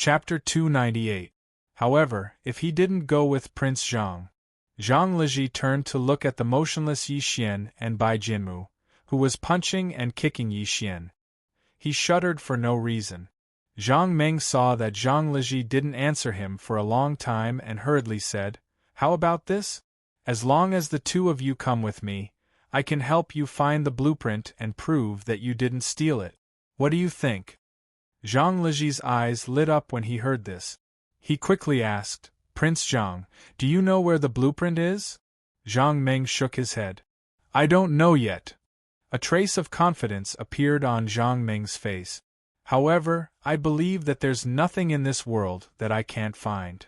Chapter 298. However, if he didn't go with Prince Zhang. Zhang Liji turned to look at the motionless Yi Xian and Bai Jinmu, who was punching and kicking Yi Xian. He shuddered for no reason. Zhang Meng saw that Zhang Liji didn't answer him for a long time and hurriedly said, "How about this? As long as the two of you come with me, I can help you find the blueprint and prove that you didn't steal it. What do you think?" Zhang Liji's eyes lit up when he heard this. He quickly asked, "Prince Zhang, do you know where the blueprint is?" Zhang Meng shook his head. "I don't know yet." A trace of confidence appeared on Zhang Meng's face. "However, I believe that there's nothing in this world that I can't find."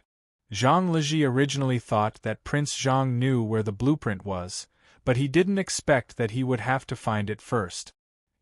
Zhang Liji originally thought that Prince Zhang knew where the blueprint was, but he didn't expect that he would have to find it first.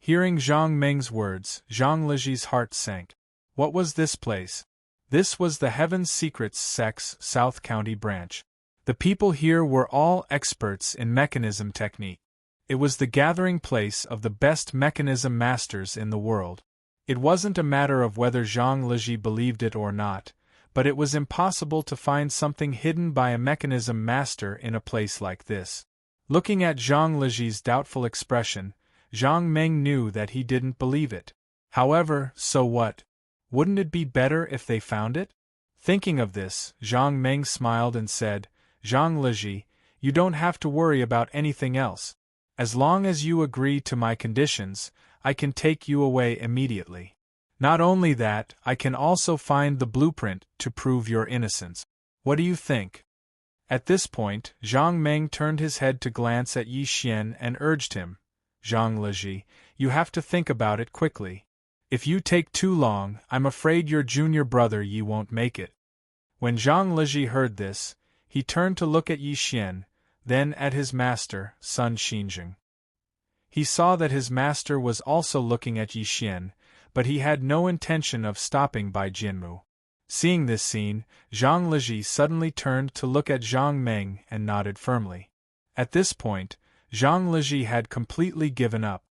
Hearing Zhang Meng's words, Zhang Liji's heart sank. What was this place? This was the Heaven's Secrets Sect's South County branch. The people here were all experts in mechanism technique. It was the gathering place of the best mechanism masters in the world. It wasn't a matter of whether Zhang Liji believed it or not, but it was impossible to find something hidden by a mechanism master in a place like this. Looking at Zhang Liji's doubtful expression, Zhang Meng knew that he didn't believe it. However, so what? Wouldn't it be better if they found it? Thinking of this, Zhang Meng smiled and said, "Zhang Liji, you don't have to worry about anything else. As long as you agree to my conditions, I can take you away immediately. Not only that, I can also find the blueprint to prove your innocence. What do you think?" At this point, Zhang Meng turned his head to glance at Yi Xian and urged him, "Zhang Liji, you have to think about it quickly. If you take too long, I'm afraid your junior brother Yi won't make it." When Zhang Liji heard this, he turned to look at Yi Xian, then at his master, Sun Xinjing. He saw that his master was also looking at Yi Xian, but he had no intention of stopping Bai Jinmu. Seeing this scene, Zhang Liji suddenly turned to look at Zhang Meng and nodded firmly. At this point, Zhang Liji had completely given up.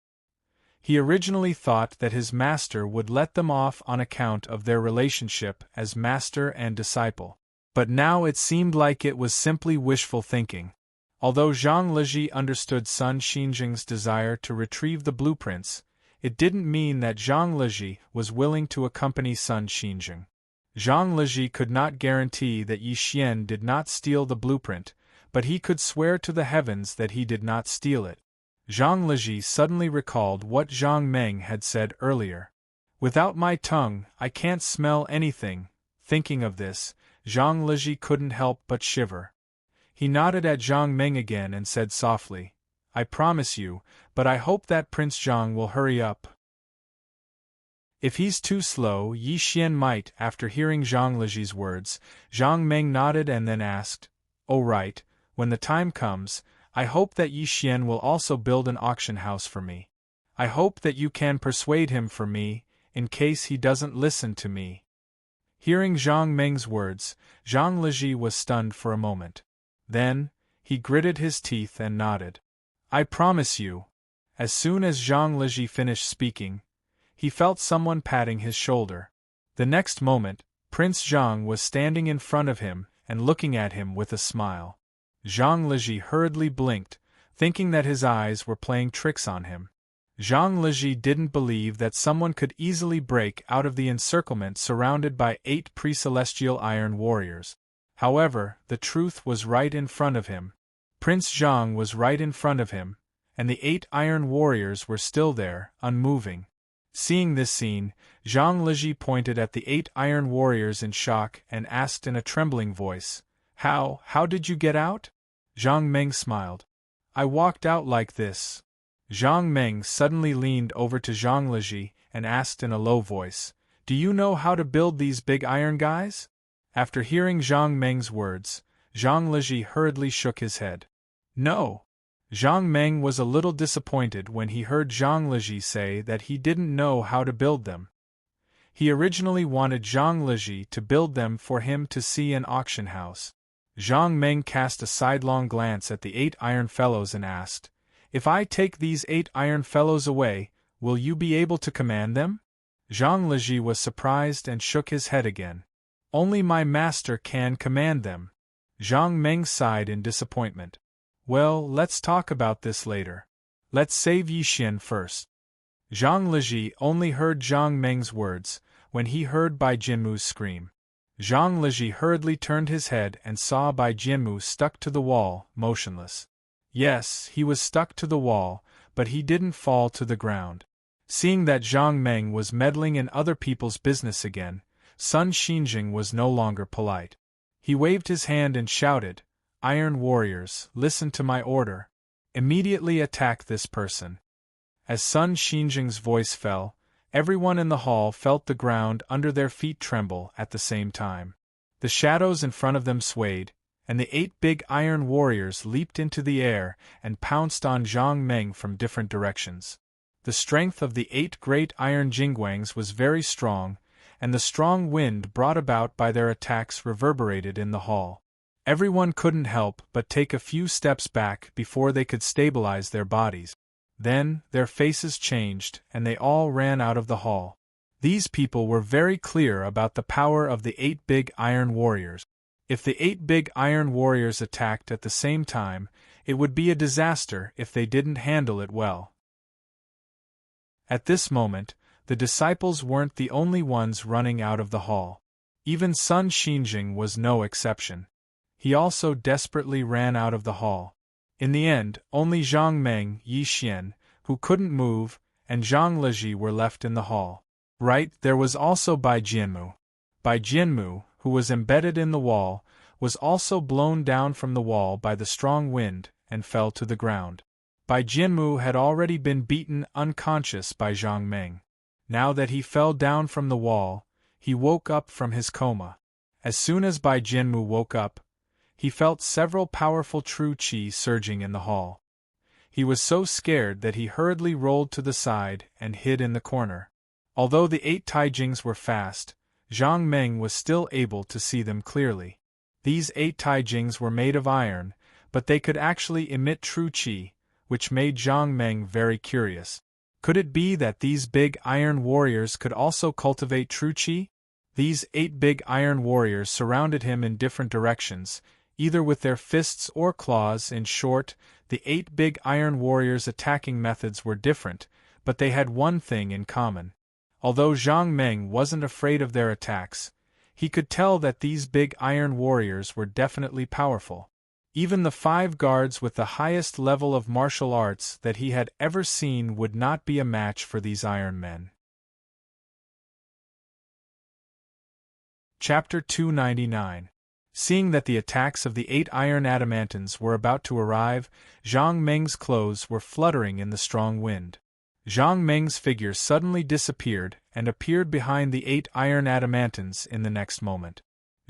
He originally thought that his master would let them off on account of their relationship as master and disciple, but now it seemed like it was simply wishful thinking. Although Zhang Liji understood Sun Xinjing's desire to retrieve the blueprints, it didn't mean that Zhang Liji was willing to accompany Sun Xinjing. Zhang Liji could not guarantee that Yi Xian did not steal the blueprint, but he could swear to the heavens that he did not steal it. Zhang Liji suddenly recalled what Zhang Meng had said earlier. "Without my tongue, I can't smell anything." Thinking of this, Zhang Liji couldn't help but shiver. He nodded at Zhang Meng again and said softly, "I promise you, but I hope that Prince Zhang will hurry up. If he's too slow, Yi Xian might." After hearing Zhang Liji's words, Zhang Meng nodded and then asked, "Oh right, when the time comes, I hope that Yi Xian will also build an auction house for me. I hope that you can persuade him for me, in case he doesn't listen to me." Hearing Zhang Meng's words, Zhang Liji was stunned for a moment. Then, he gritted his teeth and nodded. "I promise you." As soon as Zhang Liji finished speaking, he felt someone patting his shoulder. The next moment, Prince Zhang was standing in front of him and looking at him with a smile. Zhang Liji hurriedly blinked, thinking that his eyes were playing tricks on him. Zhang Liji didn't believe that someone could easily break out of the encirclement surrounded by 8 pre-celestial iron warriors. However, the truth was right in front of him. Prince Zhang was right in front of him, and the 8 iron warriors were still there, unmoving. Seeing this scene, Zhang Liji pointed at the 8 iron warriors in shock and asked in a trembling voice, How did you get out?" Zhang Meng smiled. "I walked out like this." Zhang Meng suddenly leaned over to Zhang Liji and asked in a low voice, "Do you know how to build these big iron guys?" After hearing Zhang Meng's words, Zhang Liji hurriedly shook his head. "No." Zhang Meng was a little disappointed when he heard Zhang Liji say that he didn't know how to build them. He originally wanted Zhang Liji to build them for him to see an auction house. Zhang Meng cast a sidelong glance at the 8 iron fellows and asked, "If I take these 8 iron fellows away, will you be able to command them?" Zhang Leji was surprised and shook his head again. Only my master can command them. Zhang Meng sighed in disappointment. Well, let's talk about this later. Let's save Yixian first. Zhang Leji only heard Zhang Meng's words when he heard Bai Jinmu's scream. Zhang Leji hurriedly turned his head and saw Bai Jinmu stuck to the wall, motionless. Yes, he was stuck to the wall, but he didn't fall to the ground. Seeing that Zhang Meng was meddling in other people's business again, Sun Xinjing was no longer polite. He waved his hand and shouted, "Iron warriors, listen to my order. Immediately attack this person." As Sun Xinjing's voice fell, everyone in the hall felt the ground under their feet tremble at the same time. The shadows in front of them swayed, and the 8 big iron warriors leaped into the air and pounced on Zhang Meng from different directions. The strength of the 8 great iron jingguangs was very strong, and the strong wind brought about by their attacks reverberated in the hall. Everyone couldn't help but take a few steps back before they could stabilize their bodies. Then, their faces changed, and they all ran out of the hall. These people were very clear about the power of the 8 big iron warriors. If the 8 big iron warriors attacked at the same time, it would be a disaster if they didn't handle it well. At this moment, the disciples weren't the only ones running out of the hall. Even Sun Xinjing was no exception. He also desperately ran out of the hall. In the end, only Zhang Meng, Yi Xian, who couldn't move, and Zhang Leji were left in the hall. Right, there was also Bai Jinmu. Bai Jinmu, who was embedded in the wall, was also blown down from the wall by the strong wind, and fell to the ground. Bai Jinmu had already been beaten unconscious by Zhang Meng. Now that he fell down from the wall, he woke up from his coma. As soon as Bai Jinmu woke up, he felt several powerful true qi surging in the hall. He was so scared that he hurriedly rolled to the side and hid in the corner. Although the 8 taijings were fast, Zhang Meng was still able to see them clearly. These 8 taijings were made of iron, but they could actually emit true qi, which made Zhang Meng very curious. Could it be that these big iron warriors could also cultivate true qi? These 8 big iron warriors surrounded him in different directions, either with their fists or claws. In short, the 8 big iron warriors' attacking methods were different, but they had one thing in common. Although Zhang Meng wasn't afraid of their attacks, he could tell that these big iron warriors were definitely powerful. Even the 5 guards with the highest level of martial arts that he had ever seen would not be a match for these iron men. Chapter 299. Seeing that the attacks of the 8 iron adamantins were about to arrive, Zhang Meng's clothes were fluttering in the strong wind. Zhang Meng's figure suddenly disappeared and appeared behind the 8 iron adamantins in the next moment.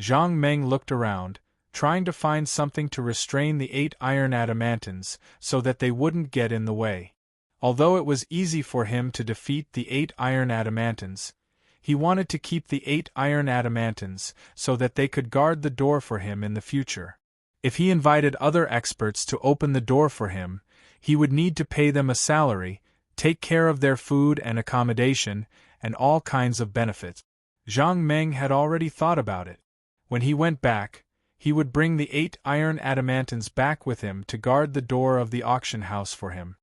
Zhang Meng looked around, trying to find something to restrain the 8 iron adamantins so that they wouldn't get in the way. Although it was easy for him to defeat the 8 iron adamantins, he wanted to keep the 8 iron adamantins so that they could guard the door for him in the future. If he invited other experts to open the door for him, he would need to pay them a salary, take care of their food and accommodation, and all kinds of benefits. Zhang Meng had already thought about it. When he went back, he would bring the 8 iron adamantins back with him to guard the door of the auction house for him.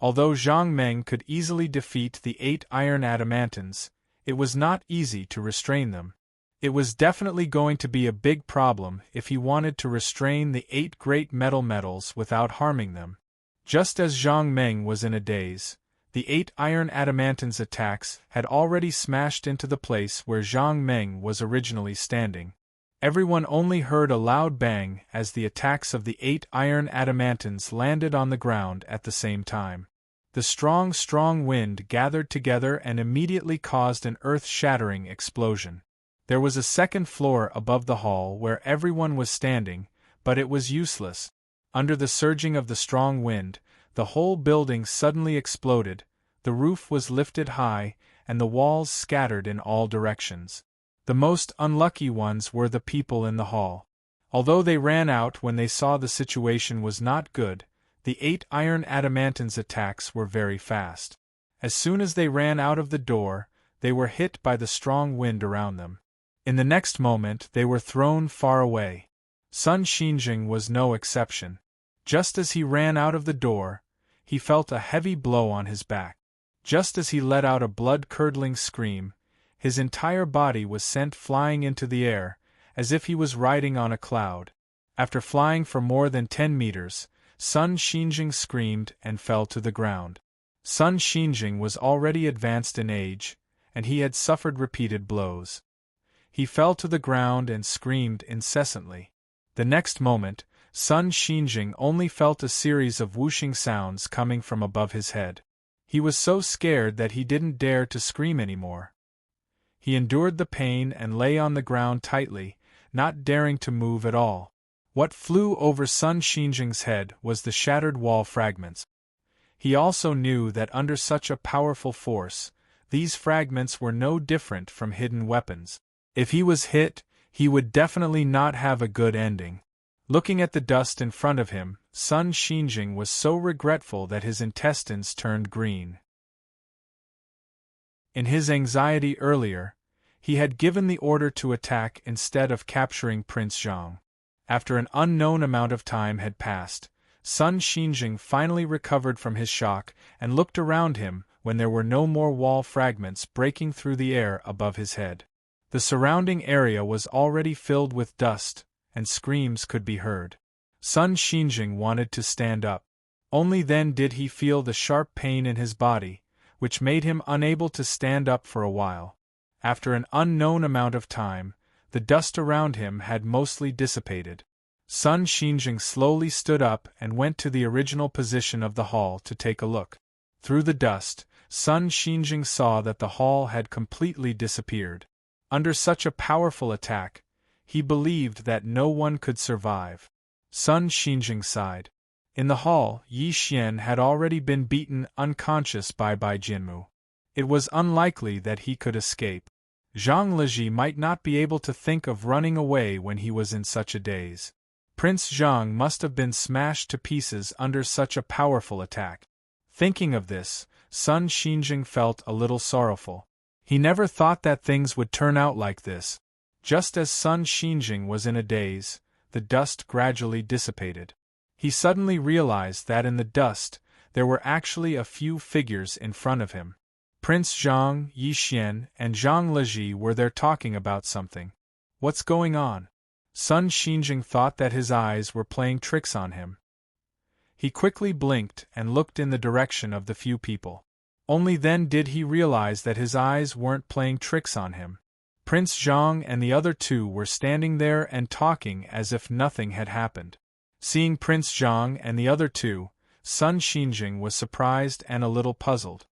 Although Zhang Meng could easily defeat the 8 iron adamantins, it was not easy to restrain them. It was definitely going to be a big problem if he wanted to restrain the 8 great metal metals without harming them. Just as Zhang Meng was in a daze, the 8 iron adamantins' attacks had already smashed into the place where Zhang Meng was originally standing. Everyone only heard a loud bang as the attacks of the 8 iron adamantins landed on the ground at the same time. The strong wind gathered together and immediately caused an earth-shattering explosion. There was a second floor above the hall where everyone was standing, but it was useless. Under the surging of the strong wind, the whole building suddenly exploded, the roof was lifted high, and the walls scattered in all directions. The most unlucky ones were the people in the hall. Although they ran out when they saw the situation was not good, the 8 iron adamantins' attacks were very fast. As soon as they ran out of the door, they were hit by the strong wind around them. In the next moment they were thrown far away. Sun Xinjing was no exception. Just as he ran out of the door, he felt a heavy blow on his back. Just as he let out a blood-curdling scream, his entire body was sent flying into the air, as if he was riding on a cloud. After flying for more than 10 meters, Sun Xinjing screamed and fell to the ground. Sun Xinjing was already advanced in age, and he had suffered repeated blows. He fell to the ground and screamed incessantly. The next moment, Sun Xinjing only felt a series of whooshing sounds coming from above his head. He was so scared that he didn't dare to scream anymore. He endured the pain and lay on the ground tightly, not daring to move at all. What flew over Sun Xinjing's head was the shattered wall fragments. He also knew that under such a powerful force, these fragments were no different from hidden weapons. If he was hit, he would definitely not have a good ending. Looking at the dust in front of him, Sun Xinjing was so regretful that his intestines turned green. In his anxiety earlier, he had given the order to attack instead of capturing Prince Zhang. After an unknown amount of time had passed, Sun Xinjing finally recovered from his shock and looked around him when there were no more wall fragments breaking through the air above his head. The surrounding area was already filled with dust, and screams could be heard. Sun Xinjing wanted to stand up. Only then did he feel the sharp pain in his body, which made him unable to stand up for a while. After an unknown amount of time, the dust around him had mostly dissipated. Sun Xinjing slowly stood up and went to the original position of the hall to take a look. Through the dust, Sun Xinjing saw that the hall had completely disappeared. Under such a powerful attack, he believed that no one could survive. Sun Xinjing sighed. In the hall, Yi Xian had already been beaten unconscious by Bai Jinmu. It was unlikely that he could escape. Zhang Leji might not be able to think of running away when he was in such a daze. Prince Zhang must have been smashed to pieces under such a powerful attack. Thinking of this, Sun Xinjing felt a little sorrowful. He never thought that things would turn out like this. Just as Sun Xinjing was in a daze, the dust gradually dissipated. He suddenly realized that in the dust, there were actually a few figures in front of him. Prince Zhang, Yi Xian, and Zhang Leji were there talking about something. What's going on? Sun Xinjing thought that his eyes were playing tricks on him. He quickly blinked and looked in the direction of the few people. Only then did he realize that his eyes weren't playing tricks on him. Prince Zhang and the other two were standing there and talking as if nothing had happened. Seeing Prince Zhang and the other two, Sun Xinjing was surprised and a little puzzled.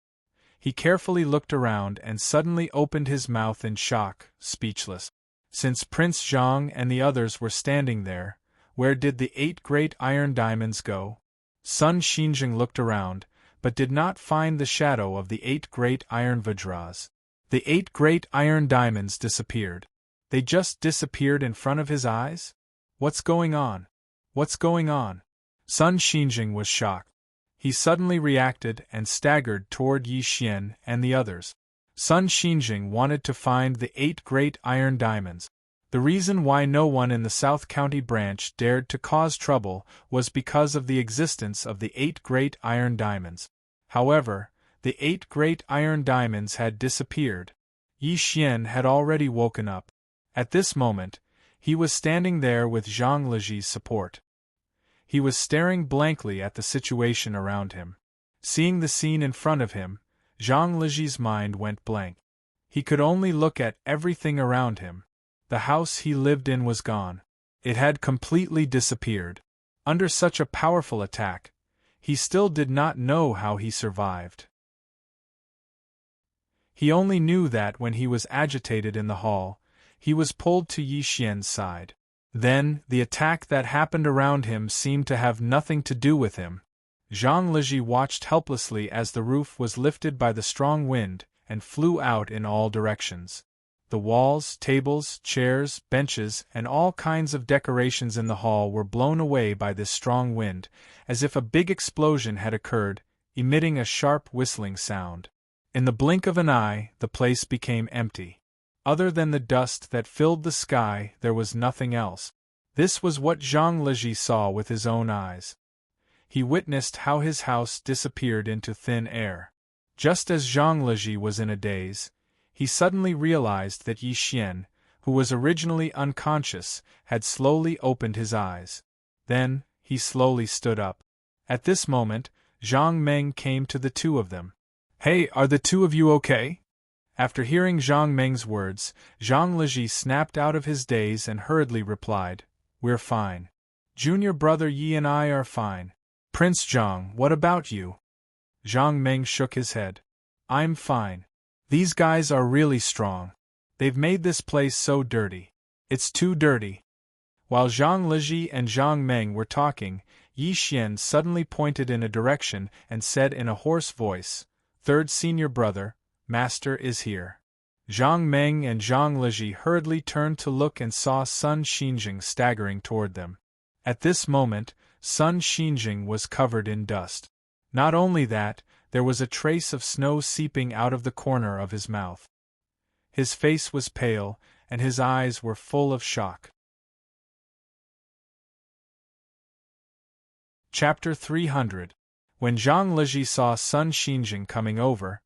He carefully looked around and suddenly opened his mouth in shock, speechless. Since Prince Zhang and the others were standing there, where did the 8 great iron diamonds go? Sun Xinjing looked around, but did not find the shadow of the 8 great iron vajras. The 8 great iron diamonds disappeared. They just disappeared in front of his eyes? What's going on? What's going on? Sun Xinjing was shocked. He suddenly reacted and staggered toward Yi Xian and the others. Sun Xinjing wanted to find the 8 great iron diamonds. The reason why no one in the South County branch dared to cause trouble was because of the existence of the 8 great iron diamonds. However, the 8 great iron diamonds had disappeared. Yi Xian had already woken up. At this moment, he was standing there with Zhang Leji's support. He was staring blankly at the situation around him. Seeing the scene in front of him, Zhang Leji's mind went blank. He could only look at everything around him. The house he lived in was gone. It had completely disappeared. Under such a powerful attack, he still did not know how he survived. He only knew that when he was agitated in the hall, he was pulled to Yi Xian's side. Then, the attack that happened around him seemed to have nothing to do with him. Zhang Leji watched helplessly as the roof was lifted by the strong wind and flew out in all directions. The walls, tables, chairs, benches, and all kinds of decorations in the hall were blown away by this strong wind, as if a big explosion had occurred, emitting a sharp whistling sound. In the blink of an eye, the place became empty. Other than the dust that filled the sky, there was nothing else. This was what Zhang Leji saw with his own eyes. He witnessed how his house disappeared into thin air. Just as Zhang Leji was in a daze, he suddenly realized that Yi Xian, who was originally unconscious, had slowly opened his eyes. Then, he slowly stood up. At this moment, Zhang Meng came to the two of them. "Hey, are the two of you okay?" After hearing Zhang Meng's words, Zhang Leji snapped out of his daze and hurriedly replied, "We're fine. Junior brother Yi and I are fine. Prince Zhang, what about you?" Zhang Meng shook his head. "I'm fine. These guys are really strong. They've made this place so dirty. It's too dirty." While Zhang Leji and Zhang Meng were talking, Yi Xian suddenly pointed in a direction and said in a hoarse voice, "Third senior brother, master is here." Zhang Meng and Zhang Leji hurriedly turned to look and saw Sun Xinjing staggering toward them. At this moment, Sun Xinjing was covered in dust. Not only that, there was a trace of snow seeping out of the corner of his mouth. His face was pale, and his eyes were full of shock. Chapter 300. When Zhang Leji saw Sun Xinjing coming over,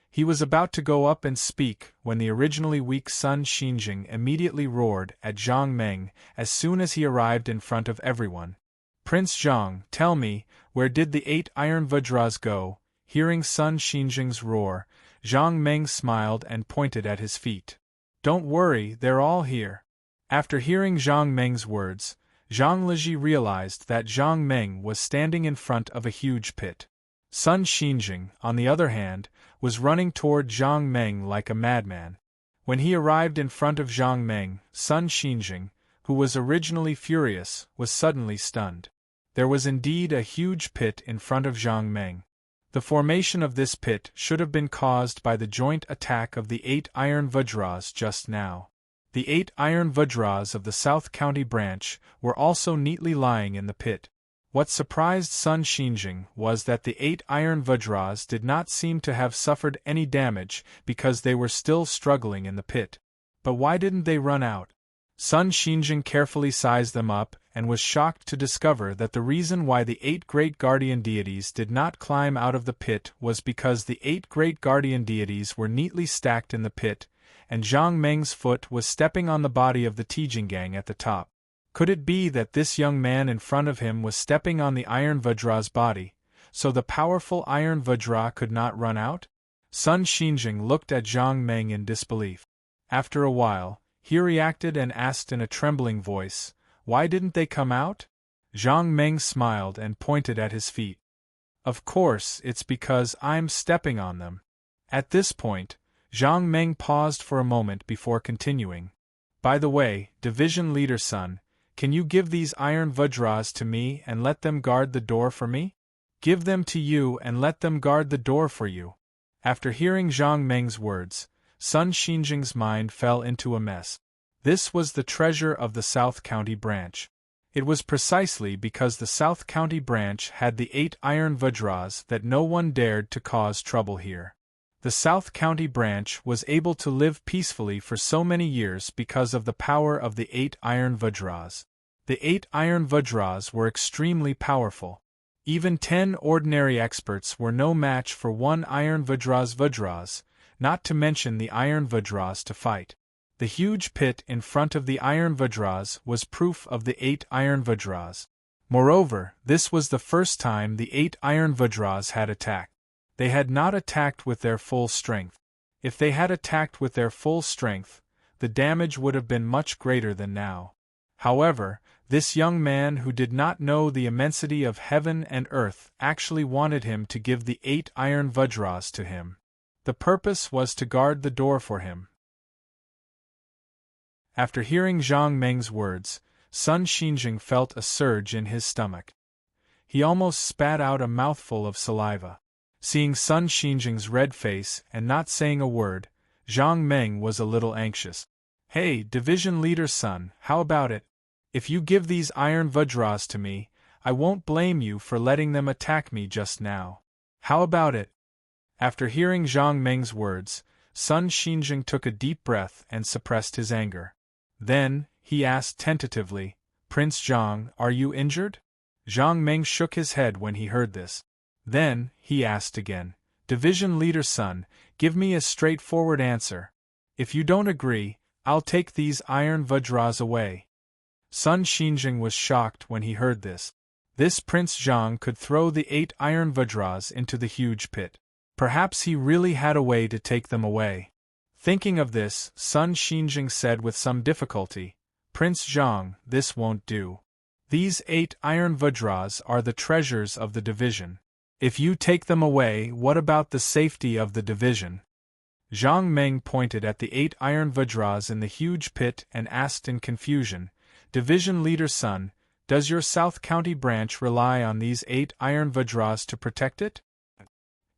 he was about to go up and speak when the originally weak Sun Xinjing immediately roared at Zhang Meng as soon as he arrived in front of everyone. "Prince Zhang, tell me, where did the 8 iron Vajras go?" Hearing Sun Xinjing's roar, Zhang Meng smiled and pointed at his feet. "Don't worry, they're all here." After hearing Zhang Meng's words, Zhang Leji realized that Zhang Meng was standing in front of a huge pit. Sun Xinjing, on the other hand, was running toward Zhang Meng like a madman. When he arrived in front of Zhang Meng, Sun Xinjing, who was originally furious, was suddenly stunned. There was indeed a huge pit in front of Zhang Meng. The formation of this pit should have been caused by the joint attack of the 8 iron Vajras just now. The 8 iron Vajras of the South County branch were also neatly lying in the pit. What surprised Sun Xinjing was that the 8 iron Vajras did not seem to have suffered any damage because they were still struggling in the pit. But why didn't they run out? Sun Xinjing carefully sized them up and was shocked to discover that the reason why the 8 great guardian deities did not climb out of the pit was because the 8 great guardian deities were neatly stacked in the pit, and Zhang Meng's foot was stepping on the body of the Tijingang at the top. Could it be that this young man in front of him was stepping on the Iron Vajra's body, so the powerful Iron Vajra could not run out? Sun Xinjing looked at Zhang Meng in disbelief. After a while, he reacted and asked in a trembling voice, "Why didn't they come out?" Zhang Meng smiled and pointed at his feet. "Of course, it's because I'm stepping on them." At this point, Zhang Meng paused for a moment before continuing. "By the way, Division Leader Sun, can you give these Iron Vajras to me and let them guard the door for me? Give them to you and let them guard the door for you." After hearing Zhang Meng's words, Sun Xinjing's mind fell into a mess. This was the treasure of the South County branch. It was precisely because the South County branch had the 8 Iron Vajras that no one dared to cause trouble here. The South County branch was able to live peacefully for so many years because of the power of the 8 Iron Vajras. The 8 Iron Vajras were extremely powerful. Even 10 ordinary experts were no match for 1 Iron Vajras, not to mention the Iron Vajras to fight. The huge pit in front of the Iron Vajras was proof of the 8 Iron Vajras. Moreover, this was the first time the 8 Iron Vajras had attacked. They had not attacked with their full strength. If they had attacked with their full strength, the damage would have been much greater than now. However, this young man who did not know the immensity of heaven and earth actually wanted him to give the 8 Iron Vajras to him. The purpose was to guard the door for him. After hearing Zhang Meng's words, Sun Xinjing felt a surge in his stomach. He almost spat out a mouthful of saliva. Seeing Sun Xinjing's red face and not saying a word, Zhang Meng was a little anxious. "Hey, Division Leader Sun, how about it? If you give these Iron Vajras to me, I won't blame you for letting them attack me just now. How about it?" After hearing Zhang Meng's words, Sun Xinjing took a deep breath and suppressed his anger. Then, he asked tentatively, Prince Zhang, are you injured? Zhang Meng shook his head when he heard this. Then, he asked again, Division Leader Sun, give me a straightforward answer. If you don't agree, I'll take these iron vajras away. Sun Xinjing was shocked when he heard this. This Prince Zhang could throw the 8 iron vajras into the huge pit. Perhaps he really had a way to take them away. Thinking of this, Sun Xinjing said with some difficulty, Prince Zhang, this won't do. These 8 iron vajras are the treasures of the division. If you take them away, what about the safety of the division? Zhang Meng pointed at the 8 iron vajras in the huge pit and asked in confusion, Division Leader Sun, does your South County branch rely on these 8 iron vajras to protect it?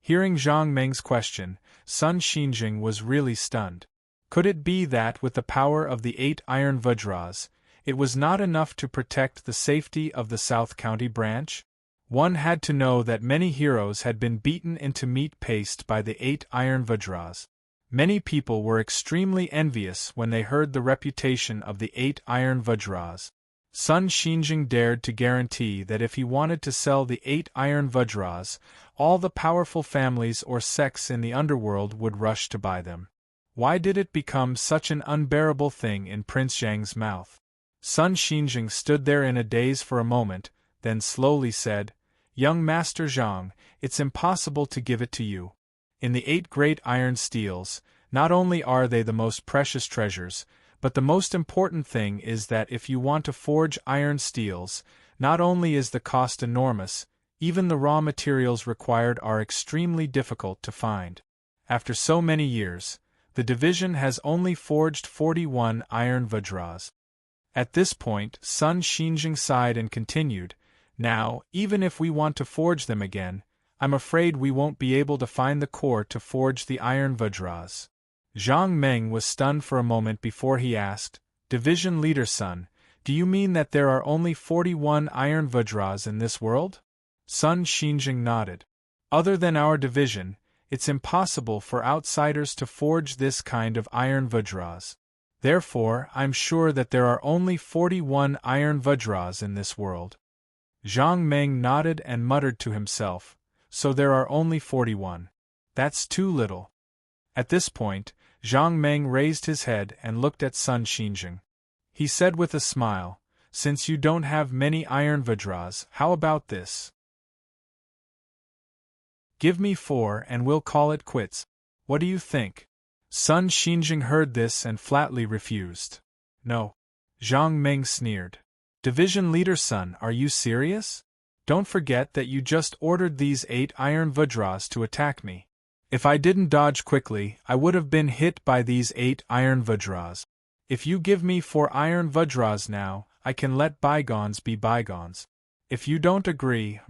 Hearing Zhang Meng's question, Sun Xinjing was really stunned. Could it be that with the power of the 8 iron vajras, it was not enough to protect the safety of the South County branch? One had to know that many heroes had been beaten into meat paste by the 8 iron vajras. Many people were extremely envious when they heard the reputation of the 8 iron vajras. Sun Xinjing dared to guarantee that if he wanted to sell the 8 iron vajras, all the powerful families or sects in the underworld would rush to buy them. Why did it become such an unbearable thing in Prince Zhang's mouth? Sun Xinjing stood there in a daze for a moment, then slowly said, Young Master Zhang, it's impossible to give it to you. In the 8 great iron steels, not only are they the most precious treasures, but the most important thing is that if you want to forge iron steels, not only is the cost enormous, even the raw materials required are extremely difficult to find. After so many years, the division has only forged 41 iron vajras. At this point, Sun Xinjing sighed and continued, Now, even if we want to forge them again, I'm afraid we won't be able to find the core to forge the iron vajras. Zhang Meng was stunned for a moment before he asked, Division Leader Sun, do you mean that there are only 41 iron vajras in this world? Sun Xinjing nodded. Other than our division, it's impossible for outsiders to forge this kind of iron vajras. Therefore, I'm sure that there are only 41 iron vajras in this world. Zhang Meng nodded and muttered to himself, So there are only 41. That's too little. At this point, Zhang Meng raised his head and looked at Sun Xinjing. He said with a smile, Since you don't have many iron vajras, how about this? Give me 4 and we'll call it quits. What do you think? Sun Xinjing heard this and flatly refused. No. Zhang Meng sneered. Division Leader Sun, are you serious? Don't forget that you just ordered these 8 iron vajras to attack me. If I didn't dodge quickly, I would have been hit by these 8 iron vajras. If you give me 4 iron vajras now, I can let bygones be bygones. If you don't agree,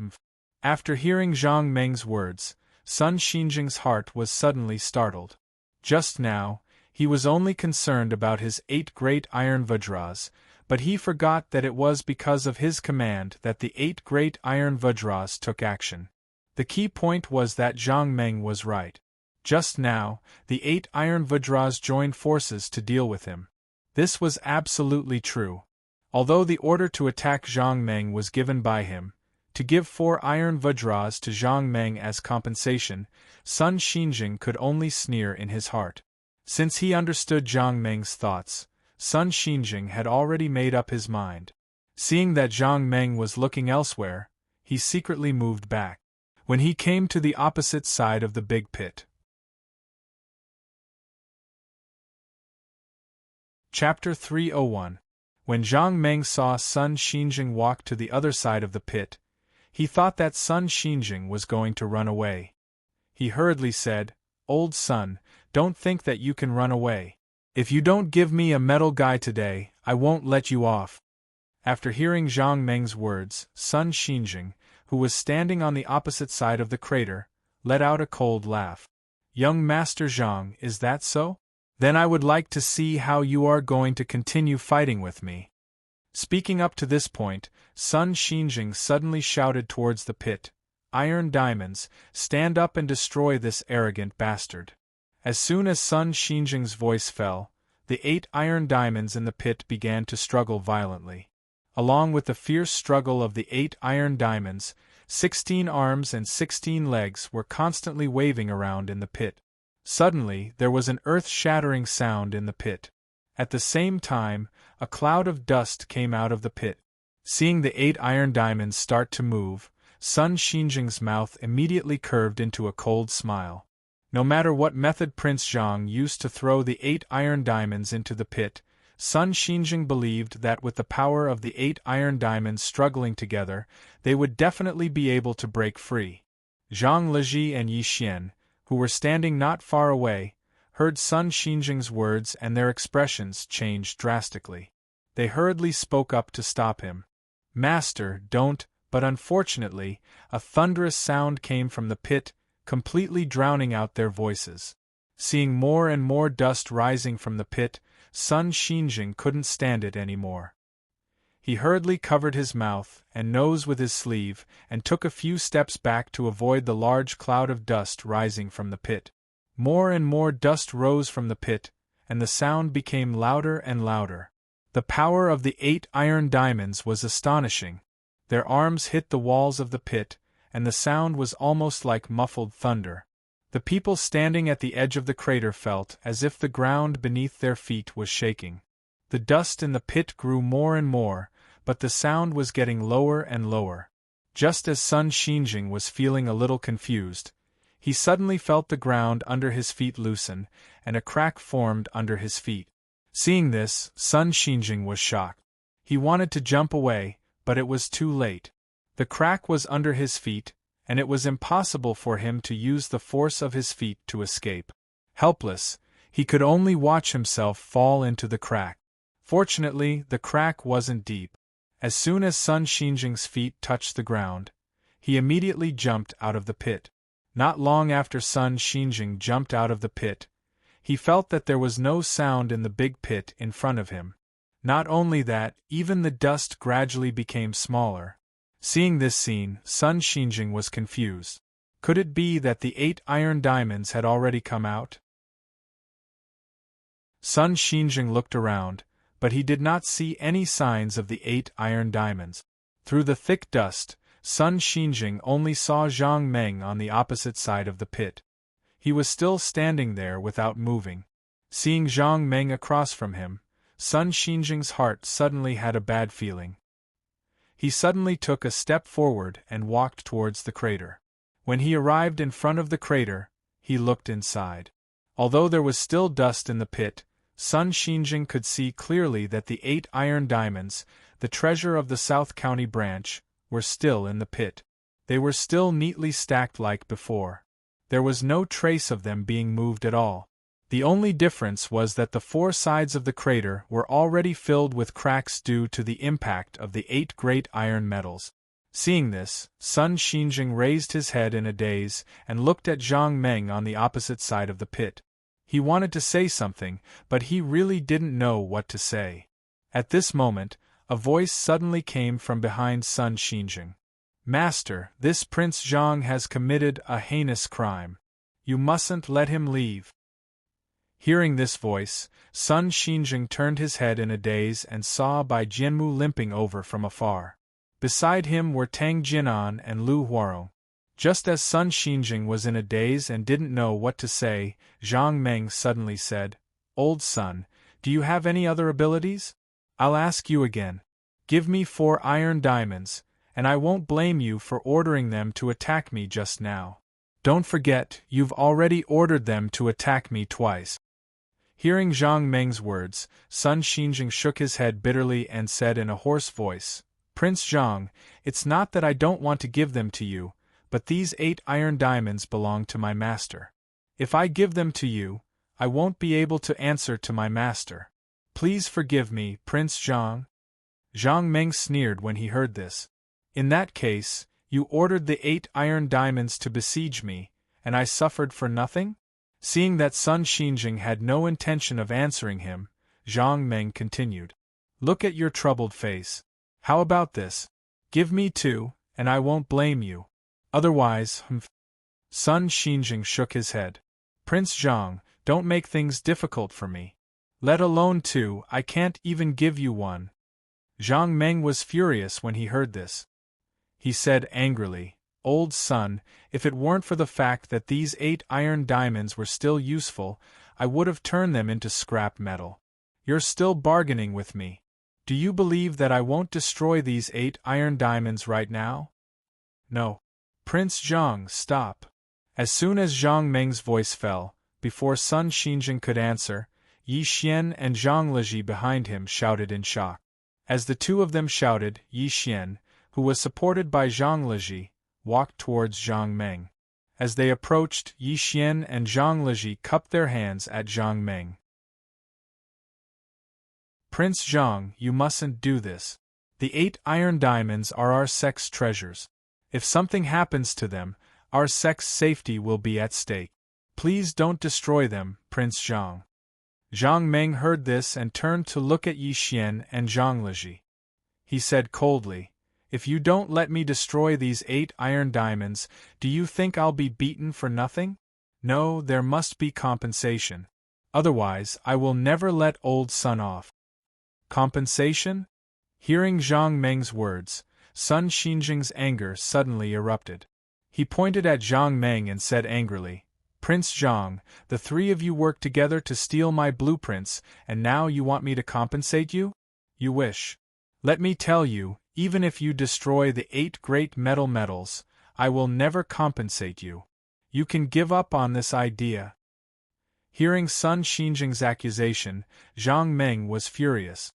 After hearing Zhang Meng's words, Sun Xinjing's heart was suddenly startled. Just now, he was only concerned about his 8 great iron vajras, but he forgot that it was because of his command that the 8 great iron vajras took action. The key point was that Zhang Meng was right. Just now, the 8 iron vajras joined forces to deal with him. This was absolutely true. Although the order to attack Zhang Meng was given by him, to give 4 iron vajras to Zhang Meng as compensation, Sun Xinjing could only sneer in his heart. Since he understood Zhang Meng's thoughts, Sun Xinjing had already made up his mind. Seeing that Zhang Meng was looking elsewhere, he secretly moved back. When he came to the opposite side of the big pit. Chapter 301. When Zhang Meng saw Sun Xinjing walk to the other side of the pit, he thought that Sun Xinjing was going to run away. He hurriedly said, Old Sun, don't think that you can run away. If you don't give me a metal guy today, I won't let you off. After hearing Zhang Meng's words, Sun Xinjing, who was standing on the opposite side of the crater, let out a cold laugh. Young Master Zhang, is that so? Then I would like to see how you are going to continue fighting with me. Speaking up to this point, Sun Xinjing suddenly shouted towards the pit, iron diamonds, stand up and destroy this arrogant bastard." As soon as Sun Xinjing's voice fell, the 8 iron diamonds in the pit began to struggle violently. Along with the fierce struggle of the 8 iron diamonds, 16 arms and 16 legs were constantly waving around in the pit. Suddenly, there was an earth-shattering sound in the pit. At the same time, a cloud of dust came out of the pit. Seeing the 8 iron diamonds start to move, Sun Xinjing's mouth immediately curved into a cold smile. No matter what method Prince Zhang used to throw the 8 iron diamonds into the pit, Sun Xinjing believed that with the power of the 8 iron diamonds struggling together, they would definitely be able to break free. Zhang Liji and Yi Xian, who were standing not far away, heard Sun Xinjing's words and their expressions changed drastically. They hurriedly spoke up to stop him. "Master, don't," but unfortunately, a thunderous sound came from the pit, completely drowning out their voices. Seeing more and more dust rising from the pit, Sun Xinjing couldn't stand it anymore. He hurriedly covered his mouth and nose with his sleeve and took a few steps back to avoid the large cloud of dust rising from the pit. More and more dust rose from the pit, and the sound became louder and louder. The power of the 8 iron diamonds was astonishing. Their arms hit the walls of the pit, and the sound was almost like muffled thunder. The people standing at the edge of the crater felt as if the ground beneath their feet was shaking. The dust in the pit grew more and more, but the sound was getting lower and lower. Just as Sun Xinjing was feeling a little confused, he suddenly felt the ground under his feet loosen, and a crack formed under his feet. Seeing this, Sun Xinjing was shocked. He wanted to jump away, but it was too late. The crack was under his feet, and it was impossible for him to use the force of his feet to escape. Helpless, he could only watch himself fall into the crack. Fortunately, the crack wasn't deep. As soon as Sun Xinjing's feet touched the ground, he immediately jumped out of the pit. Not long after Sun Xinjing jumped out of the pit, he felt that there was no sound in the big pit in front of him. Not only that, even the dust gradually became smaller. Seeing this scene, Sun Xinjing was confused. Could it be that the 8 iron diamonds had already come out? Sun Xinjing looked around, but he did not see any signs of the 8 iron diamonds. Through the thick dust, Sun Xinjing only saw Zhang Meng on the opposite side of the pit. He was still standing there without moving. Seeing Zhang Meng across from him, Sun Xinjing's heart suddenly had a bad feeling. He suddenly took a step forward and walked towards the crater. When he arrived in front of the crater, he looked inside. Although there was still dust in the pit, Sun Xinjing could see clearly that the 8 iron diamonds, the treasure of the South County branch, were still in the pit. They were still neatly stacked like before. There was no trace of them being moved at all. The only difference was that the 4 sides of the crater were already filled with cracks due to the impact of the 8 great iron metals. Seeing this, Sun Xinjing raised his head in a daze and looked at Zhang Meng on the opposite side of the pit. He wanted to say something, but he really didn't know what to say. At this moment, a voice suddenly came from behind Sun Xinjing. "Master, this Prince Zhang has committed a heinous crime. You mustn't let him leave." Hearing this voice, Sun Xinjing turned his head in a daze and saw Bai Jianmu limping over from afar. Beside him were Tang Jinan and Lu Huarong. Just as Sun Xinjing was in a daze and didn't know what to say, Zhang Meng suddenly said, "Old Sun, do you have any other abilities? I'll ask you again. Give me 4 iron diamonds, and I won't blame you for ordering them to attack me just now. Don't forget, you've already ordered them to attack me twice." Hearing Zhang Meng's words, Sun Xinjing shook his head bitterly and said in a hoarse voice, "Prince Zhang, it's not that I don't want to give them to you, but these 8 iron diamonds belong to my master. If I give them to you, I won't be able to answer to my master. Please forgive me, Prince Zhang." Zhang Meng sneered when he heard this. "In that case, you ordered the 8 iron diamonds to besiege me, and I suffered for nothing?" Seeing that Sun Xinjing had no intention of answering him, Zhang Meng continued. "Look at your troubled face. How about this? Give me 2, and I won't blame you." Otherwise, Sun Xinjing shook his head. Prince Zhang, don't make things difficult for me. Let alone two, I can't even give you one. Zhang Meng was furious when he heard this. He said angrily, Old Sun, if it weren't for the fact that these 8 iron diamonds were still useful, I would have turned them into scrap metal. You're still bargaining with me. Do you believe that I won't destroy these 8 iron diamonds right now? No. Prince Zhang, stop. As soon as Zhang Meng's voice fell, before Sun Xinjing could answer, Yi Xian and Zhang Liji behind him shouted in shock. As the two of them shouted, Yi Xian, who was supported by Zhang Liji, walked towards Zhang Meng. As they approached, Yi Xian and Zhang Liji cupped their hands at Zhang Meng. Prince Zhang, you mustn't do this. The 8 iron diamonds are our sect's treasures. If something happens to them, our sect's safety will be at stake. Please don't destroy them, Prince Zhang. Zhang Meng heard this and turned to look at Yi Xian and Zhang Liji. He said coldly, If you don't let me destroy these 8 iron diamonds, do you think I'll be beaten for nothing? No, there must be compensation. Otherwise, I will never let Old Sun off. Compensation? Hearing Zhang Meng's words, Sun Xinjing's anger suddenly erupted. He pointed at Zhang Meng and said angrily, Prince Zhang, the 3 of you worked together to steal my blueprints, and now you want me to compensate you? You wish. Let me tell you, even if you destroy the 8 great metals, I will never compensate you. You can give up on this idea. Hearing Sun Xinjing's accusation, Zhang Meng was furious.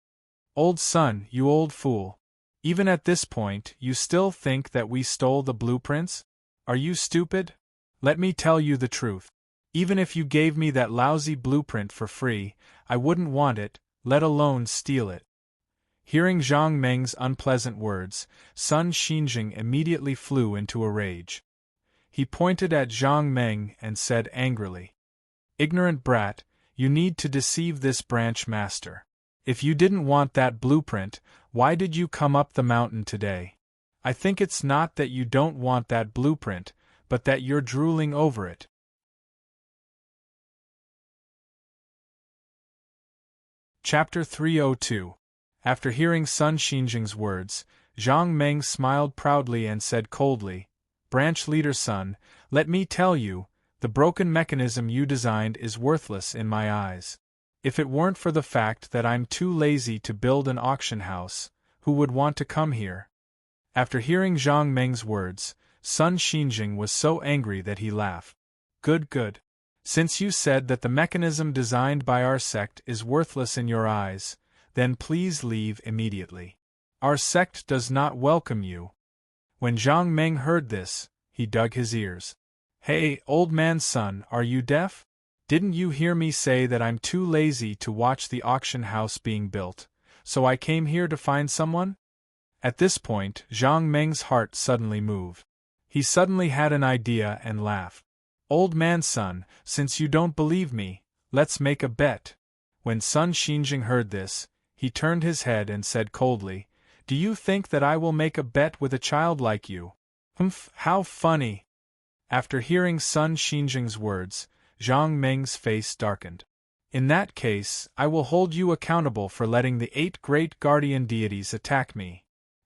Old Sun, you old fool. Even at this point, you still think that we stole the blueprints? Are you stupid? Let me tell you the truth. Even if you gave me that lousy blueprint for free, I wouldn't want it, let alone steal it. Hearing Zhang Meng's unpleasant words, Sun Xinjing immediately flew into a rage. He pointed at Zhang Meng and said angrily, Ignorant brat, you need to deceive this branch master. If you didn't want that blueprint, why did you come up the mountain today? I think it's not that you don't want that blueprint, but that you're drooling over it. Chapter 302. After hearing Sun Xinjing's words, Zhang Meng smiled proudly and said coldly, Branch leader Sun, let me tell you, the broken mechanism you designed is worthless in my eyes. If it weren't for the fact that I'm too lazy to build an auction house, who would want to come here? After hearing Zhang Meng's words, Sun Xinjing was so angry that he laughed. Good. Since you said that the mechanism designed by our sect is worthless in your eyes, then please leave immediately. Our sect does not welcome you. When Zhang Meng heard this, he dug his ears. Hey, old man Sun, are you deaf? Didn't you hear me say that I'm too lazy to watch the auction house being built, so I came here to find someone? At this point, Zhang Meng's heart suddenly moved. He suddenly had an idea and laughed. Old man Sun, since you don't believe me, let's make a bet. When Sun Xinjing heard this, he turned his head and said coldly, Do you think that I will make a bet with a child like you? Humph, how funny. After hearing Sun Xinjing's words, Zhang Meng's face darkened. In that case, I will hold you accountable for letting the 8 great guardian deities attack me.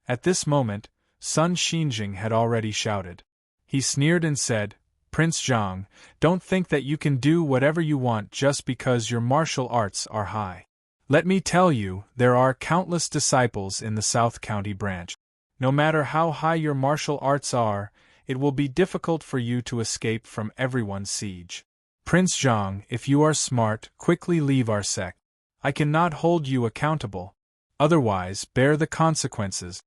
At this moment, Sun Xinjing had already shouted. He sneered and said, Prince Zhang, don't think that you can do whatever you want just because your martial arts are high. Let me tell you, there are countless disciples in the South County branch. No matter how high your martial arts are, it will be difficult for you to escape from everyone's siege. Prince Zhang, if you are smart, quickly leave our sect. I cannot hold you accountable. Otherwise, bear the consequences.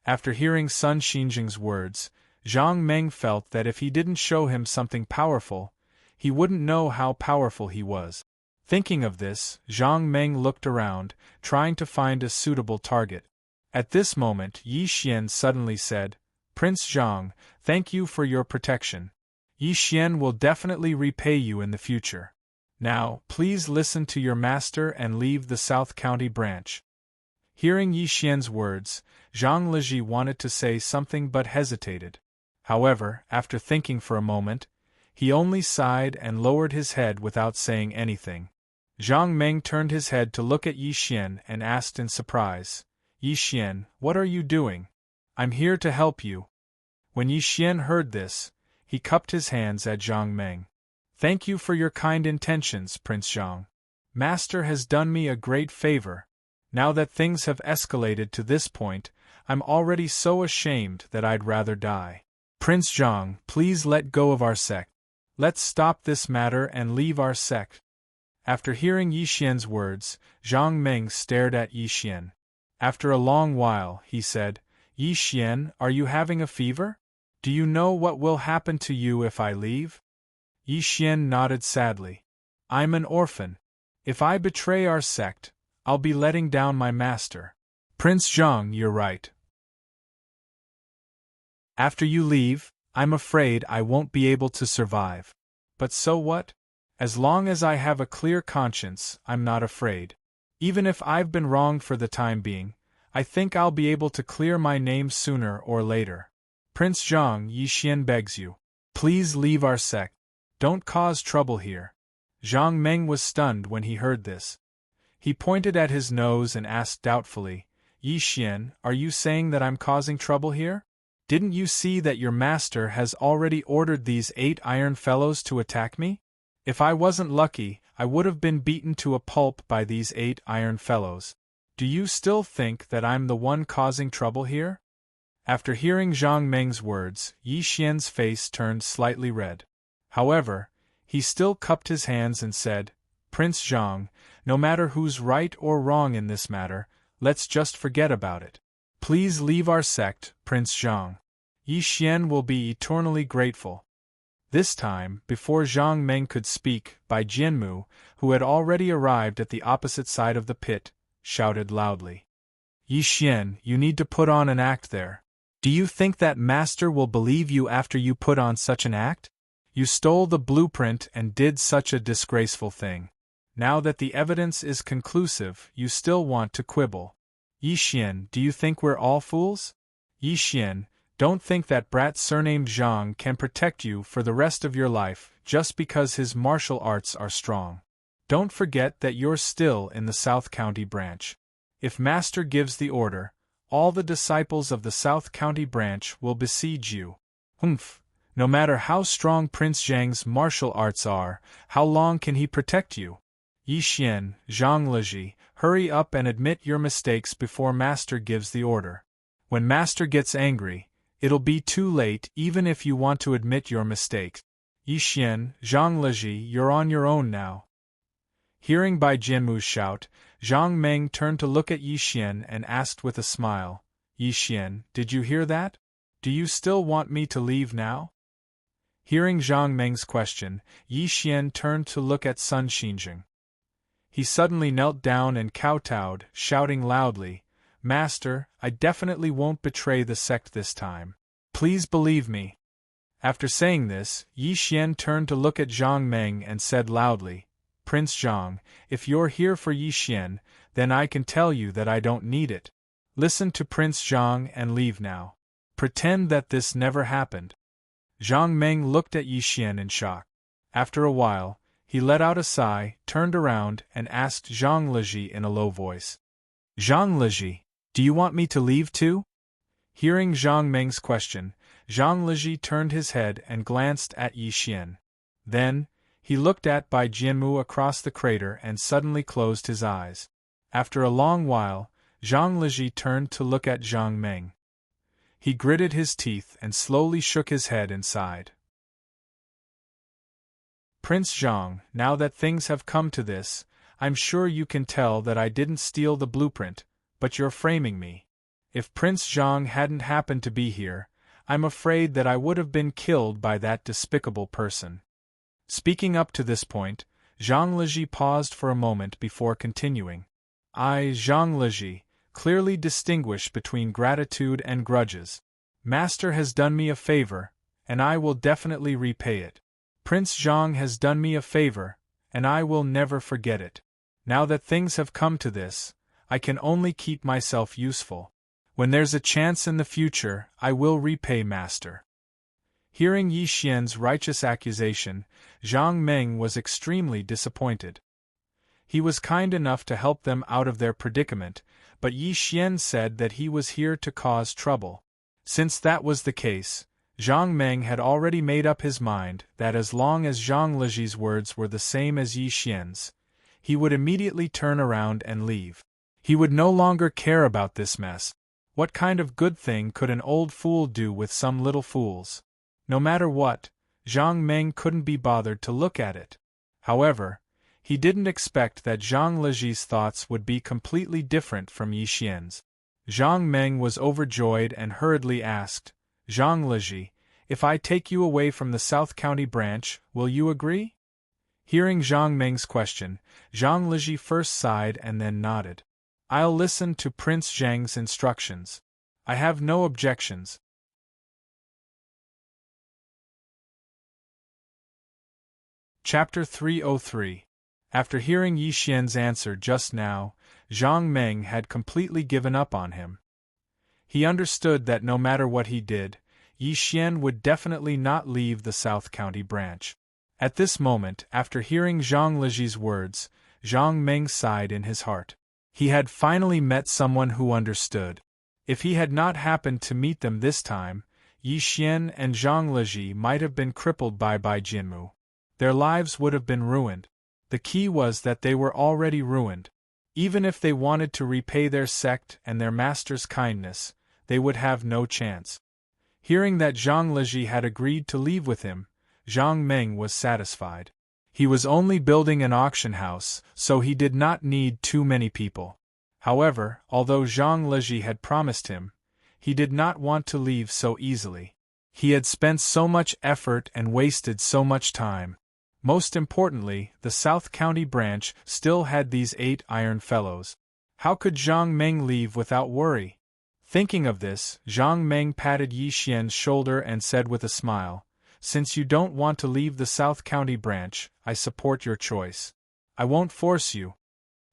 After hearing Sun Xinjing's words, Zhang Meng felt that if he didn't show him something powerful, he wouldn't know how powerful he was. Thinking of this, Zhang Meng looked around, trying to find a suitable target. At this moment, Yi Xian suddenly said, Prince Zhang, thank you for your protection. Yi Xian will definitely repay you in the future. Now, please listen to your master and leave the South County branch. Hearing Yi Xian's words, Zhang Liji wanted to say something but hesitated. However, after thinking for a moment, he only sighed and lowered his head without saying anything. Zhang Meng turned his head to look at Yi Xian and asked in surprise, "Yi Xian, what are you doing? I'm here to help you." When Yi Xian heard this, he cupped his hands at Zhang Meng. "Thank you for your kind intentions, Prince Zhang. Master has done me a great favor. Now that things have escalated to this point, I'm already so ashamed that I'd rather die. Prince Zhang, please let go of our sect. Let's stop this matter and leave our sect." After hearing Yi Xian's words, Zhang Meng stared at Yi Xian. After a long while, he said, "Yi Xian, are you having a fever? Do you know what will happen to you if I leave?" Yi Xian nodded sadly. "I'm an orphan. If I betray our sect, I'll be letting down my master." "Prince Zhang, you're right. After you leave, I'm afraid I won't be able to survive. But so what? As long as I have a clear conscience, I'm not afraid. Even if I've been wrong for the time being, I think I'll be able to clear my name sooner or later. Prince Zhang, Yi Xian begs you. Please leave our sect. Don't cause trouble here." Zhang Meng was stunned when he heard this. He pointed at his nose and asked doubtfully, "Yi Xian, are you saying that I'm causing trouble here? Didn't you see that your master has already ordered these 8 iron fellows to attack me? If I wasn't lucky, I would have been beaten to a pulp by these 8 iron fellows. Do you still think that I'm the one causing trouble here?" After hearing Zhang Meng's words, Yi Xian's face turned slightly red. However, he still cupped his hands and said, "Prince Zhang, no matter who's right or wrong in this matter, let's just forget about it. Please leave our sect, Prince Zhang. Yi Xian will be eternally grateful." This time, before Zhang Meng could speak, Bai Jianmu, who had already arrived at the opposite side of the pit, shouted loudly, "Yi Xian, you need to put on an act there. Do you think that master will believe you after you put on such an act? You stole the blueprint and did such a disgraceful thing. Now that the evidence is conclusive, you still want to quibble. Yi Xian, do you think we're all fools? Yi Xian, don't think that brat surnamed Zhang can protect you for the rest of your life just because his martial arts are strong. Don't forget that you're still in the South County branch. If Master gives the order, all the disciples of the South County branch will besiege you. Humph! No matter how strong Prince Zhang's martial arts are, how long can he protect you? Yi Xian, Zhang Leji, hurry up and admit your mistakes before Master gives the order. When Master gets angry, it'll be too late even if you want to admit your mistakes. Yi Xian, Zhang Leji, you're on your own now." Hearing Bai Jianmu's shout, Zhang Meng turned to look at Yi Xian and asked with a smile, "Yi Xian, did you hear that? Do you still want me to leave now?" Hearing Zhang Meng's question, Yi Xian turned to look at Sun Xinjing. He suddenly knelt down and kowtowed, shouting loudly, "Master, I definitely won't betray the sect this time. Please believe me." After saying this, Yi Xian turned to look at Zhang Meng and said loudly, "Prince Zhang, if you're here for Yi Xian, then I can tell you that I don't need it. Listen to Prince Zhang and leave now. Pretend that this never happened." Zhang Meng looked at Yi Xian in shock. After a while, he let out a sigh, turned around, and asked Zhang Leji in a low voice, "Zhang Leji, do you want me to leave too?" Hearing Zhang Meng's question, Zhang Leji turned his head and glanced at Yi Xian. Then, he looked at Bai Jianmu across the crater and suddenly closed his eyes. After a long while, Zhang Leji turned to look at Zhang Meng. He gritted his teeth and slowly shook his head and sighed. "Prince Zhang, now that things have come to this, I'm sure you can tell that I didn't steal the blueprint, but you're framing me. If Prince Zhang hadn't happened to be here, I'm afraid that I would have been killed by that despicable person." Speaking up to this point, Zhang Leji paused for a moment before continuing. "I, Zhang Leji, clearly distinguish between gratitude and grudges. Master has done me a favor, and I will definitely repay it. Prince Zhang has done me a favor, and I will never forget it. Now that things have come to this, I can only keep myself useful. When there's a chance in the future, I will repay Master." Hearing Yi Xian's righteous accusation, Zhang Meng was extremely disappointed. He was kind enough to help them out of their predicament, but Yi Xian said that he was here to cause trouble. Since that was the case, Zhang Meng had already made up his mind that as long as Zhang Liji's words were the same as Yi Xian's, he would immediately turn around and leave. He would no longer care about this mess. What kind of good thing could an old fool do with some little fools? No matter what, Zhang Meng couldn't be bothered to look at it. However, he didn't expect that Zhang Liji's thoughts would be completely different from Yi Xian's. Zhang Meng was overjoyed and hurriedly asked, "Zhang Liji, if I take you away from the South County branch, will you agree?" Hearing Zhang Meng's question, Zhang Liji first sighed and then nodded. "I'll listen to Prince Zhang's instructions. I have no objections." Chapter 303. After hearing Yi Xian's answer just now, Zhang Meng had completely given up on him. He understood that no matter what he did, Yi Xian would definitely not leave the South County branch. At this moment, after hearing Zhang Liji's words, Zhang Meng sighed in his heart. He had finally met someone who understood. If he had not happened to meet them this time, Yi Xian and Zhang Liji might have been crippled by Bai Jinmu. Their lives would have been ruined. The key was that they were already ruined. Even if they wanted to repay their sect and their master's kindness, they would have no chance. Hearing that Zhang Liji had agreed to leave with him, Zhang Meng was satisfied. He was only building an auction house, so he did not need too many people. However, although Zhang Liji had promised him, he did not want to leave so easily. He had spent so much effort and wasted so much time. Most importantly, the South County branch still had these 8 iron fellows. How could Zhang Meng leave without worry? Thinking of this, Zhang Meng patted Yi Xian's shoulder and said with a smile, "Since you don't want to leave the South County branch, I support your choice. I won't force you."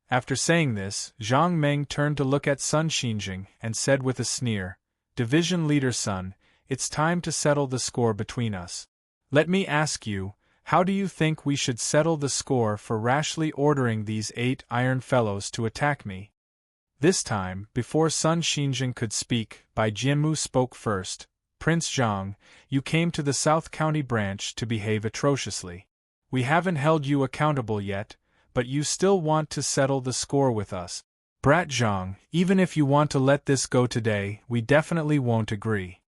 After saying this, Zhang Meng turned to look at Sun Xinjing and said with a sneer, "Division Leader Sun, it's time to settle the score between us. Let me ask you, how do you think we should settle the score for rashly ordering these 8 iron fellows to attack me?" This time, before Sun Xinjing could speak, Bai Jinmu spoke first. "Prince Zhang, you came to the South County branch to behave atrociously. We haven't held you accountable yet, but you still want to settle the score with us. Brat Zhang, even if you want to let this go today, we definitely won't agree."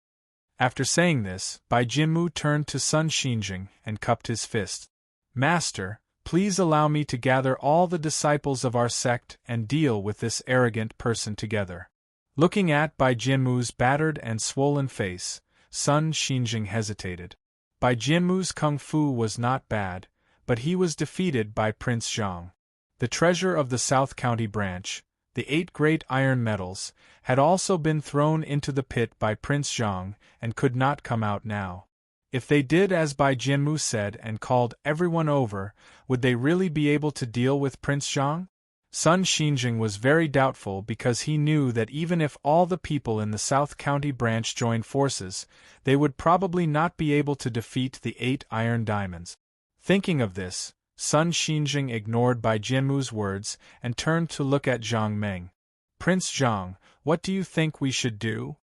After saying this, Bai Jinmu turned to Sun Xinjing and cupped his fist. "Master, please allow me to gather all the disciples of our sect and deal with this arrogant person together." Looking at Bai Jinmu's battered and swollen face, Sun Xinjing hesitated. Bai Jinmu's kung fu was not bad, but he was defeated by Prince Zhang. The treasure of the South County branch, the 8 great iron medals, had also been thrown into the pit by Prince Zhang and could not come out now. If they did as Bai Jinmu said and called everyone over, would they really be able to deal with Prince Zhang? Sun Xinjing was very doubtful because he knew that even if all the people in the South County branch joined forces, they would probably not be able to defeat the 8 iron diamonds. Thinking of this, Sun Xinjing ignored Bai Jinmu's words and turned to look at Zhang Meng. "Prince Zhang, what do you think we should do?"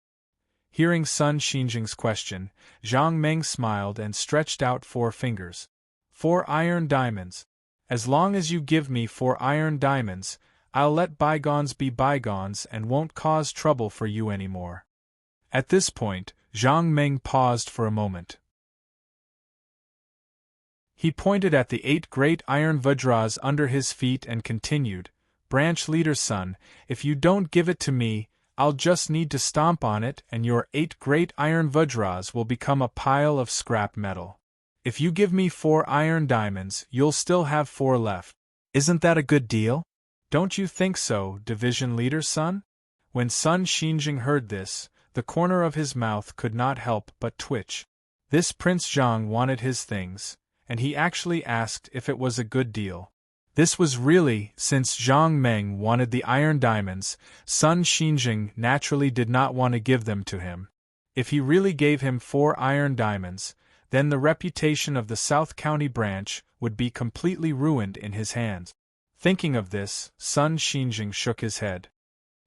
Hearing Sun Xinjing's question, Zhang Meng smiled and stretched out 4 fingers. 4 iron diamonds. As long as you give me 4 iron diamonds, I'll let bygones be bygones and won't cause trouble for you anymore. At this point, Zhang Meng paused for a moment. He pointed at the 8 great iron vajras under his feet and continued, "Branch Leader Sun, if you don't give it to me, I'll just need to stomp on it and your 8 great iron vajras will become a pile of scrap metal. If you give me 4 iron diamonds, you'll still have 4 left. Isn't that a good deal? Don't you think so, Division Leader Sun?" When Sun Xinjing heard this, the corner of his mouth could not help but twitch. This Prince Zhang wanted his things, and he actually asked if it was a good deal. This was really, since Zhang Meng wanted the iron diamonds, Sun Xinjing naturally did not want to give them to him. If he really gave him 4 iron diamonds, then the reputation of the South County branch would be completely ruined in his hands. Thinking of this, Sun Xinjing shook his head.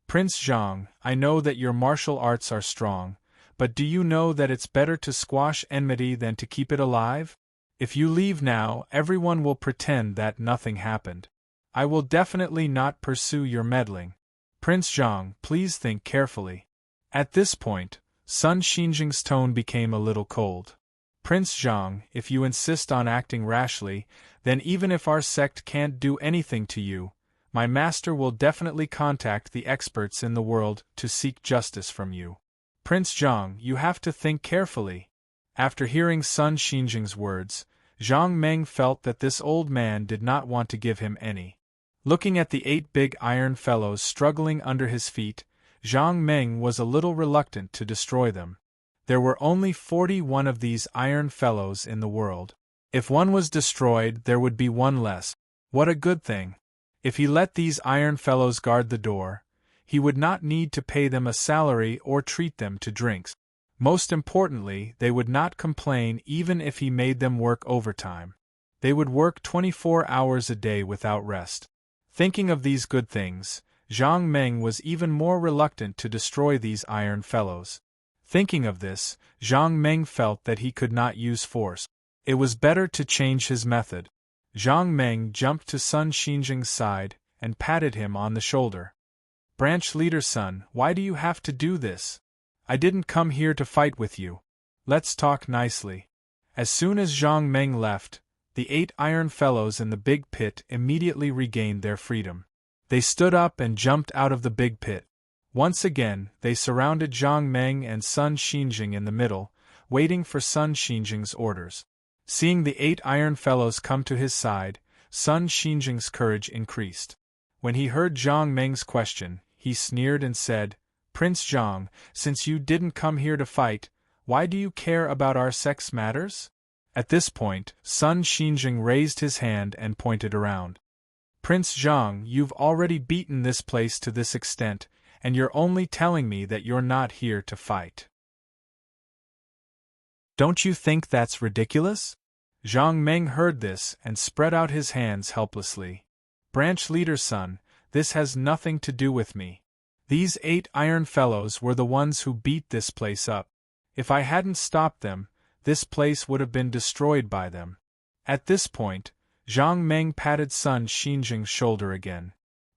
Prince Zhang, I know that your martial arts are strong, but do you know that it's better to squash enmity than to keep it alive? If you leave now, everyone will pretend that nothing happened. I will definitely not pursue your meddling. Prince Zhang, please think carefully. At this point, Sun Xinjing's tone became a little cold. Prince Zhang, if you insist on acting rashly, then even if our sect can't do anything to you, my master will definitely contact the experts in the world to seek justice from you. Prince Zhang, you have to think carefully. After hearing Sun Xinjing's words, Zhang Meng felt that this old man did not want to give him any. Looking at the 8 big iron fellows struggling under his feet, Zhang Meng was a little reluctant to destroy them. There were only 41 of these iron fellows in the world. If one was destroyed, there would be one less. What a good thing! If he let these iron fellows guard the door, he would not need to pay them a salary or treat them to drinks. Most importantly, they would not complain even if he made them work overtime. They would work 24 hours a day without rest. Thinking of these good things, Zhang Meng was even more reluctant to destroy these iron fellows. Thinking of this, Zhang Meng felt that he could not use force. It was better to change his method. Zhang Meng jumped to Sun Xinjing's side and patted him on the shoulder. Branch leader son, why do you have to do this? I didn't come here to fight with you. Let's talk nicely. As soon as Zhang Meng left, the 8 iron fellows in the big pit immediately regained their freedom. They stood up and jumped out of the big pit. Once again, they surrounded Zhang Meng and Sun Xinjing in the middle, waiting for Sun Xinjing's orders. Seeing the 8 iron fellows come to his side, Sun Xinjing's courage increased. When he heard Zhang Meng's question, he sneered and said, Prince Zhang, since you didn't come here to fight, why do you care about our sex matters? At this point, Sun Xinjing raised his hand and pointed around. Prince Zhang, you've already beaten this place to this extent, and you're only telling me that you're not here to fight. Don't you think that's ridiculous? Zhang Meng heard this and spread out his hands helplessly. Branch leader son, this has nothing to do with me. These 8 iron fellows were the ones who beat this place up. If I hadn't stopped them, this place would have been destroyed by them. At this point, Zhang Meng patted Sun Xinjing's shoulder again.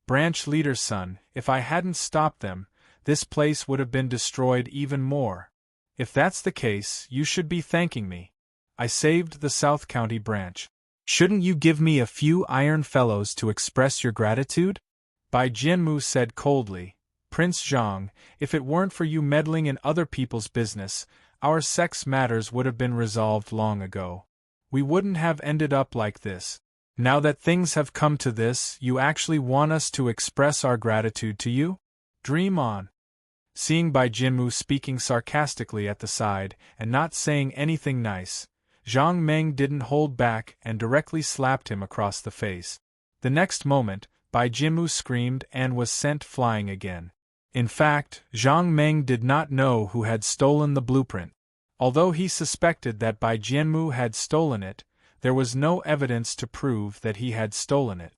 Branch leader son, if I hadn't stopped them, this place would have been destroyed even more. If that's the case, you should be thanking me. I saved the South County branch. Shouldn't you give me a few iron fellows to express your gratitude? Bai Jianmu said coldly, Prince Zhang, if it weren't for you meddling in other people's business, our sex matters would have been resolved long ago. We wouldn't have ended up like this. Now that things have come to this, you actually want us to express our gratitude to you? Dream on. Seeing Bai Jianmu speaking sarcastically at the side and not saying anything nice, Zhang Meng didn't hold back and directly slapped him across the face. The next moment, Bai Jianmu screamed and was sent flying again. In fact, Zhang Meng did not know who had stolen the blueprint. Although he suspected that Bai Jianmu had stolen it, there was no evidence to prove that he had stolen it.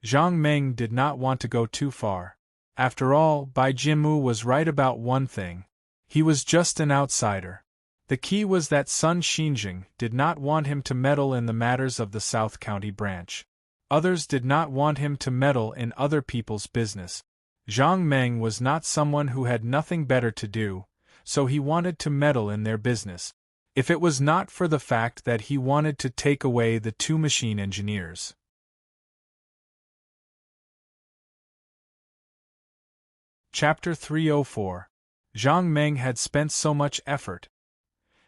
Zhang Meng did not want to go too far. After all, Bai Jianmu was right about one thing. He was just an outsider. The key was that Sun Xinjing did not want him to meddle in the matters of the South County branch. Others did not want him to meddle in other people's business. Zhang Meng was not someone who had nothing better to do, so he wanted to meddle in their business. If it was not for the fact that he wanted to take away the 2 machine engineers. Chapter 304. Zhang Meng had spent so much effort.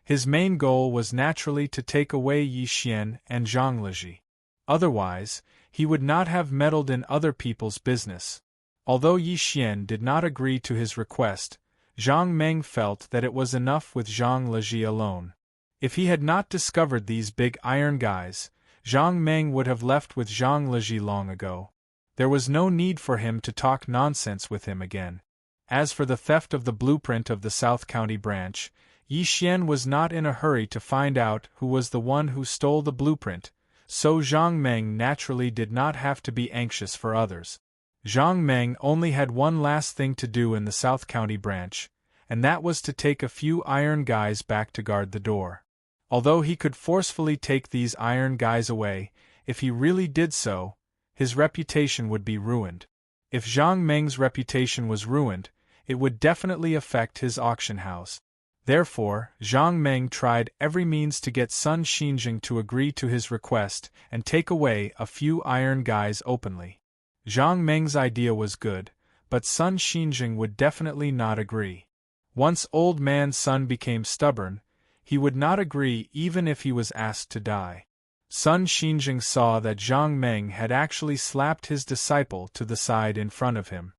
His main goal was naturally to take away Yi Xian and Zhang Leji. Otherwise, he would not have meddled in other people's business. Although Yi Xian did not agree to his request, Zhang Meng felt that it was enough with Zhang Leji alone. If he had not discovered these big iron guys, Zhang Meng would have left with Zhang Leji long ago. There was no need for him to talk nonsense with him again. As for the theft of the blueprint of the South County branch, Yi Xian was not in a hurry to find out who was the one who stole the blueprint, so Zhang Meng naturally did not have to be anxious for others. Zhang Meng only had one last thing to do in the South County branch, and that was to take a few iron guys back to guard the door. Although he could forcefully take these iron guys away, if he really did so, his reputation would be ruined. If Zhang Meng's reputation was ruined, it would definitely affect his auction house. Therefore, Zhang Meng tried every means to get Sun Xinjing to agree to his request and take away a few iron guys openly. Zhang Meng's idea was good, but Sun Xinjing would definitely not agree. Once Old Man Sun became stubborn, he would not agree even if he was asked to die. Sun Xinjing saw that Zhang Meng had actually slapped his disciple to the side in front of him.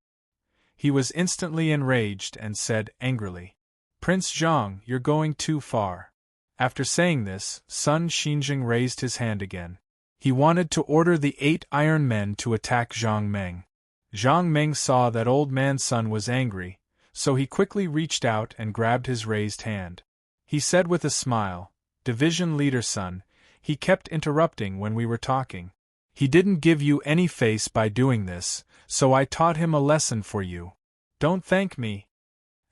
He was instantly enraged and said angrily, "Prince Zhang, you're going too far." After saying this, Sun Xinjing raised his hand again. He wanted to order the 8 iron men to attack Zhang Meng. Zhang Meng saw that Old Man Sun was angry, so he quickly reached out and grabbed his raised hand. He said with a smile, "Division Leader Sun, he kept interrupting when we were talking. He didn't give you any face by doing this, so I taught him a lesson for you. Don't thank me."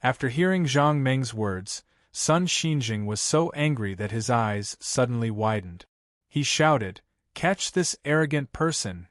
After hearing Zhang Meng's words, Sun Xinjing was so angry that his eyes suddenly widened. He shouted, "Catch this arrogant person!"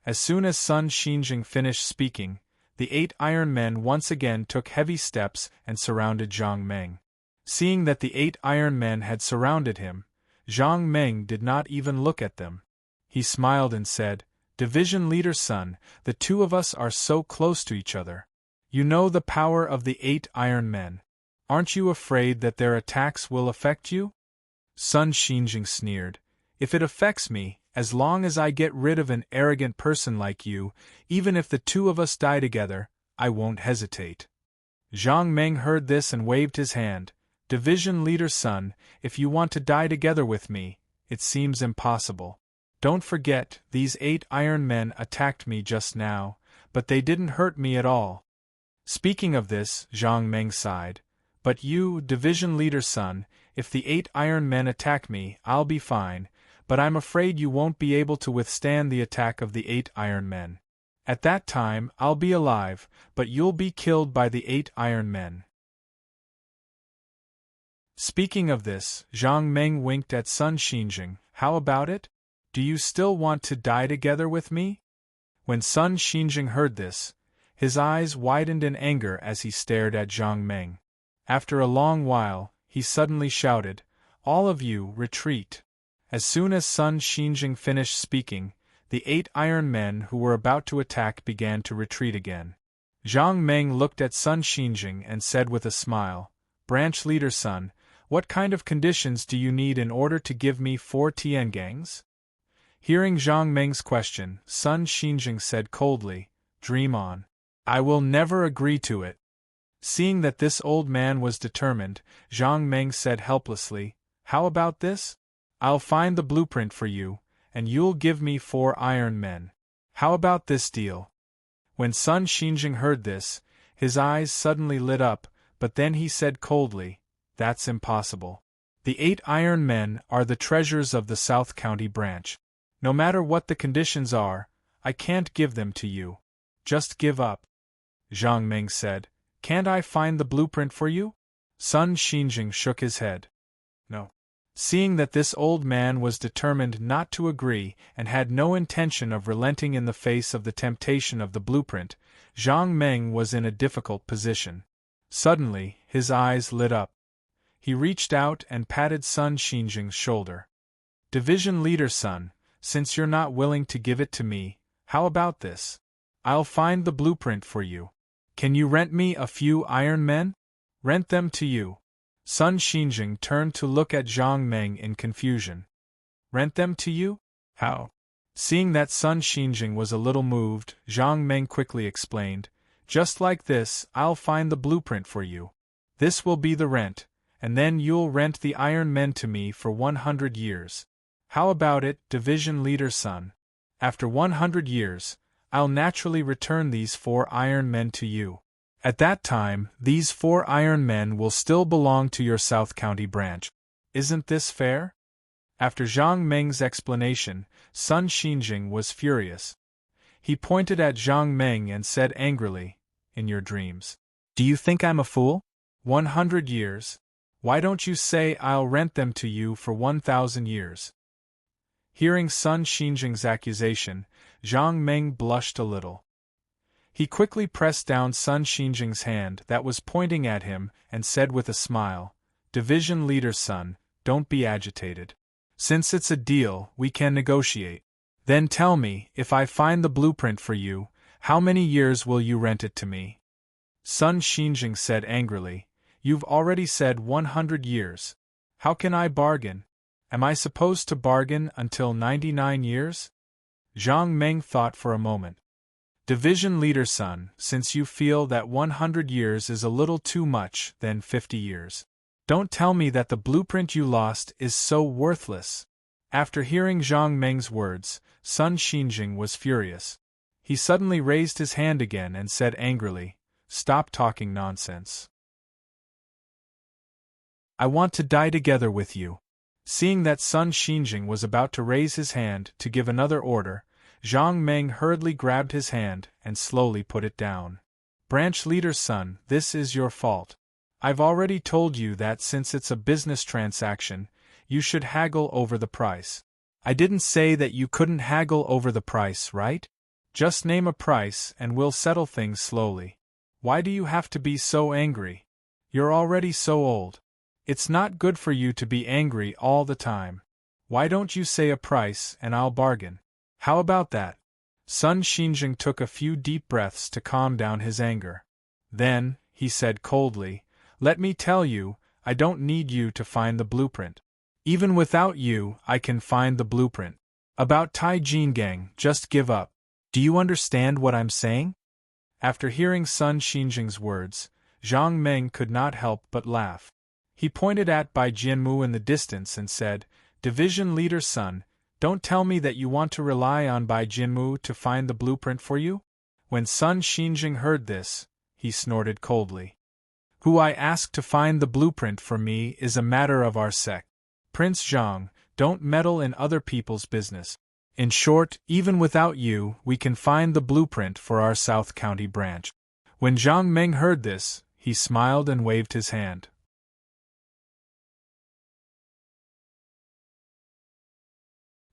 As soon as Sun Xinjing finished speaking, the 8 iron men once again took heavy steps and surrounded Zhang Meng. Seeing that the 8 iron men had surrounded him, Zhang Meng did not even look at them. He smiled and said, "Division Leader Sun, the two of us are so close to each other. You know the power of the 8 iron men. Aren't you afraid that their attacks will affect you?" Sun Xinjing sneered, "If it affects me, as long as I get rid of an arrogant person like you, even if the two of us die together, I won't hesitate." Zhang Meng heard this and waved his hand. "Division Leader Sun, if you want to die together with me, it seems impossible. Don't forget, these 8 iron men attacked me just now, but they didn't hurt me at all." Speaking of this, Zhang Meng sighed. "But you, Division Leader Sun, if the 8 iron men attack me, I'll be fine, but I'm afraid you won't be able to withstand the attack of the 8 iron men. At that time, I'll be alive, but you'll be killed by the 8 iron men." Speaking of this, Zhang Meng winked at Sun Xinjing. "How about it? Do you still want to die together with me?" When Sun Xinjing heard this, his eyes widened in anger as he stared at Zhang Meng. After a long while, he suddenly shouted, "All of you, retreat." As soon as Sun Xinjing finished speaking, the 8 iron men who were about to attack began to retreat again. Zhang Meng looked at Sun Xinjing and said with a smile, "Branch Leader Sun, what kind of conditions do you need in order to give me 4 tiangangs?" Hearing Zhang Meng's question, Sun Xinjing said coldly, "Dream on. I will never agree to it." Seeing that this old man was determined, Zhang Meng said helplessly, "How about this? I'll find the blueprint for you, and you'll give me 4 iron men. How about this deal?" When Sun Xinjing heard this, his eyes suddenly lit up, but then he said coldly, "That's impossible. The 8 iron men are the treasures of the South County branch. No matter what the conditions are, I can't give them to you. Just give up." Zhang Meng said, "Can't I find the blueprint for you?" Sun Xinjing shook his head. "No." Seeing that this old man was determined not to agree and had no intention of relenting in the face of the temptation of the blueprint, Zhang Meng was in a difficult position. Suddenly, his eyes lit up. He reached out and patted Sun Xinjing's shoulder. "Division Leader Sun, since you're not willing to give it to me, how about this? I'll find the blueprint for you. Can you rent me a few iron men? Rent them to you." Sun Xinjing turned to look at Zhang Meng in confusion. "Rent them to you? How?" Seeing that Sun Xinjing was a little moved, Zhang Meng quickly explained, "Just like this, I'll find the blueprint for you. This will be the rent, and then you'll rent the iron men to me for 100 years. How about it, Division Leader Sun? After 100 years, I'll naturally return these 4 iron men to you." At that time, these 4 iron men will still belong to your South County branch. Isn't this fair? After Zhang Meng's explanation, Sun Xinjing was furious. He pointed at Zhang Meng and said angrily, "In your dreams. Do you think I'm a fool? 100 years. Why don't you say I'll rent them to you for 1,000 years? Hearing Sun Xinjing's accusation, Zhang Meng blushed a little. He quickly pressed down Sun Xinjing's hand that was pointing at him and said with a smile, "Division Leader Sun, don't be agitated. Since it's a deal, we can negotiate. Then tell me, if I find the blueprint for you, how many years will you rent it to me?" Sun Xinjing said angrily, "You've already said 100 years. How can I bargain? Am I supposed to bargain until 99 years? Zhang Meng thought for a moment. "Division Leader Sun, since you feel that 100 years is a little too much, then 50 years. Don't tell me that the blueprint you lost is so worthless." After hearing Zhang Meng's words, Sun Xinjing was furious. He suddenly raised his hand again and said angrily, "Stop talking nonsense. I want to die together with you." Seeing that Sun Xinjing was about to raise his hand to give another order, Zhang Meng hurriedly grabbed his hand and slowly put it down. "Branch Leader Sun, this is your fault. I've already told you that since it's a business transaction, you should haggle over the price. I didn't say that you couldn't haggle over the price, right? Just name a price and we'll settle things slowly. Why do you have to be so angry? You're already so old. It's not good for you to be angry all the time. Why don't you say a price and I'll bargain? How about that?" Sun Xinjing took a few deep breaths to calm down his anger. Then, he said coldly, "Let me tell you, I don't need you to find the blueprint. Even without you, I can find the blueprint. About Tai Jingang, just give up. Do you understand what I'm saying?" After hearing Sun Xinjing's words, Zhang Meng could not help but laugh. He pointed at Bai Jianmu in the distance and said, "Division Leader Sun, don't tell me that you want to rely on Bai Jianmu to find the blueprint for you?" When Sun Xinjing heard this, he snorted coldly. "Who I ask to find the blueprint for me is a matter of our sect. Prince Zhang, don't meddle in other people's business. In short, even without you, we can find the blueprint for our South County branch." When Zhang Meng heard this, he smiled and waved his hand.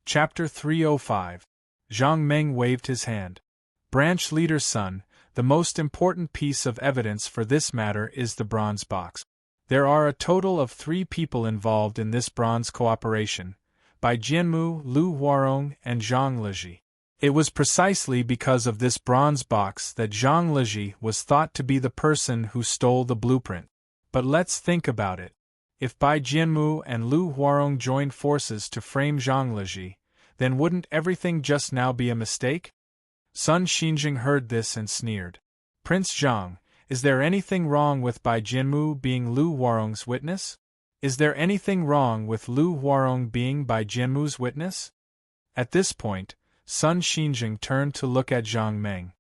Chapter 305. Zhang Meng waved his hand. Branch Leader Sun, the most important piece of evidence for this matter is the bronze box. There are a total of 3 people involved in this bronze cooperation, Bai Jianmu, Lu Huarong, and Zhang Liji. It was precisely because of this bronze box that Zhang Liji was thought to be the person who stole the blueprint. But let's think about it. If Bai Jianmu and Lu Huarong joined forces to frame Zhang Liji, then wouldn't everything just now be a mistake? Sun Xinjing heard this and sneered. "Prince Zhang, is there anything wrong with Bai Jianmu being Lu Huarong's witness? Is there anything wrong with Lu Huarong being Bai Jianmu's witness?" At this point, Sun Xinjing turned to look at Zhang Meng.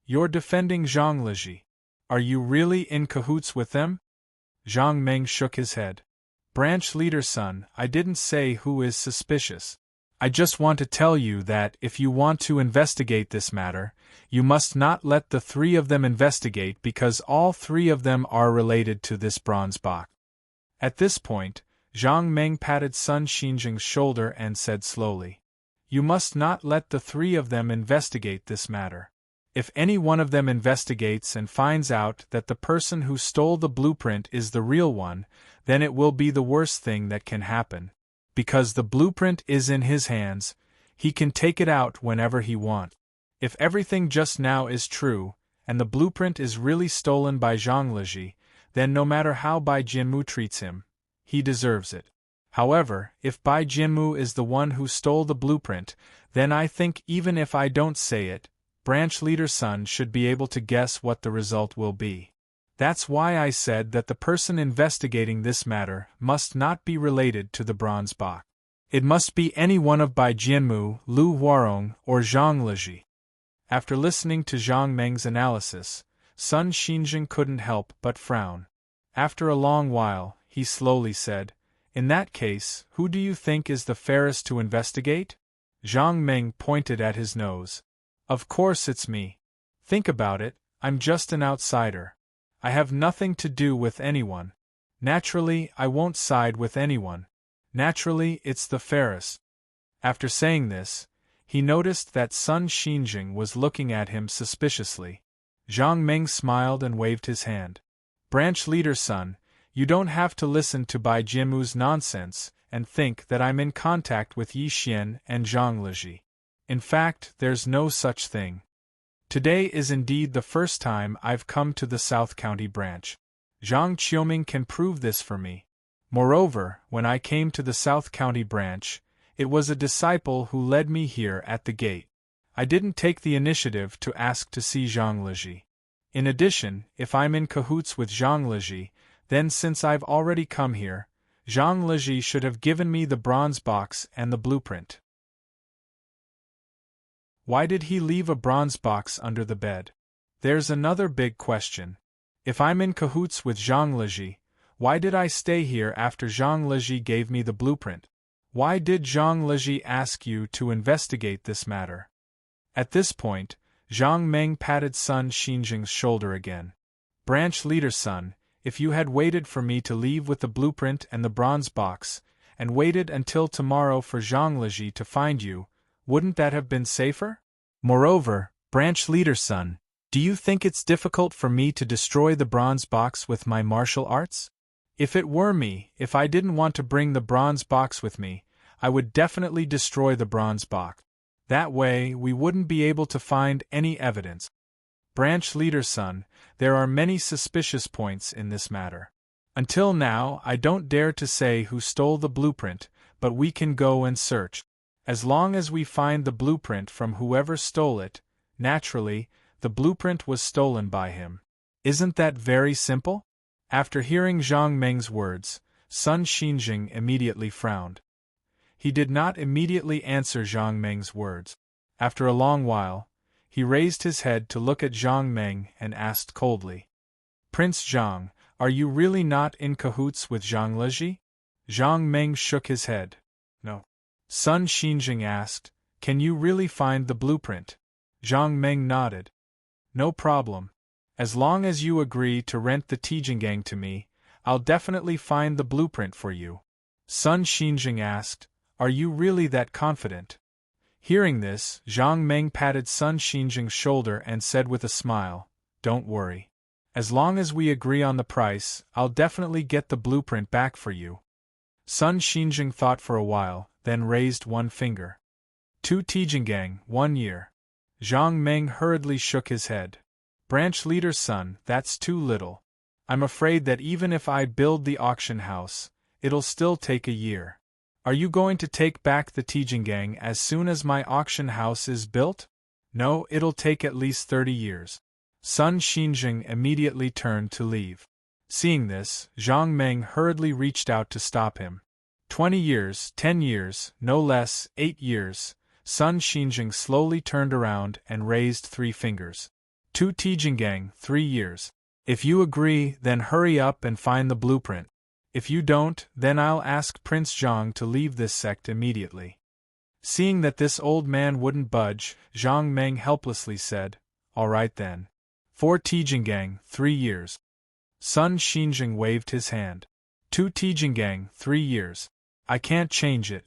"You're defending Zhang Liji. Are you really in cahoots with them?" Zhang Meng shook his head. "Branch Leader Sun, I didn't say who is suspicious. I just want to tell you that if you want to investigate this matter, you must not let the 3 of them investigate because all 3 of them are related to this bronze box." At this point, Zhang Meng patted Sun Xinjing's shoulder and said slowly, "You must not let the 3 of them investigate this matter. If any one of them investigates and finds out that the person who stole the blueprint is the real one, then it will be the worst thing that can happen. Because the blueprint is in his hands, he can take it out whenever he wants. If everything just now is true, and the blueprint is really stolen by Zhang Liji, then no matter how Bai Jianmu treats him, he deserves it. However, if Bai Jianmu is the one who stole the blueprint, then I think even if I don't say it, Branch Leader Sun should be able to guess what the result will be. That's why I said that the person investigating this matter must not be related to the bronze box. It must be any one of Bai Jianmu, Lu Huarong, or Zhang Liji." After listening to Zhang Meng's analysis, Sun Xinjing couldn't help but frown. After a long while, he slowly said, "In that case, who do you think is the fairest to investigate?" Zhang Meng pointed at his nose. "Of course it's me. Think about it, I'm just an outsider. I have nothing to do with anyone. Naturally, I won't side with anyone. Naturally, it's the fairest." After saying this, he noticed that Sun Xinjing was looking at him suspiciously. Zhang Meng smiled and waved his hand. "Branch leader son, you don't have to listen to Bai Jimu's nonsense and think that I'm in contact with Yi Xian and Zhang Liji. In fact, there's no such thing. Today is indeed the first time I've come to the South County branch. Zhang Qiuming can prove this for me. Moreover, when I came to the South County branch, it was a disciple who led me here at the gate. I didn't take the initiative to ask to see Zhang Liji. In addition, if I'm in cahoots with Zhang Liji, then since I've already come here, Zhang Liji should have given me the bronze box and the blueprint. Why did he leave a bronze box under the bed? There's another big question. If I'm in cahoots with Zhang Liji, why did I stay here after Zhang Liji gave me the blueprint? Why did Zhang Liji ask you to investigate this matter? At this point, Zhang Meng patted Sun Xinjing's shoulder again. "Branch leader son, if you had waited for me to leave with the blueprint and the bronze box, and waited until tomorrow for Zhang Liji to find you, wouldn't that have been safer? Moreover, branch leader son, do you think it's difficult for me to destroy the bronze box with my martial arts? If it were me, if I didn't want to bring the bronze box with me, I would definitely destroy the bronze box. That way, we wouldn't be able to find any evidence. Branch leader son, there are many suspicious points in this matter. Until now, I don't dare to say who stole the blueprint, but we can go and search. As long as we find the blueprint from whoever stole it, naturally, the blueprint was stolen by him. Isn't that very simple?" After hearing Zhang Meng's words, Sun Xinjing immediately frowned. He did not immediately answer Zhang Meng's words. After a long while, he raised his head to look at Zhang Meng and asked coldly, "Prince Zhang, are you really not in cahoots with Zhang Liji?" Zhang Meng shook his head. "No." Sun Xinjing asked, "Can you really find the blueprint?" Zhang Meng nodded. "No problem. As long as you agree to rent the Tijingang to me, I'll definitely find the blueprint for you." Sun Xinjing asked, "Are you really that confident?" Hearing this, Zhang Meng patted Sun Xinjing's shoulder and said with a smile, "Don't worry. As long as we agree on the price, I'll definitely get the blueprint back for you." Sun Xinjing thought for a while, then raised one finger. 2 Tijingang, 1 year. Zhang Meng hurriedly shook his head. "Branch leader's son, that's too little. I'm afraid that even if I build the auction house, it'll still take a year. Are you going to take back the Tijingang as soon as my auction house is built? No, it'll take at least 30 years. Sun Xinjing immediately turned to leave. Seeing this, Zhang Meng hurriedly reached out to stop him. 20 years, 10 years, no less, 8 years. Sun Xinjing slowly turned around and raised 3 fingers. 2 Tijingang, 3 years. If you agree, then hurry up and find the blueprint. If you don't, then I'll ask Prince Zhang to leave this sect immediately. Seeing that this old man wouldn't budge, Zhang Meng helplessly said, "All right then. 4 Tijingang, 3 years." Sun Xinjing waved his hand. 2 Tijingang, 3 years. I can't change it.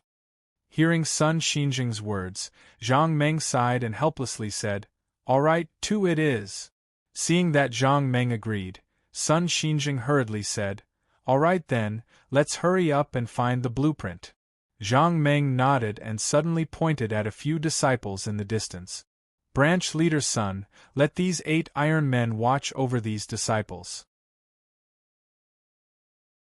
Hearing Sun Xinjing's words, Zhang Meng sighed and helplessly said, "All right, 2 it is." Seeing that Zhang Meng agreed, Sun Xinjing hurriedly said, "All right then, let's hurry up and find the blueprint." Zhang Meng nodded and suddenly pointed at a few disciples in the distance. "Branch leader's son, let these 8 iron men watch over these disciples.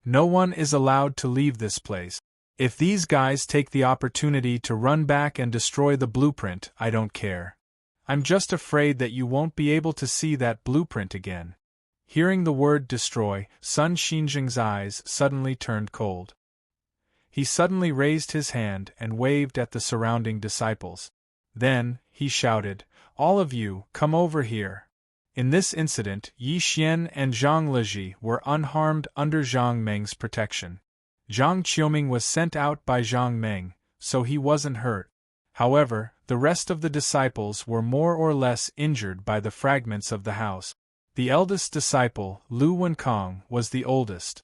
No one is allowed to leave this place. If these guys take the opportunity to run back and destroy the blueprint, I don't care. I'm just afraid that you won't be able to see that blueprint again." Hearing the word destroy, Sun Xinjing's eyes suddenly turned cold. He suddenly raised his hand and waved at the surrounding disciples. Then, he shouted, "All of you, come over here. In this incident, Yi Xian and Zhang Liji were unharmed under Zhang Meng's protection. Zhang Qiuming was sent out by Zhang Meng, so he wasn't hurt. However, the rest of the disciples were more or less injured by the fragments of the house. The eldest disciple, Lu Wenkong, was the oldest.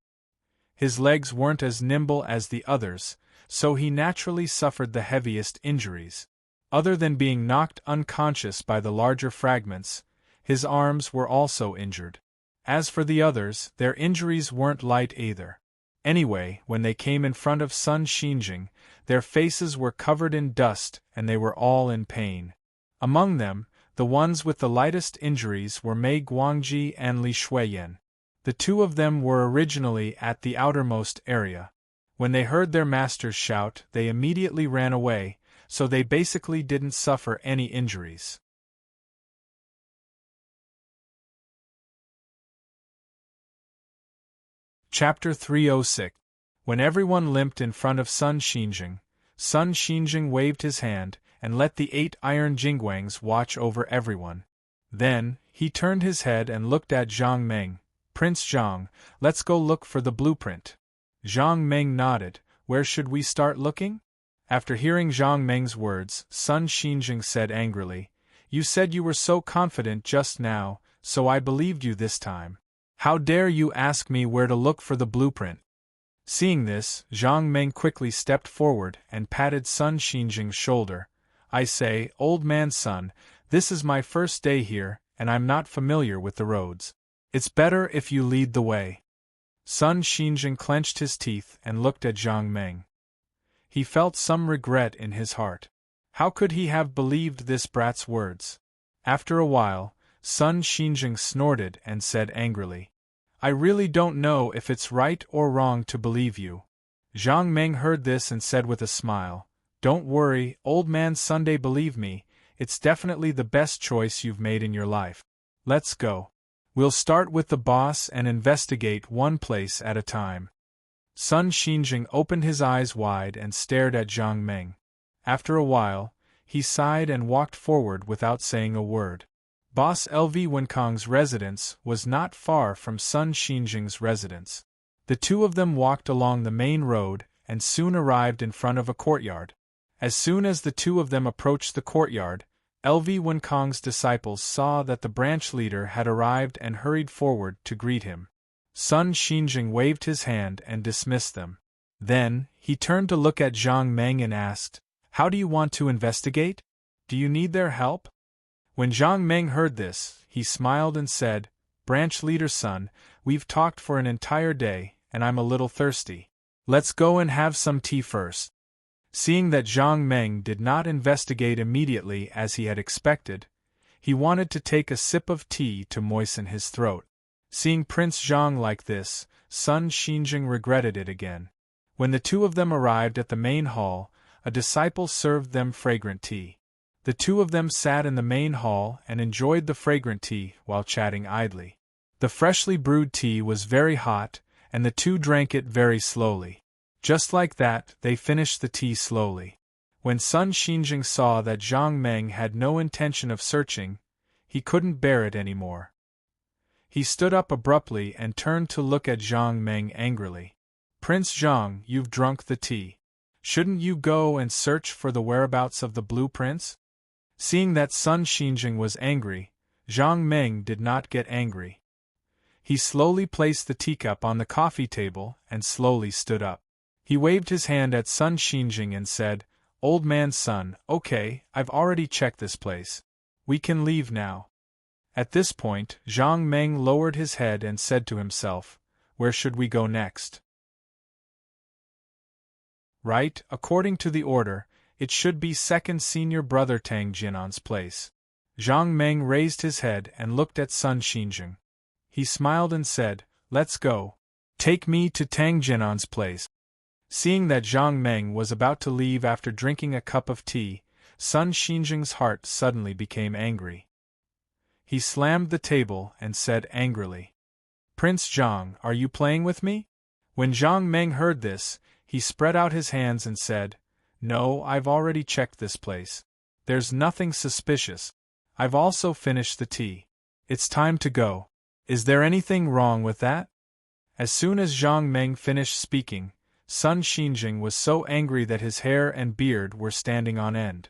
His legs weren't as nimble as the others, so he naturally suffered the heaviest injuries. Other than being knocked unconscious by the larger fragments, his arms were also injured. As for the others, their injuries weren't light either. Anyway, when they came in front of Sun Xinjing, their faces were covered in dust and they were all in pain. Among them, the ones with the lightest injuries were Mei Guangji and Li Shuiyan. The two of them were originally at the outermost area. When they heard their masters shout, they immediately ran away, so they basically didn't suffer any injuries. Chapter 306. When everyone limped in front of Sun Xinjing waved his hand and let the 8 iron jingwangs watch over everyone. Then, he turned his head and looked at Zhang Meng. Prince Zhang, let's go look for the blueprint. Zhang Meng nodded. Where should we start looking? After hearing Zhang Meng's words, Sun Xinjing said angrily, You said you were so confident just now, so I believed you this time. How dare you ask me where to look for the blueprint? Seeing this, Zhang Meng quickly stepped forward and patted Sun Xinjing's shoulder. I say, old man Sun, this is my first day here, and I'm not familiar with the roads. It's better if you lead the way. Sun Xinjing clenched his teeth and looked at Zhang Meng. He felt some regret in his heart. How could he have believed this brat's words? After a while, Sun Xinjing snorted and said angrily, I really don't know if it's right or wrong to believe you. Zhang Meng heard this and said with a smile, Don't worry, old man Sunday, believe me, it's definitely the best choice you've made in your life. Let's go. We'll start with the boss and investigate one place at a time. Sun Xinjing opened his eyes wide and stared at Zhang Meng. After a while, he sighed and walked forward without saying a word. Boss LV Wenkong's residence was not far from Sun Xinjing's residence. The two of them walked along the main road and soon arrived in front of a courtyard. As soon as the two of them approached the courtyard, LV Wenkong's disciples saw that the branch leader had arrived and hurried forward to greet him. Sun Xinjing waved his hand and dismissed them. Then, he turned to look at Zhang Meng and asked, How do you want to investigate? Do you need their help? When Zhang Meng heard this, he smiled and said, Branch leader Sun, we've talked for an entire day, and I'm a little thirsty. Let's go and have some tea first. Seeing that Zhang Meng did not investigate immediately as he had expected, he wanted to take a sip of tea to moisten his throat. Seeing Prince Zhang like this, Sun Xinjing regretted it again. When the two of them arrived at the main hall, a disciple served them fragrant tea. The two of them sat in the main hall and enjoyed the fragrant tea while chatting idly. The freshly brewed tea was very hot, and the two drank it very slowly. Just like that, they finished the tea slowly. When Sun Xinjing saw that Zhang Meng had no intention of searching, he couldn't bear it anymore. He stood up abruptly and turned to look at Zhang Meng angrily. Prince Zhang, you've drunk the tea. Shouldn't you go and search for the whereabouts of the blue prince? Seeing that Sun Xinjing was angry, Zhang Meng did not get angry. He slowly placed the teacup on the coffee table and slowly stood up. He waved his hand at Sun Xinjing and said, Old man Sun, okay, I've already checked this place. We can leave now. At this point, Zhang Meng lowered his head and said to himself, Where should we go next? Right, according to the order, it should be second senior brother Tang Jinan's place. Zhang Meng raised his head and looked at Sun Xinjing. He smiled and said, Let's go. Take me to Tang Jinan's place. Seeing that Zhang Meng was about to leave after drinking a cup of tea, Sun Xinjing's heart suddenly became angry. He slammed the table and said angrily, Prince Zhang, are you playing with me? When Zhang Meng heard this, he spread out his hands and said, No, I've already checked this place. There's nothing suspicious. I've also finished the tea. It's time to go. Is there anything wrong with that? As soon as Zhang Meng finished speaking, Sun Xinjing was so angry that his hair and beard were standing on end.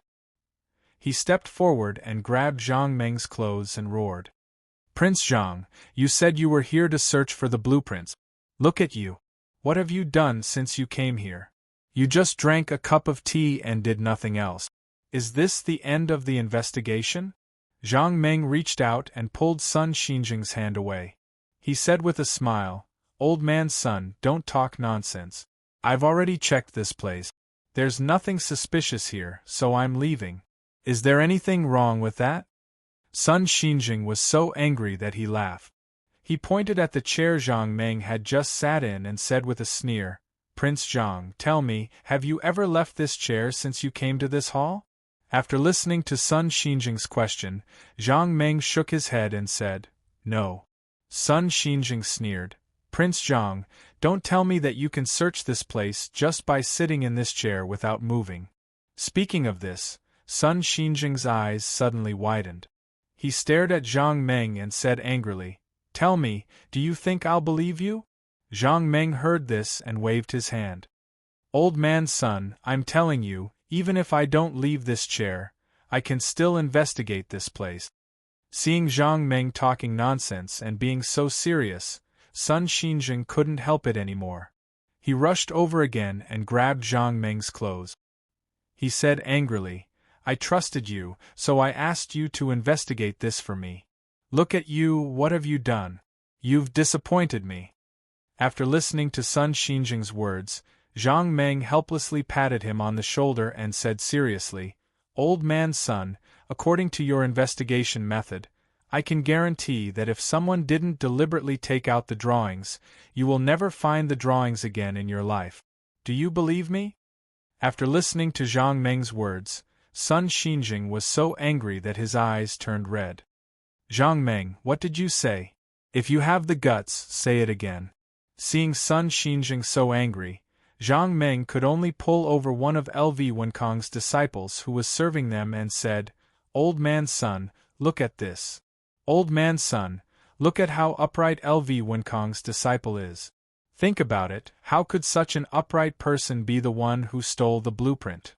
He stepped forward and grabbed Zhang Meng's clothes and roared. Prince Zhang, you said you were here to search for the blueprints. Look at you. What have you done since you came here? You just drank a cup of tea and did nothing else. Is this the end of the investigation? Zhang Meng reached out and pulled Sun Xinjing's hand away. He said with a smile, Old man's son, don't talk nonsense. I've already checked this place. There's nothing suspicious here, so I'm leaving. Is there anything wrong with that? Sun Xinjing was so angry that he laughed. He pointed at the chair Zhang Meng had just sat in and said with a sneer, Prince Zhang, tell me, have you ever left this chair since you came to this hall? After listening to Sun Xinjing's question, Zhang Meng shook his head and said, No. Sun Xinjing sneered, Prince Zhang, don't tell me that you can search this place just by sitting in this chair without moving. Speaking of this, Sun Xinjing's eyes suddenly widened. He stared at Zhang Meng and said angrily, Tell me, do you think I'll believe you? Zhang Meng heard this and waved his hand. Old man's son, I'm telling you, even if I don't leave this chair, I can still investigate this place. Seeing Zhang Meng talking nonsense and being so serious, Sun Xinjing couldn't help it anymore. He rushed over again and grabbed Zhang Meng's clothes. He said angrily, I trusted you, so I asked you to investigate this for me. Look at you, what have you done? You've disappointed me. After listening to Sun Xinjing's words, Zhang Meng helplessly patted him on the shoulder and said seriously, Old man's son, according to your investigation method, I can guarantee that if someone didn't deliberately take out the drawings, you will never find the drawings again in your life. Do you believe me? After listening to Zhang Meng's words, Sun Xinjing was so angry that his eyes turned red. Zhang Meng, what did you say? If you have the guts, say it again. Seeing Sun Xinjing so angry, Zhang Meng could only pull over one of LV Wenkang's disciples who was serving them and said, Old man's son, look at this. Old man's son, look at how upright LV Wenkang's disciple is. Think about it, how could such an upright person be the one who stole the blueprint?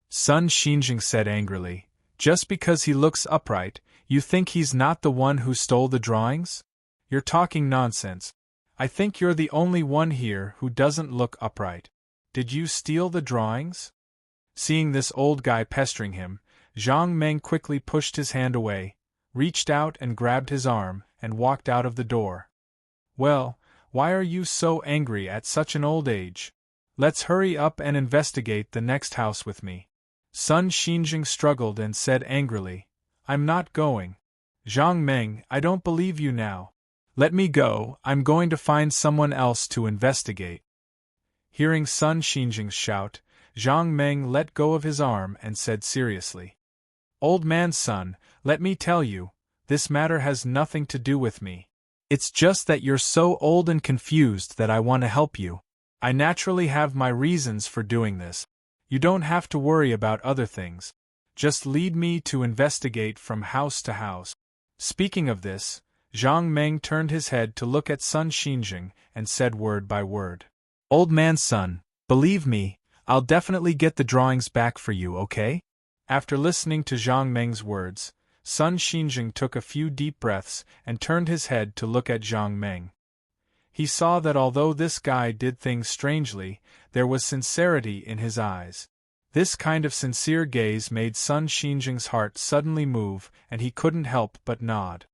Sun Xinjing said angrily, Just because he looks upright, you think he's not the one who stole the drawings? You're talking nonsense. I think you're the only one here who doesn't look upright. Did you steal the drawings? Seeing this old guy pestering him, Zhang Meng quickly pushed his hand away, reached out and grabbed his arm, and walked out of the door. Well, why are you so angry at such an old age? Let's hurry up and investigate the next house with me. Sun Xinjing struggled and said angrily, I'm not going. Zhang Meng, I don't believe you now. Let me go, I'm going to find someone else to investigate. Hearing Sun Xinjing's shout, Zhang Meng let go of his arm and said seriously, Old man's son, let me tell you, this matter has nothing to do with me. It's just that you're so old and confused that I want to help you. I naturally have my reasons for doing this. You don't have to worry about other things. Just lead me to investigate from house to house. Speaking of this, Zhang Meng turned his head to look at Sun Xinjing and said word by word, Old man's son, believe me, I'll definitely get the drawings back for you, okay? After listening to Zhang Meng's words, Sun Xinjing took a few deep breaths and turned his head to look at Zhang Meng. He saw that although this guy did things strangely, there was sincerity in his eyes. This kind of sincere gaze made Sun Xinjing's heart suddenly move, and he couldn't help but nod.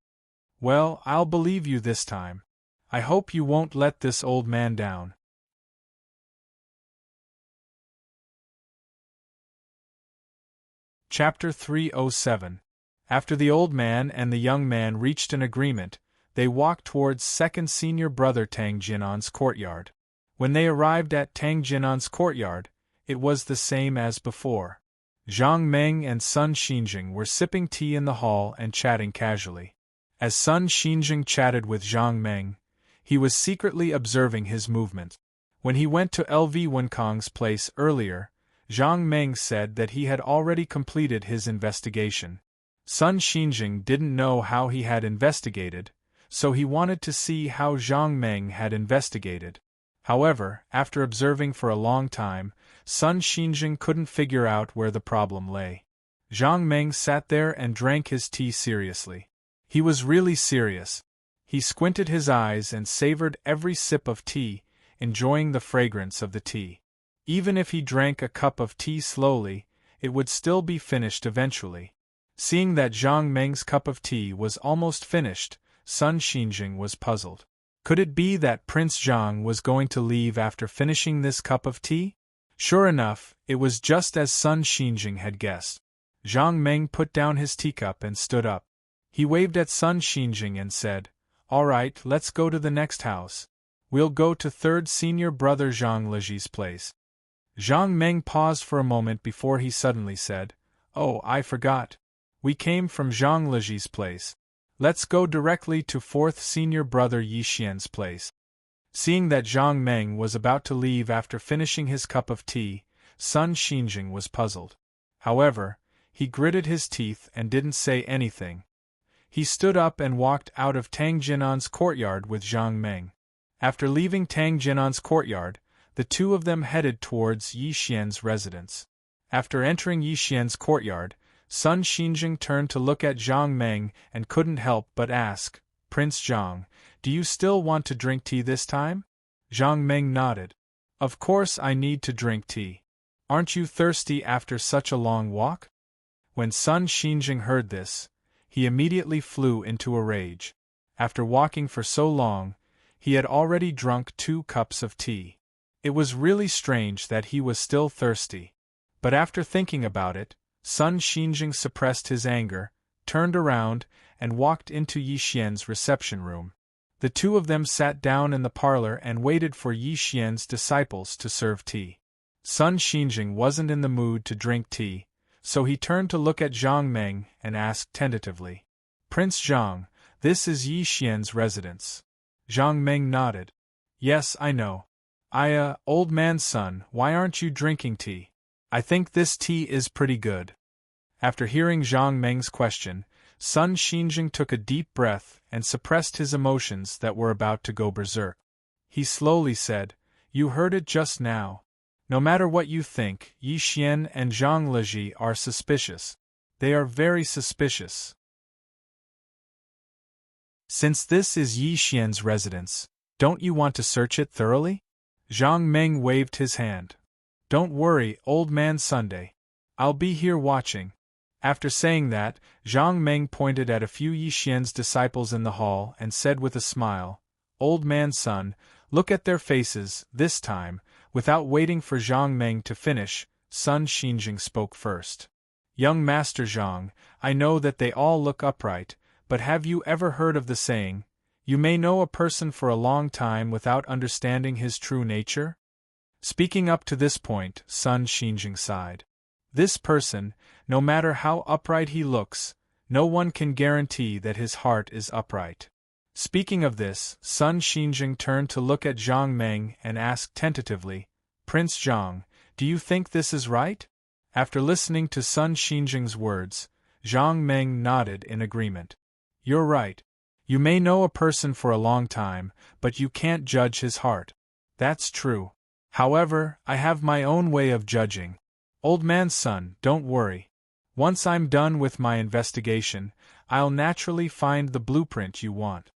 Well, I'll believe you this time. I hope you won't let this old man down. Chapter 307. After the old man and the young man reached an agreement, they walked towards second senior brother Tang Jinan's courtyard. When they arrived at Tang Jinan's courtyard, it was the same as before. Zhang Meng and Sun Xinjing were sipping tea in the hall and chatting casually. As Sun Xinjing chatted with Zhang Meng, he was secretly observing his movements. When he went to LV Wenkang's place earlier, Zhang Meng said that he had already completed his investigation. Sun Xinjing didn't know how he had investigated, so he wanted to see how Zhang Meng had investigated. However, after observing for a long time, Sun Xinjing couldn't figure out where the problem lay. Zhang Meng sat there and drank his tea seriously. He was really serious. He squinted his eyes and savored every sip of tea, enjoying the fragrance of the tea. Even if he drank a cup of tea slowly, it would still be finished eventually. Seeing that Zhang Meng's cup of tea was almost finished, Sun Xinjing was puzzled. Could it be that Prince Zhang was going to leave after finishing this cup of tea? Sure enough, it was just as Sun Xinjing had guessed. Zhang Meng put down his teacup and stood up. He waved at Sun Xinjing and said, "All right, let's go to the next house. We'll go to third senior brother Zhang Leji's place." Zhang Meng paused for a moment before he suddenly said, "Oh, I forgot. We came from Zhang Leji's place. Let's go directly to fourth senior brother Yi Xian's place." Seeing that Zhang Meng was about to leave after finishing his cup of tea, Sun Xinjing was puzzled. However, he gritted his teeth and didn't say anything. He stood up and walked out of Tang Jinan's courtyard with Zhang Meng. After leaving Tang Jinan's courtyard, the two of them headed towards Yi Xian's residence. After entering Yi Xian's courtyard, Sun Xinjing turned to look at Zhang Meng and couldn't help but ask, "Prince Zhang, do you still want to drink tea this time?" Zhang Meng nodded. "Of course I need to drink tea. Aren't you thirsty after such a long walk?" When Sun Xinjing heard this, he immediately flew into a rage. After walking for so long, he had already drunk 2 cups of tea. It was really strange that he was still thirsty. But after thinking about it, Sun Xinjing suppressed his anger, turned around, and walked into Yi Xian's reception room. The two of them sat down in the parlor and waited for Yi Xian's disciples to serve tea. Sun Xinjing wasn't in the mood to drink tea, so he turned to look at Zhang Meng and asked tentatively, "Prince Zhang, this is Yi Xian's residence." Zhang Meng nodded. "Yes, I know. Old man's son, why aren't you drinking tea? I think this tea is pretty good." After hearing Zhang Meng's question, Sun Xinjing took a deep breath and suppressed his emotions that were about to go berserk. He slowly said, "You heard it just now. No matter what you think, Yi Xian and Zhang Leji are suspicious. They are very suspicious. Since this is Yi Xian's residence, don't you want to search it thoroughly?" Zhang Meng waved his hand. "Don't worry, old man Sunday. I'll be here watching." After saying that, Zhang Meng pointed at a few Yi Xian's disciples in the hall and said with a smile, "Old man son, look at their faces." This time, without waiting for Zhang Meng to finish, Sun Xinjing spoke first. "Young Master Zhang, I know that they all look upright, but have you ever heard of the saying, 'You may know a person for a long time without understanding his true nature'?" Speaking up to this point, Sun Xinjing sighed. This person, no matter how upright he looks, no one can guarantee that his heart is upright. Speaking of this, Sun Xinjing turned to look at Zhang Meng and asked tentatively, "Prince Zhang, do you think this is right?" After listening to Sun Xinjing's words, Zhang Meng nodded in agreement. "You're right. You may know a person for a long time, but you can't judge his heart. That's true. However, I have my own way of judging. Old man's son, don't worry. Once I'm done with my investigation, I'll naturally find the blueprint you want."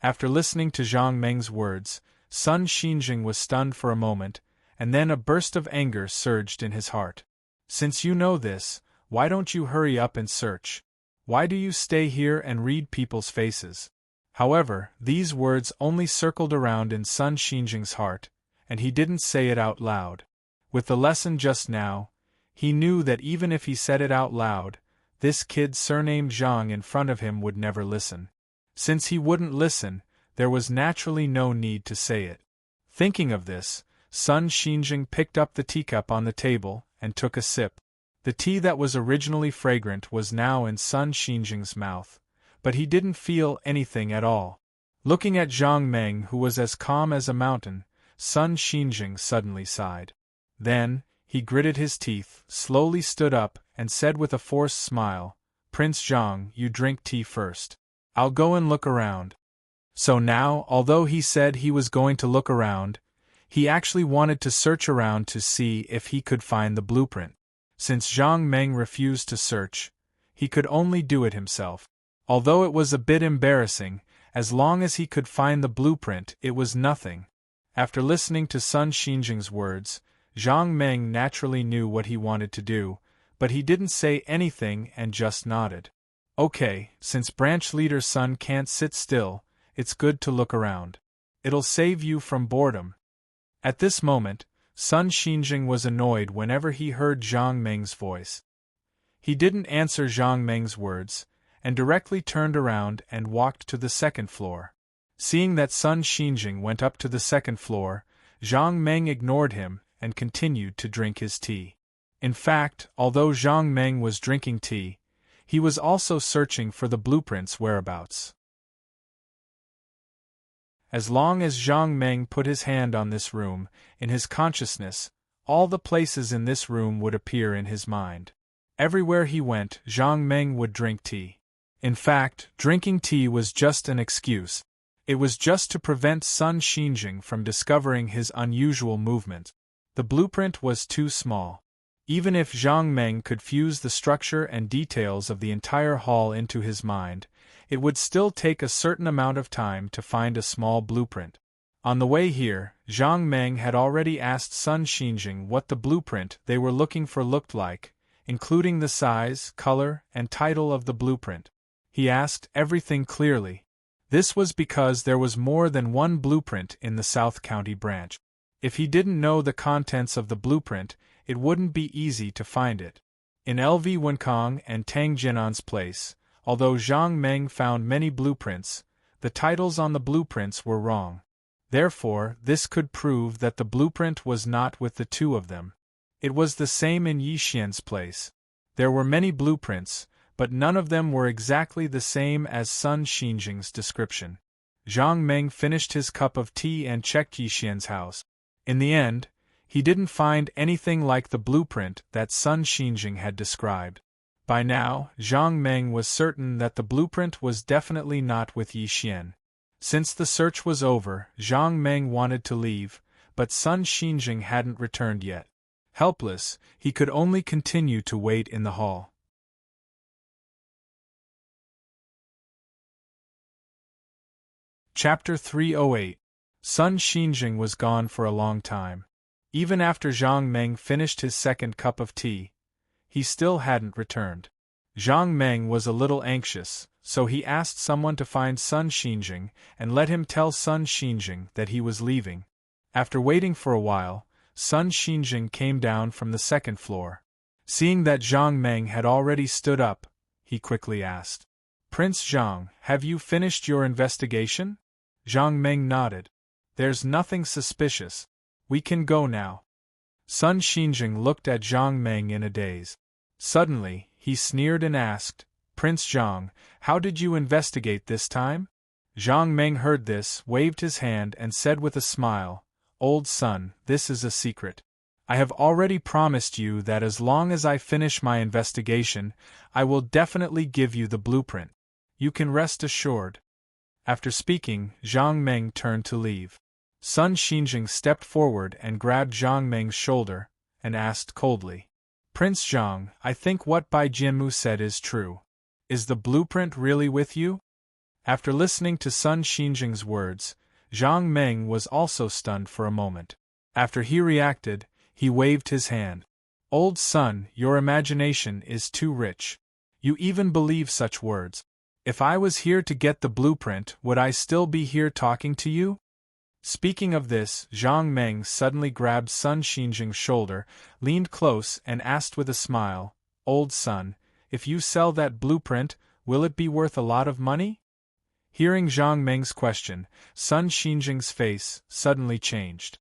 After listening to Zhang Meng's words, Sun Xinjing was stunned for a moment, and then a burst of anger surged in his heart. "Since you know this, why don't you hurry up and search? Why do you stay here and read people's faces?" However, these words only circled around in Sun Xinjing's heart, and he didn't say it out loud. With the lesson just now, he knew that even if he said it out loud, this kid surnamed Zhang in front of him would never listen. Since he wouldn't listen, there was naturally no need to say it. Thinking of this, Sun Xinjing picked up the teacup on the table and took a sip. The tea that was originally fragrant was now in Sun Xinjing's mouth, but he didn't feel anything at all. Looking at Zhang Meng, who was as calm as a mountain, Sun Xinjing suddenly sighed. Then, he gritted his teeth, slowly stood up, and said with a forced smile, Prince Zhang, you drink tea first. I'll go and look around. So now, although he said he was going to look around, he actually wanted to search around to see if he could find the blueprint. Since Zhang Meng refused to search, he could only do it himself. Although it was a bit embarrassing, as long as he could find the blueprint, it was nothing. After listening to Sun Xinjing's words, Zhang Meng naturally knew what he wanted to do, but he didn't say anything and just nodded. Okay, since branch leader Sun can't sit still, it's good to look around. It'll save you from boredom. At this moment, Sun Xinjing was annoyed whenever he heard Zhang Meng's voice. He didn't answer Zhang Meng's words, and directly turned around and walked to the second floor. Seeing that Sun Xinjing went up to the second floor, Zhang Meng ignored him and continued to drink his tea. In fact, although Zhang Meng was drinking tea, he was also searching for the blueprint's whereabouts. As long as Zhang Meng put his hand on this room, in his consciousness, all the places in this room would appear in his mind. Everywhere he went, Zhang Meng would drink tea. In fact, drinking tea was just an excuse. It was just to prevent Sun Xinjing from discovering his unusual movements. The blueprint was too small. Even if Zhang Meng could fuse the structure and details of the entire hall into his mind, it would still take a certain amount of time to find a small blueprint. On the way here, Zhang Meng had already asked Sun Xinjing what the blueprint they were looking for looked like, including the size, color, and title of the blueprint. He asked everything clearly. This was because there was more than one blueprint in the South County branch. If he didn't know the contents of the blueprint, it wouldn't be easy to find it. In LV Wenkong and Tang Jinan's place, although Zhang Meng found many blueprints, the titles on the blueprints were wrong. Therefore, this could prove that the blueprint was not with the two of them. It was the same in Yixian's place. There were many blueprints, but none of them were exactly the same as Sun Xinjing's description. Zhang Meng finished his cup of tea and checked Yixian's house. In the end, he didn't find anything like the blueprint that Sun Xinjing had described. By now, Zhang Meng was certain that the blueprint was definitely not with Yixian. Since the search was over, Zhang Meng wanted to leave, but Sun Xinjing hadn't returned yet. Helpless, he could only continue to wait in the hall. Chapter 308. Sun Xinjing was gone for a long time. Even after Zhang Meng finished his second cup of tea, he still hadn't returned. Zhang Meng was a little anxious, so he asked someone to find Sun Xinjing and let him tell Sun Xinjing that he was leaving. After waiting for a while, Sun Xinjing came down from the second floor. Seeing that Zhang Meng had already stood up, he quickly asked, "Prince Zhang, have you finished your investigation?" Zhang Meng nodded. "There's nothing suspicious. We can go now." Sun Xinjing looked at Zhang Meng in a daze. Suddenly, he sneered and asked, "Prince Zhang, how did you investigate this time?" Zhang Meng heard this, waved his hand and said with a smile, "Old son, this is a secret. I have already promised you that as long as I finish my investigation, I will definitely give you the blueprint. You can rest assured." After speaking, Zhang Meng turned to leave. Sun Xinjing stepped forward and grabbed Zhang Meng's shoulder, and asked coldly, "Prince Zhang, I think what Bai Jianmu said is true. Is the blueprint really with you?" After listening to Sun Xinjing's words, Zhang Meng was also stunned for a moment. After he reacted, he waved his hand. "Old son, your imagination is too rich. You even believe such words. If I was here to get the blueprint, would I still be here talking to you?" Speaking of this, Zhang Meng suddenly grabbed Sun Xinjing's shoulder, leaned close and asked with a smile, "Old son, if you sell that blueprint, will it be worth a lot of money?" Hearing Zhang Meng's question, Sun Xinjing's face suddenly changed.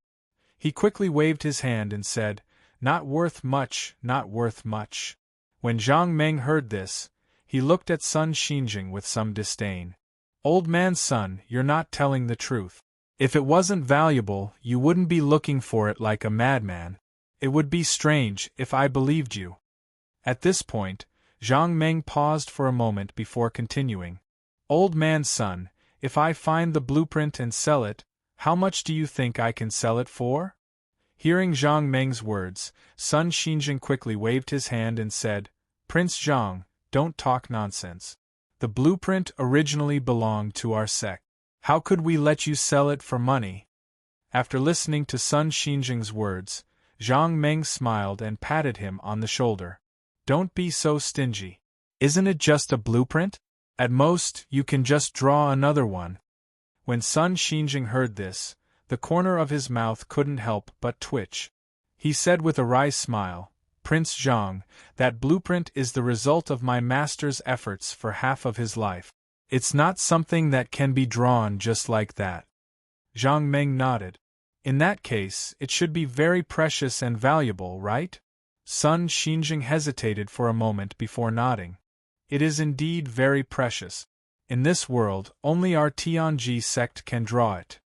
He quickly waved his hand and said, "Not worth much, not worth much." When Zhang Meng heard this, he looked at Sun Xinjing with some disdain. "Old man's son, you're not telling the truth. If it wasn't valuable, you wouldn't be looking for it like a madman. It would be strange if I believed you." At this point, Zhang Meng paused for a moment before continuing. Old man's son, if I find the blueprint and sell it, how much do you think I can sell it for? Hearing Zhang Meng's words, Sun Xinjing quickly waved his hand and said, Prince Zhang, don't talk nonsense. The blueprint originally belonged to our sect. How could we let you sell it for money? After listening to Sun Xinjing's words, Zhang Meng smiled and patted him on the shoulder. Don't be so stingy. Isn't it just a blueprint? At most, you can just draw another one. When Sun Xinjing heard this, the corner of his mouth couldn't help but twitch. He said with a wry smile, Prince Zhang, that blueprint is the result of my master's efforts for half of his life. It's not something that can be drawn just like that. Zhang Meng nodded. In that case, it should be very precious and valuable, right? Sun Xinjing hesitated for a moment before nodding. It is indeed very precious. In this world, only our Tianji sect can draw it.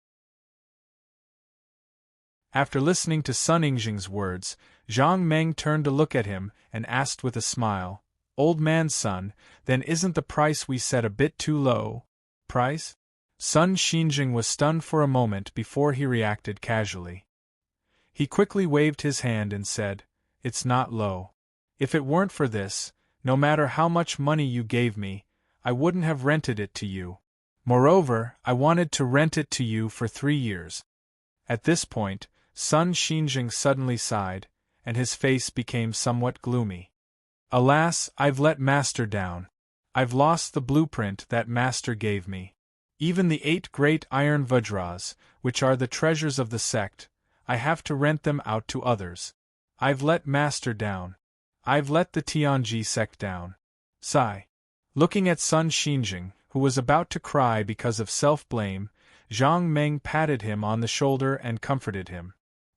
After listening to Sun Xinjing's words, Zhang Meng turned to look at him and asked with a smile, Old man's son, then isn't the price we set a bit too low? Price? Sun Xinjing was stunned for a moment before he reacted casually. He quickly waved his hand and said, It's not low. If it weren't for this, no matter how much money you gave me, I wouldn't have rented it to you. Moreover, I wanted to rent it to you for 3 years. At this point, Sun Xinjing suddenly sighed, and his face became somewhat gloomy. Alas, I've let Master down. I've lost the blueprint that Master gave me. Even the 8 great iron vajras, which are the treasures of the sect, I have to rent them out to others. I've let Master down. I've let the Tianji sect down. Sigh. Looking at Sun Xinjing, who was about to cry because of self-blame, Zhang Meng patted him on the shoulder and comforted him.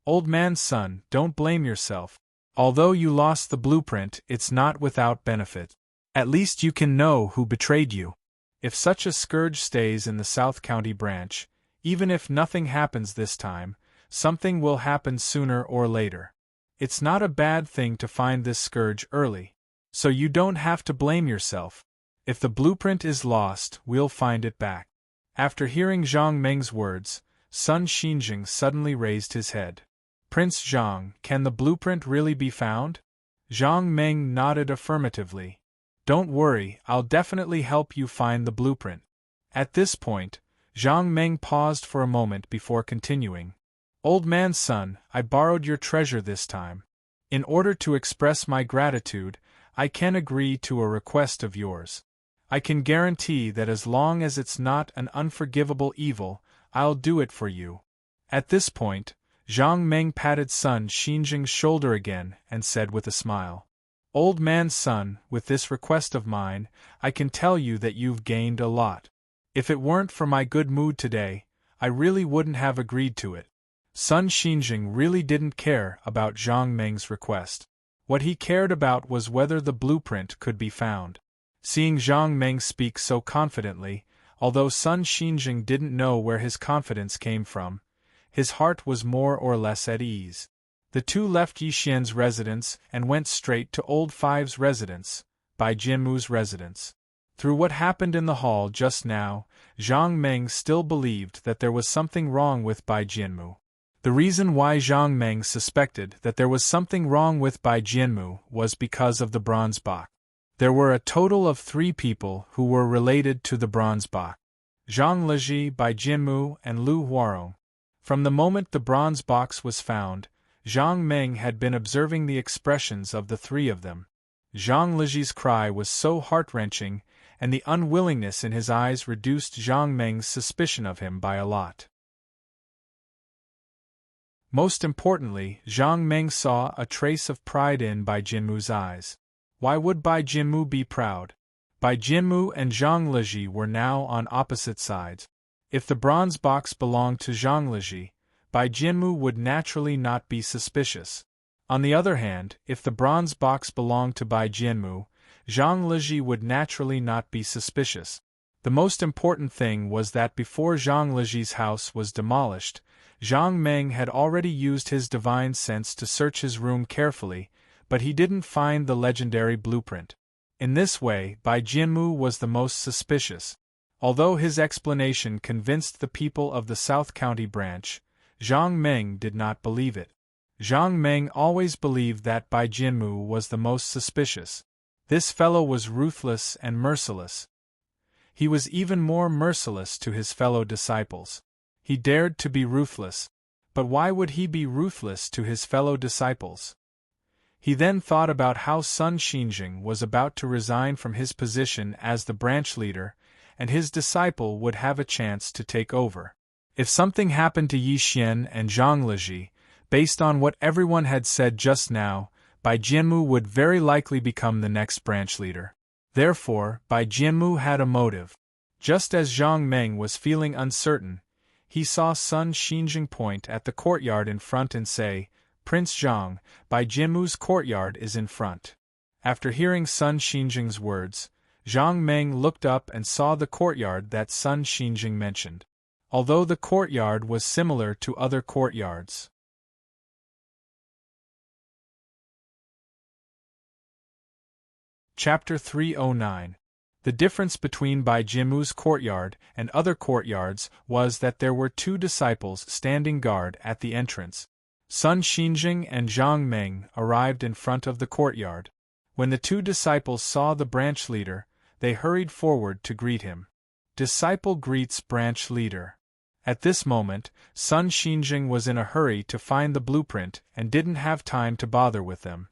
Old man's son, don't blame yourself. Although you lost the blueprint, it's not without benefit. At least you can know who betrayed you. If such a scourge stays in the South County branch, even if nothing happens this time, something will happen sooner or later. It's not a bad thing to find this scourge early. So you don't have to blame yourself. If the blueprint is lost, we'll find it back. After hearing Zhang Meng's words, Sun Xinjing suddenly raised his head. Prince Zhang, can the blueprint really be found? Zhang Meng nodded affirmatively. Don't worry, I'll definitely help you find the blueprint. At this point, Zhang Meng paused for a moment before continuing. Old man's son, I borrowed your treasure this time. In order to express my gratitude, I can agree to a request of yours. I can guarantee that as long as it's not an unforgivable evil, I'll do it for you. At this point, Zhang Meng patted Sun Xinjing's shoulder again and said with a smile, Old man's son, with this request of mine, I can tell you that you've gained a lot. If it weren't for my good mood today, I really wouldn't have agreed to it. Sun Xinjing really didn't care about Zhang Meng's request. What he cared about was whether the blueprint could be found. Seeing Zhang Meng speak so confidently, although Sun Xinjing didn't know where his confidence came from, his heart was more or less at ease. The two left Yixian's residence and went straight to Old Five's residence, Bai Jianmu's residence. Through what happened in the hall just now, Zhang Meng still believed that there was something wrong with Bai Jianmu. The reason why Zhang Meng suspected that there was something wrong with Bai Jianmu was because of the bronze box. There were a total of 3 people who were related to the bronze box: Zhang Leji, Bai Jianmu, and Lu Huarong. From the moment the bronze box was found, Zhang Meng had been observing the expressions of the 3 of them. Zhang Leji's cry was so heart-wrenching, and the unwillingness in his eyes reduced Zhang Meng's suspicion of him by a lot. Most importantly, Zhang Meng saw a trace of pride in Bai Jianmu's eyes. Why would Bai Jianmu be proud? Bai Jianmu and Zhang Leji were now on opposite sides. If the bronze box belonged to Zhang Leji, Bai Jianmu would naturally not be suspicious. On the other hand, if the bronze box belonged to Bai Jianmu, Zhang Leji would naturally not be suspicious. The most important thing was that before Zhang Leji's house was demolished, Zhang Meng had already used his divine sense to search his room carefully, but he didn't find the legendary blueprint. In this way, Bai Jianmu was the most suspicious. Although his explanation convinced the people of the South County branch, Zhang Meng did not believe it. Zhang Meng always believed that Bai Jianmu was the most suspicious. This fellow was ruthless and merciless. He was even more merciless to his fellow disciples. He dared to be ruthless. But why would he be ruthless to his fellow disciples? He then thought about how Sun Xinjing was about to resign from his position as the branch leader, and his disciple would have a chance to take over. If something happened to Yi Xian and Zhang Liji, based on what everyone had said just now, Bai Jianmu would very likely become the next branch leader. Therefore, Bai Jianmu had a motive. Just as Zhang Meng was feeling uncertain, he saw Sun Xinjing point at the courtyard in front and say, "Prince Zhang, Bai Jianmu's courtyard is in front." After hearing Sun Xinjing's words, Zhang Meng looked up and saw the courtyard that Sun Xinjing mentioned. Although the courtyard was similar to other courtyards. Chapter 309. The difference between Bai Jianmu's courtyard and other courtyards was that there were two disciples standing guard at the entrance. Sun Xinjing and Zhang Meng arrived in front of the courtyard. When the two disciples saw the branch leader, they hurried forward to greet him. Disciple greets branch leader. At this moment, Sun Xinjing was in a hurry to find the blueprint and didn't have time to bother with them.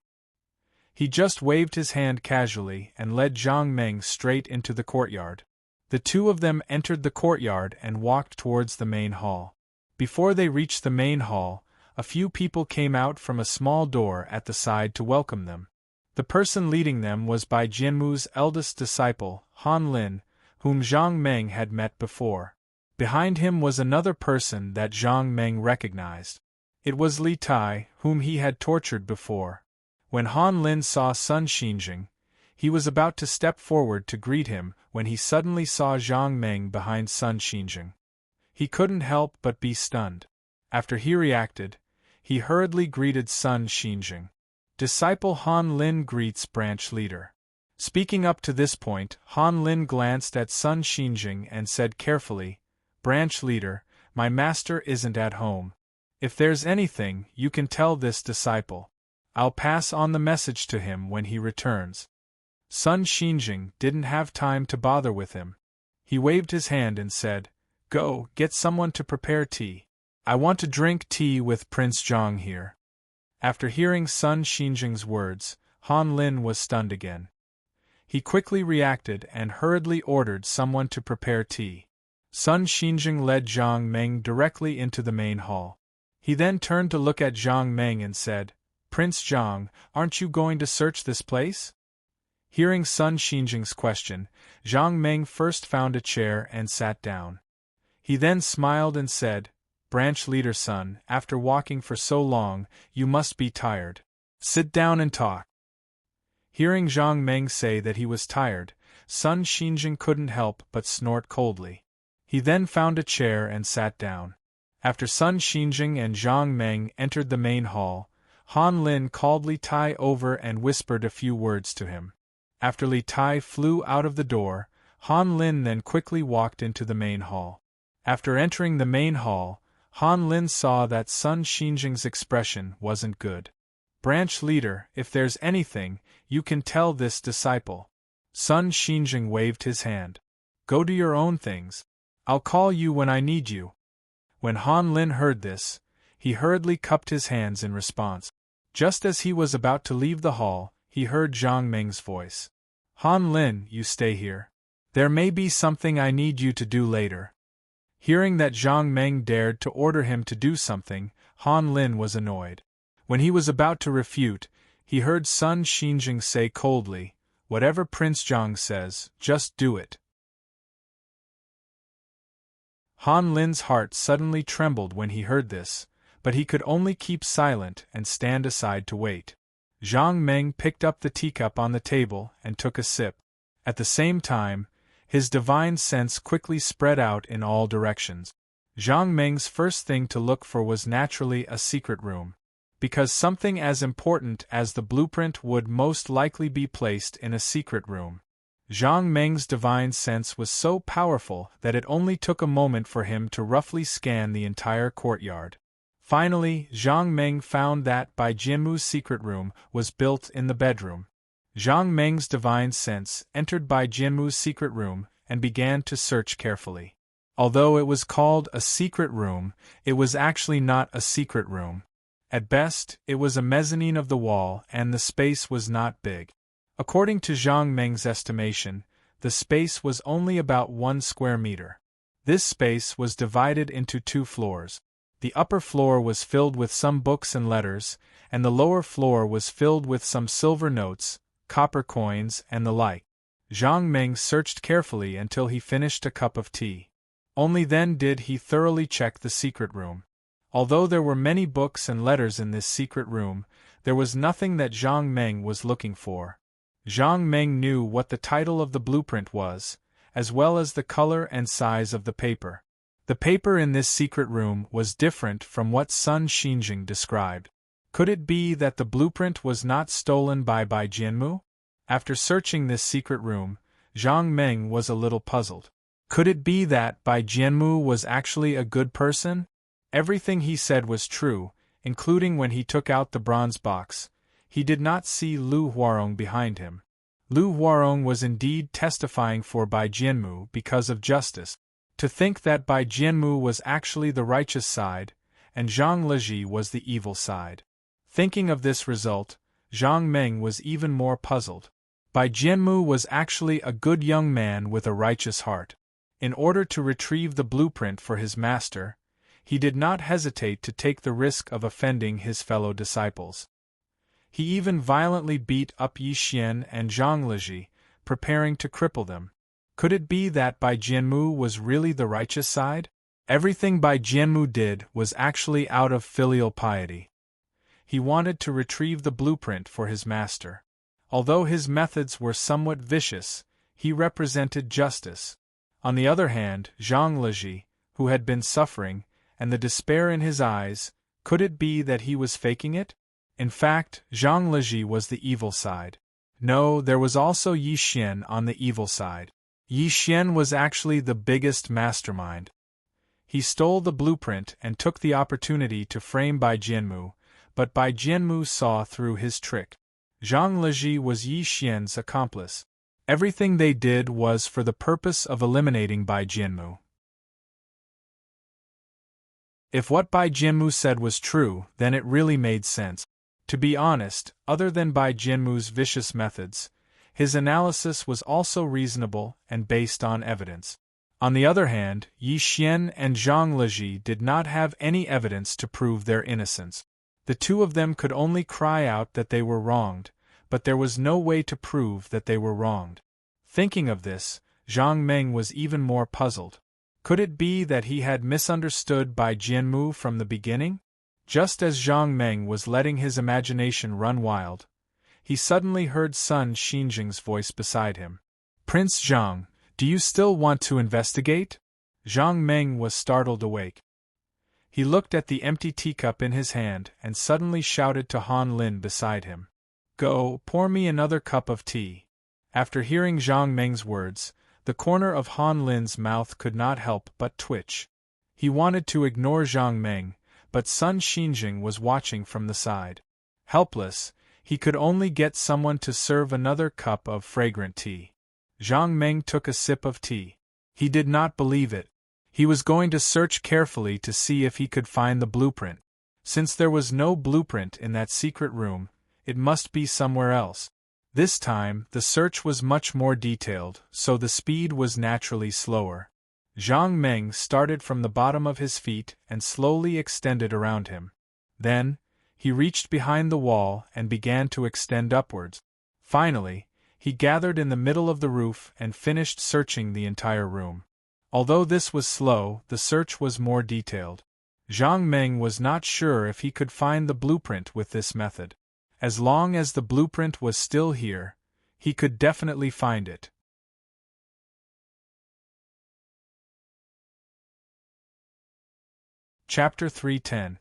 He just waved his hand casually and led Zhang Meng straight into the courtyard. The two of them entered the courtyard and walked towards the main hall. Before they reached the main hall, a few people came out from a small door at the side to welcome them. The person leading them was Bai Jianmu's eldest disciple, Han Lin, whom Zhang Meng had met before. Behind him was another person that Zhang Meng recognized. It was Li Tai, whom he had tortured before. When Han Lin saw Sun Xinjing, he was about to step forward to greet him when he suddenly saw Zhang Meng behind Sun Xinjing. He couldn't help but be stunned. After he reacted, he hurriedly greeted Sun Xinjing. Disciple Han Lin greets branch leader. Speaking up to this point, Han Lin glanced at Sun Xinjing and said carefully, "Branch leader, my master isn't at home. If there's anything, you can tell this disciple. I'll pass on the message to him when he returns." Sun Xinjing didn't have time to bother with him. He waved his hand and said, "Go, get someone to prepare tea. I want to drink tea with Prince Zhang here." After hearing Sun Xinjing's words, Han Lin was stunned again. He quickly reacted and hurriedly ordered someone to prepare tea. Sun Xinjing led Zhang Meng directly into the main hall. He then turned to look at Zhang Meng and said, "Prince Zhang, aren't you going to search this place?" Hearing Sun Xinjing's question, Zhang Meng first found a chair and sat down. He then smiled and said, "Branch leader son, after walking for so long, you must be tired. Sit down and talk." Hearing Zhang Meng say that he was tired, Sun Xinjing couldn't help but snort coldly. He then found a chair and sat down. After Sun Xinjing and Zhang Meng entered the main hall, Han Lin called Li Tai over and whispered a few words to him. After Li Tai flew out of the door, Han Lin then quickly walked into the main hall. After entering the main hall, Han Lin saw that Sun Xinjing's expression wasn't good. "Branch leader, if there's anything, you can tell this disciple." Sun Xinjing waved his hand. "Go do your own things. I'll call you when I need you." When Han Lin heard this, he hurriedly cupped his hands in response. Just as he was about to leave the hall, he heard Zhang Meng's voice. "Han Lin, you stay here. There may be something I need you to do later." Hearing that Zhang Meng dared to order him to do something, Han Lin was annoyed. When he was about to refute, he heard Sun Xinjing say coldly, "Whatever Prince Zhang says, just do it." Han Lin's heart suddenly trembled when he heard this, but he could only keep silent and stand aside to wait. Zhang Meng picked up the teacup on the table and took a sip. At the same time, his divine sense quickly spread out in all directions. Zhang Meng's first thing to look for was naturally a secret room. because something as important as the blueprint would most likely be placed in a secret room. Zhang Meng's divine sense was so powerful that it only took a moment for him to roughly scan the entire courtyard. Finally, Zhang Meng found that Bai Jianmu's secret room was built in the bedroom. Zhang Meng's divine sense entered Bai Jianmu's secret room and began to search carefully. Although it was called a secret room, it was actually not a secret room. At best, it was a mezzanine of the wall and the space was not big. According to Zhang Meng's estimation, the space was only about 1 square meter. This space was divided into 2 floors. The upper floor was filled with some books and letters, and the lower floor was filled with some silver notes, copper coins, and the like. Zhang Meng searched carefully until he finished a cup of tea. Only then did he thoroughly check the secret room. Although there were many books and letters in this secret room, there was nothing that Zhang Meng was looking for. Zhang Meng knew what the title of the blueprint was, as well as the color and size of the paper. The paper in this secret room was different from what Sun Xinjing described. Could it be that the blueprint was not stolen by Bai Jianmu? After searching this secret room, Zhang Meng was a little puzzled. Could it be that Bai Jianmu was actually a good person? Everything he said was true, including when he took out the bronze box. He did not see Lu Huarong behind him. Lu Huarong was indeed testifying for Bai Jianmu because of justice. To think that Bai Jianmu was actually the righteous side, and Zhang Leji was the evil side. Thinking of this result, Zhang Meng was even more puzzled. Bai Jianmu was actually a good young man with a righteous heart. In order to retrieve the blueprint for his master, he did not hesitate to take the risk of offending his fellow disciples. He even violently beat up Yi Xian and Zhang Leji, preparing to cripple them. Could it be that Bai Jianmu was really the righteous side? Everything Bai Jianmu did was actually out of filial piety. He wanted to retrieve the blueprint for his master. Although his methods were somewhat vicious, he represented justice. On the other hand, Zhang Leji, who had been suffering, and the despair in his eyes, could it be that he was faking it? In fact, Zhang Leji was the evil side. No, there was also Yi Xian on the evil side. Yi Xian was actually the biggest mastermind. He stole the blueprint and took the opportunity to frame Bai Jianmu, but Bai Jianmu saw through his trick. Zhang Leji was Yi Xian's accomplice. Everything they did was for the purpose of eliminating Bai Jianmu. If what Bai Jianmu said was true, then it really made sense. To be honest, other than Bai Jianmu's vicious methods, his analysis was also reasonable and based on evidence. On the other hand, Yi Xian and Zhang Leji did not have any evidence to prove their innocence. The two of them could only cry out that they were wronged, but there was no way to prove that they were wronged. Thinking of this, Zhang Meng was even more puzzled. Could it be that he had misunderstood Bai Jianmu from the beginning? Just as Zhang Meng was letting his imagination run wild, he suddenly heard Sun Xinjing's voice beside him. "Prince Zhang, do you still want to investigate?" Zhang Meng was startled awake. He looked at the empty teacup in his hand and suddenly shouted to Han Lin beside him. "Go, pour me another cup of tea." After hearing Zhang Meng's words, the corner of Han Lin's mouth could not help but twitch. He wanted to ignore Zhang Meng, but Sun Xinjing was watching from the side. Helpless, he could only get someone to serve another cup of fragrant tea. Zhang Meng took a sip of tea. He did not believe it. He was going to search carefully to see if he could find the blueprint. Since there was no blueprint in that secret room, it must be somewhere else. This time, the search was much more detailed, so the speed was naturally slower. Zhang Meng started from the bottom of his feet and slowly extended around him. Then, he reached behind the wall and began to extend upwards. Finally, he gathered in the middle of the roof and finished searching the entire room. Although this was slow, the search was more detailed. Zhang Meng was not sure if he could find the blueprint with this method. As long as the blueprint was still here, he could definitely find it. Chapter 310.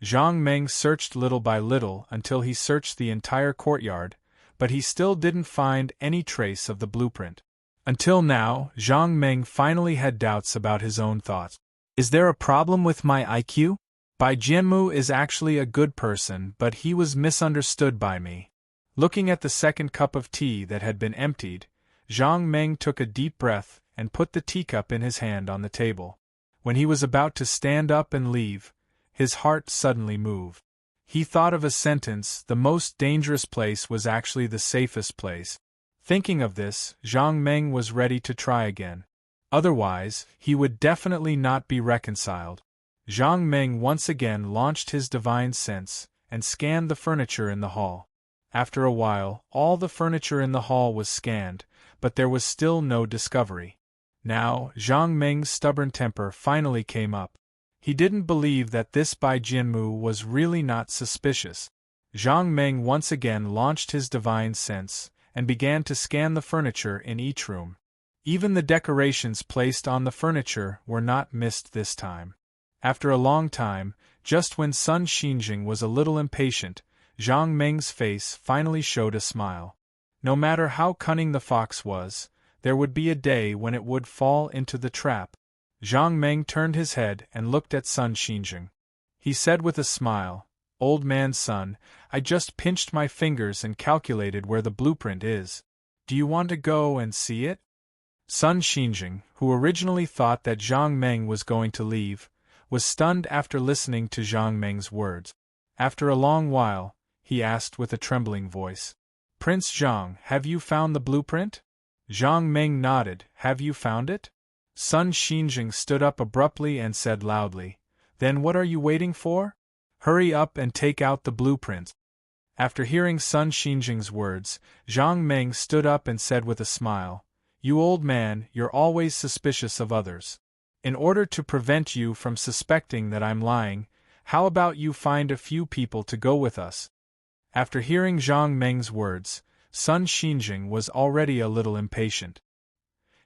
Zhang Meng searched little by little until he searched the entire courtyard, but he still didn't find any trace of the blueprint. Until now, Zhang Meng finally had doubts about his own thoughts. Is there a problem with my IQ? Bai Jianmu is actually a good person, but he was misunderstood by me. Looking at the second cup of tea that had been emptied, Zhang Meng took a deep breath and put the teacup in his hand on the table. When he was about to stand up and leave, his heart suddenly moved. He thought of a sentence: the most dangerous place was actually the safest place. Thinking of this, Zhang Meng was ready to try again. Otherwise, he would definitely not be reconciled. Zhang Meng once again launched his divine sense and scanned the furniture in the hall. After a while, all the furniture in the hall was scanned, but there was still no discovery. Now, Zhang Meng's stubborn temper finally came up. He didn't believe that this Bai Jianmu was really not suspicious. Zhang Meng once again launched his divine sense and began to scan the furniture in each room. Even the decorations placed on the furniture were not missed this time. After a long time, just when Sun Xinjing was a little impatient, Zhang Meng's face finally showed a smile. No matter how cunning the fox was, there would be a day when it would fall into the trap. Zhang Meng turned his head and looked at Sun Xinjing. He said with a smile, "Old man's son, I just pinched my fingers and calculated where the blueprint is. Do you want to go and see it?" Sun Xinjing, who originally thought that Zhang Meng was going to leave, was stunned after listening to Zhang Meng's words. After a long while, he asked with a trembling voice, "Prince Zhang, have you found the blueprint?" Zhang Meng nodded. "Have you found it?" Sun Xinjing stood up abruptly and said loudly, "Then what are you waiting for? Hurry up and take out the blueprint." After hearing Sun Xinjing's words, Zhang Meng stood up and said with a smile, "You old man, you're always suspicious of others. In order to prevent you from suspecting that I'm lying, how about you find a few people to go with us?" After hearing Zhang Meng's words, Sun Xinjing was already a little impatient.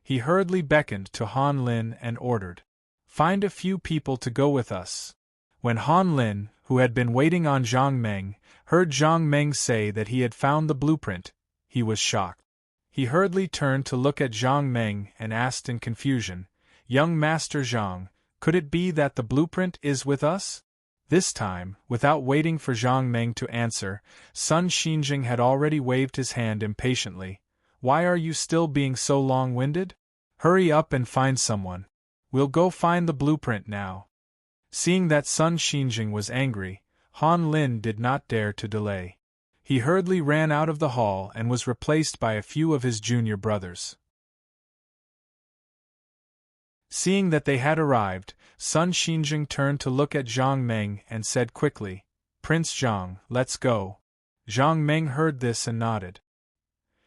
He hurriedly beckoned to Han Lin and ordered, "Find a few people to go with us." When Han Lin, who had been waiting on Zhang Meng, heard Zhang Meng say that he had found the blueprint, he was shocked. He hurriedly turned to look at Zhang Meng and asked in confusion, "Young Master Zhang, could it be that the blueprint is with us?" This time, without waiting for Zhang Meng to answer, Sun Xinjing had already waved his hand impatiently. "Why are you still being so long-winded? Hurry up and find someone. We'll go find the blueprint now." Seeing that Sun Xinjing was angry, Han Lin did not dare to delay. He hurriedly ran out of the hall and was replaced by a few of his junior brothers. Seeing that they had arrived, Sun Xinjing turned to look at Zhang Meng and said quickly, "Prince Zhang, let's go." Zhang Meng heard this and nodded.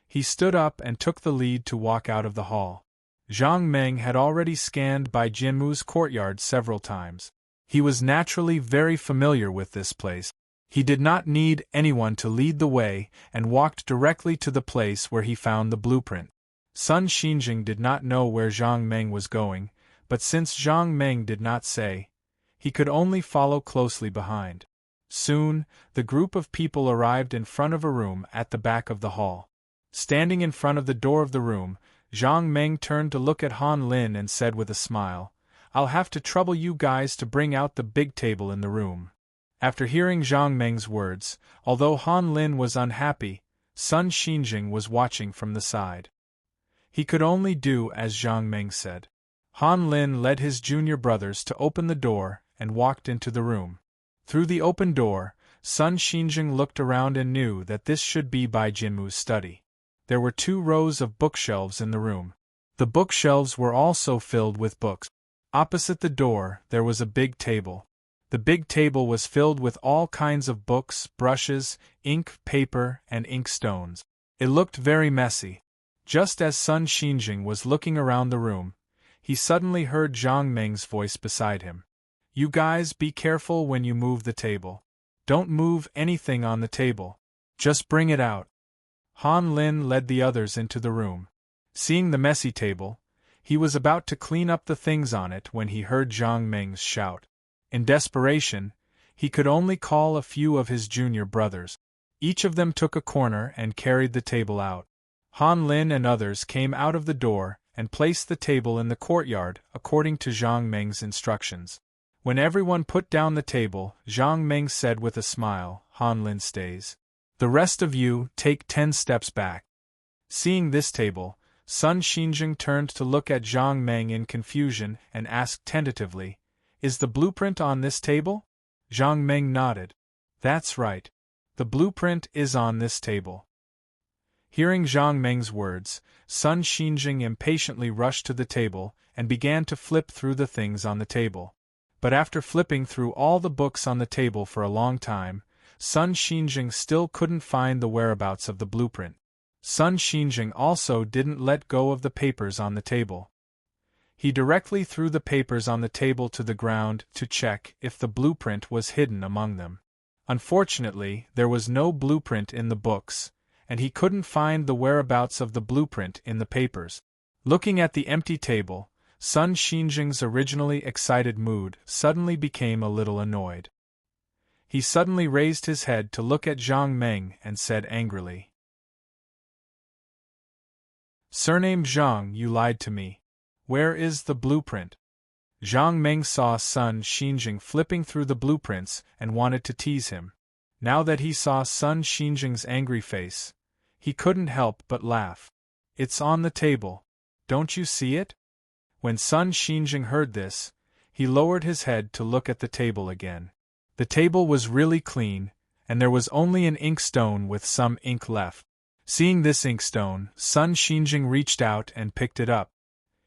He stood up and took the lead to walk out of the hall. Zhang Meng had already scanned Bai Jianmu's courtyard several times. He was naturally very familiar with this place. He did not need anyone to lead the way and walked directly to the place where he found the blueprint. Sun Xinjing did not know where Zhang Meng was going, but since Zhang Meng did not say, he could only follow closely behind. Soon, the group of people arrived in front of a room at the back of the hall. Standing in front of the door of the room, Zhang Meng turned to look at Han Lin and said with a smile, "I'll have to trouble you guys to bring out the big table in the room." After hearing Zhang Meng's words, although Han Lin was unhappy, Sun Xinjing was watching from the side. He could only do as Zhang Meng said. Han Lin led his junior brothers to open the door and walked into the room. Through the open door, Sun Xinjing looked around and knew that this should be Bai Jianmu's study. There were 2 rows of bookshelves in the room. The bookshelves were also filled with books. Opposite the door, there was a big table. The big table was filled with all kinds of books, brushes, ink, paper, and ink stones. It looked very messy. Just as Sun Xinjing was looking around the room, he suddenly heard Zhang Meng's voice beside him. "You guys be careful when you move the table. Don't move anything on the table. Just bring it out." Han Lin led the others into the room. Seeing the messy table, he was about to clean up the things on it when he heard Zhang Meng's shout. In desperation, He could only call a few of his junior brothers. Each of them took a corner and carried the table out. Han Lin and others came out of the door and placed the table in the courtyard according to Zhang Meng's instructions. When everyone put down the table, Zhang Meng said with a smile, "Han Lin stays. The rest of you take 10 steps back." Seeing this table, Sun Xinjing turned to look at Zhang Meng in confusion and asked tentatively, "Is the blueprint on this table?" Zhang Meng nodded. "That's right. The blueprint is on this table." Hearing Zhang Meng's words, Sun Xinjing impatiently rushed to the table and began to flip through the things on the table. But after flipping through all the books on the table for a long time, Sun Xinjing still couldn't find the whereabouts of the blueprint. Sun Xinjing also didn't let go of the papers on the table. He directly threw the papers on the table to the ground to check if the blueprint was hidden among them. Unfortunately, there was no blueprint in the books, and he couldn't find the whereabouts of the blueprint in the papers. Looking at the empty table, Sun Xinjing's originally excited mood suddenly became a little annoyed. He suddenly raised his head to look at Zhang Meng and said angrily, "Surname Zhang, you lied to me. Where is the blueprint?" Zhang Meng saw Sun Xinjing flipping through the blueprints and wanted to tease him. Now that he saw Sun Xinjing's angry face, he couldn't help but laugh. "It's on the table. Don't you see it?" When Sun Xinjing heard this, he lowered his head to look at the table again. The table was really clean, and there was only an inkstone with some ink left. Seeing this inkstone, Sun Xinjing reached out and picked it up.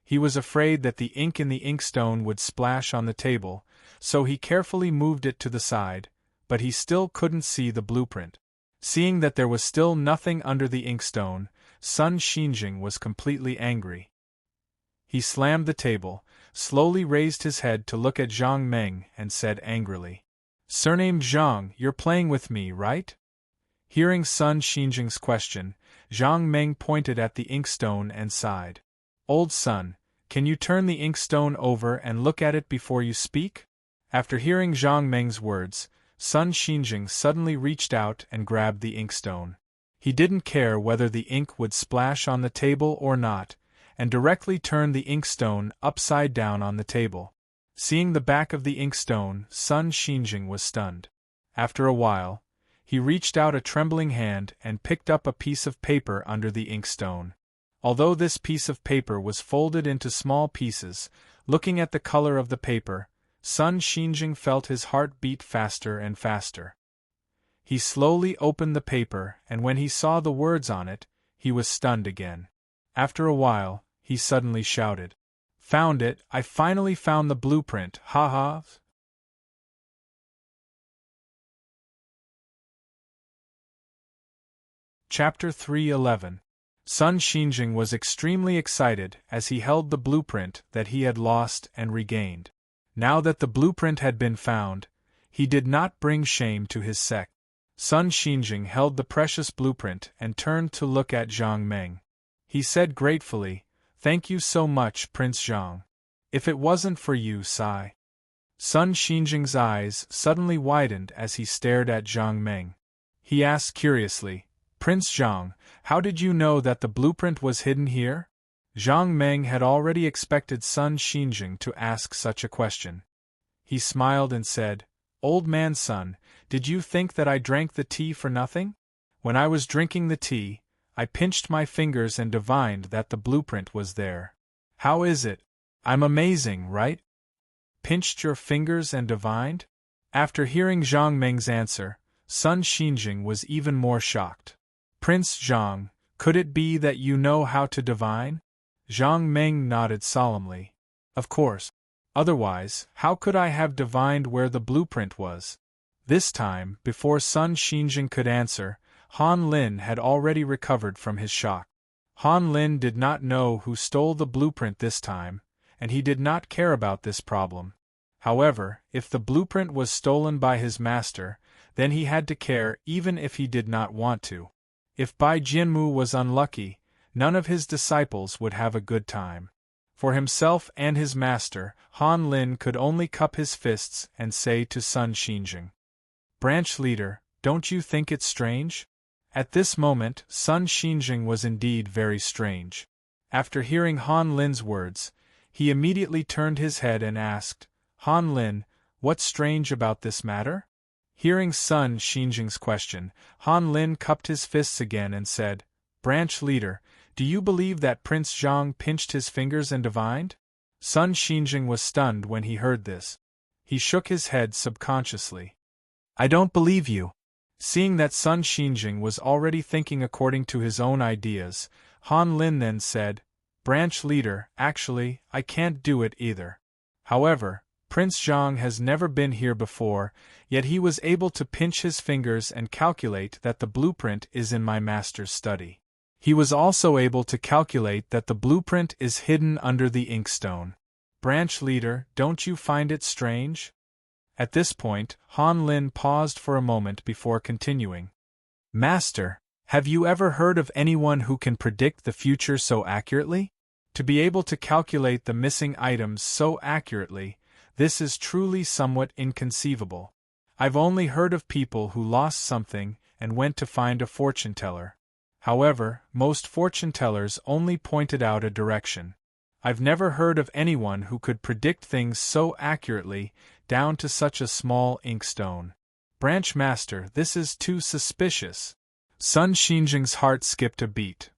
He was afraid that the ink in the inkstone would splash on the table, so he carefully moved it to the side, but he still couldn't see the blueprint. Seeing that there was still nothing under the inkstone, Sun Xinjing was completely angry. He slammed the table, slowly raised his head to look at Zhang Meng and said angrily, "Surname Zhang, you're playing with me, right?" Hearing Sun Xinjing's question, Zhang Meng pointed at the inkstone and sighed. "Old Sun, can you turn the inkstone over and look at it before you speak?" After hearing Zhang Meng's words, Sun Xinjing suddenly reached out and grabbed the inkstone. He didn't care whether the ink would splash on the table or not, and directly turned the inkstone upside down on the table. Seeing the back of the inkstone, Sun Xinjing was stunned. After a while, he reached out a trembling hand and picked up a piece of paper under the inkstone. Although this piece of paper was folded into small pieces, looking at the color of the paper, Sun Xinjing felt his heart beat faster and faster. He slowly opened the paper, and when he saw the words on it, he was stunned again. After a while, he suddenly shouted, "Found it! I finally found the blueprint, ha ha!" Chapter 3:11. Sun Xinjing was extremely excited as he held the blueprint that he had lost and regained. Now that the blueprint had been found, he did not bring shame to his sect. Sun Xinjing held the precious blueprint and turned to look at Zhang Meng. He said gratefully, "Thank you so much, Prince Zhang. If it wasn't for you, Sai." Sun Xinjing's eyes suddenly widened as he stared at Zhang Meng. He asked curiously, "Prince Zhang, how did you know that the blueprint was hidden here?" Zhang Meng had already expected Sun Xinjing to ask such a question. He smiled and said, "Old man Sun, did you think that I drank the tea for nothing? When I was drinking the tea, I pinched my fingers and divined that the blueprint was there. How is it? I'm amazing, right?" "Pinched your fingers and divined?" After hearing Zhang Meng's answer, Sun Xinjing was even more shocked. "Prince Zhang, could it be that you know how to divine?" Zhang Meng nodded solemnly. "Of course. Otherwise, how could I have divined where the blueprint was?" This time, before Sun Xinjing could answer, Han Lin had already recovered from his shock. Han Lin did not know who stole the blueprint this time, and he did not care about this problem. However, if the blueprint was stolen by his master, then he had to care even if he did not want to. If Bai Jianmu was unlucky, none of his disciples would have a good time. For himself and his master, Han Lin could only cup his fists and say to Sun Xinjing, Branch leader, don't you think it's strange? At this moment, Sun Xinjing was indeed very strange. After hearing Han Lin's words, he immediately turned his head and asked, Han Lin, what's strange about this matter? Hearing Sun Xinjing's question, Han Lin cupped his fists again and said, Branch leader, do you believe that Prince Zhang pinched his fingers and divined? Sun Xinjing was stunned when he heard this. He shook his head subconsciously. I don't believe you. Seeing that Sun Xinjing was already thinking according to his own ideas, Han Lin then said, Branch leader, actually, I can't do it either. However, Prince Zhang has never been here before, yet he was able to pinch his fingers and calculate that the blueprint is in my master's study. He was also able to calculate that the blueprint is hidden under the inkstone. Branch leader, don't you find it strange? At this point, Han Lin paused for a moment before continuing. Master, have you ever heard of anyone who can predict the future so accurately? To be able to calculate the missing items so accurately, this is truly somewhat inconceivable. I've only heard of people who lost something and went to find a fortune teller. However, most fortune tellers only pointed out a direction. I've never heard of anyone who could predict things so accurately, down to such a small inkstone. Branch master, this is too suspicious. Sun Xinjing's heart skipped a beat.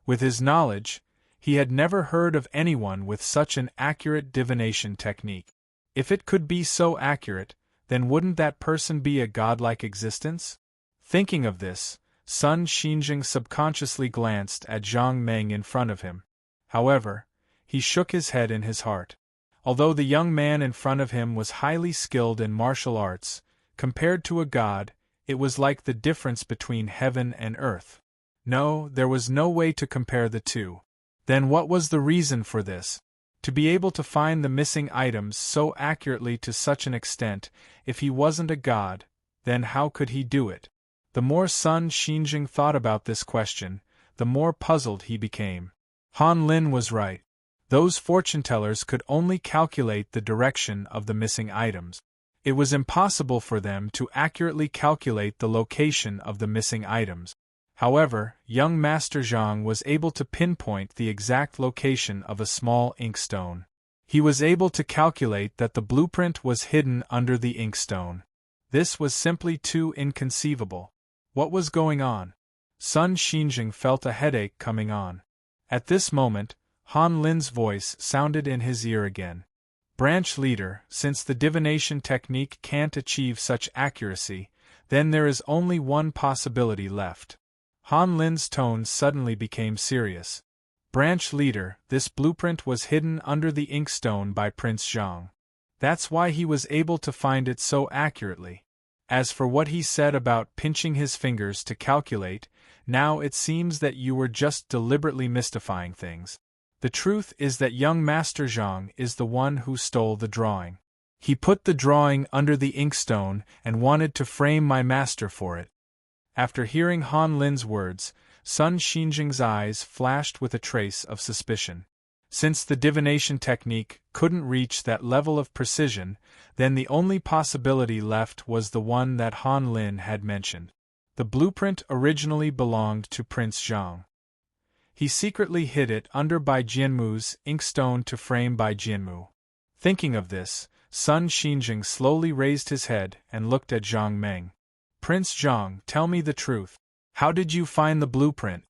With his knowledge, he had never heard of anyone with such an accurate divination technique. If it could be so accurate, then wouldn't that person be a godlike existence? Thinking of this, Sun Xinjing subconsciously glanced at Zhang Meng in front of him. However, he shook his head in his heart. Although the young man in front of him was highly skilled in martial arts, compared to a god, it was like the difference between heaven and earth. No, there was no way to compare the two. Then what was the reason for this? To be able to find the missing items so accurately to such an extent, if he wasn't a god, then how could he do it? The more Sun Xinjing thought about this question, the more puzzled he became. Han Lin was right. Those fortune tellers could only calculate the direction of the missing items. It was impossible for them to accurately calculate the location of the missing items. However, young Master Zhang was able to pinpoint the exact location of a small inkstone. He was able to calculate that the blueprint was hidden under the inkstone. This was simply too inconceivable. What was going on? Sun Xinjing felt a headache coming on. At this moment, Han Lin's voice sounded in his ear again. Branch leader, since the divination technique can't achieve such accuracy, then there is only one possibility left. Han Lin's tone suddenly became serious. Branch leader, this blueprint was hidden under the inkstone by Prince Zhang. That's why he was able to find it so accurately. As for what he said about pinching his fingers to calculate, now it seems that you were just deliberately mystifying things. The truth is that young Master Zhang is the one who stole the drawing. He put the drawing under the inkstone and wanted to frame my master for it. After hearing Han Lin's words, Sun Xinjing's eyes flashed with a trace of suspicion. Since the divination technique couldn't reach that level of precision, then the only possibility left was the one that Han Lin had mentioned. The blueprint originally belonged to Prince Zhang. He secretly hid it under Bai Jianmu's inkstone to frame Bai Jianmu. Thinking of this, Sun Xinjing slowly raised his head and looked at Zhang Meng. Prince Zhang, tell me the truth. How did you find the blueprint?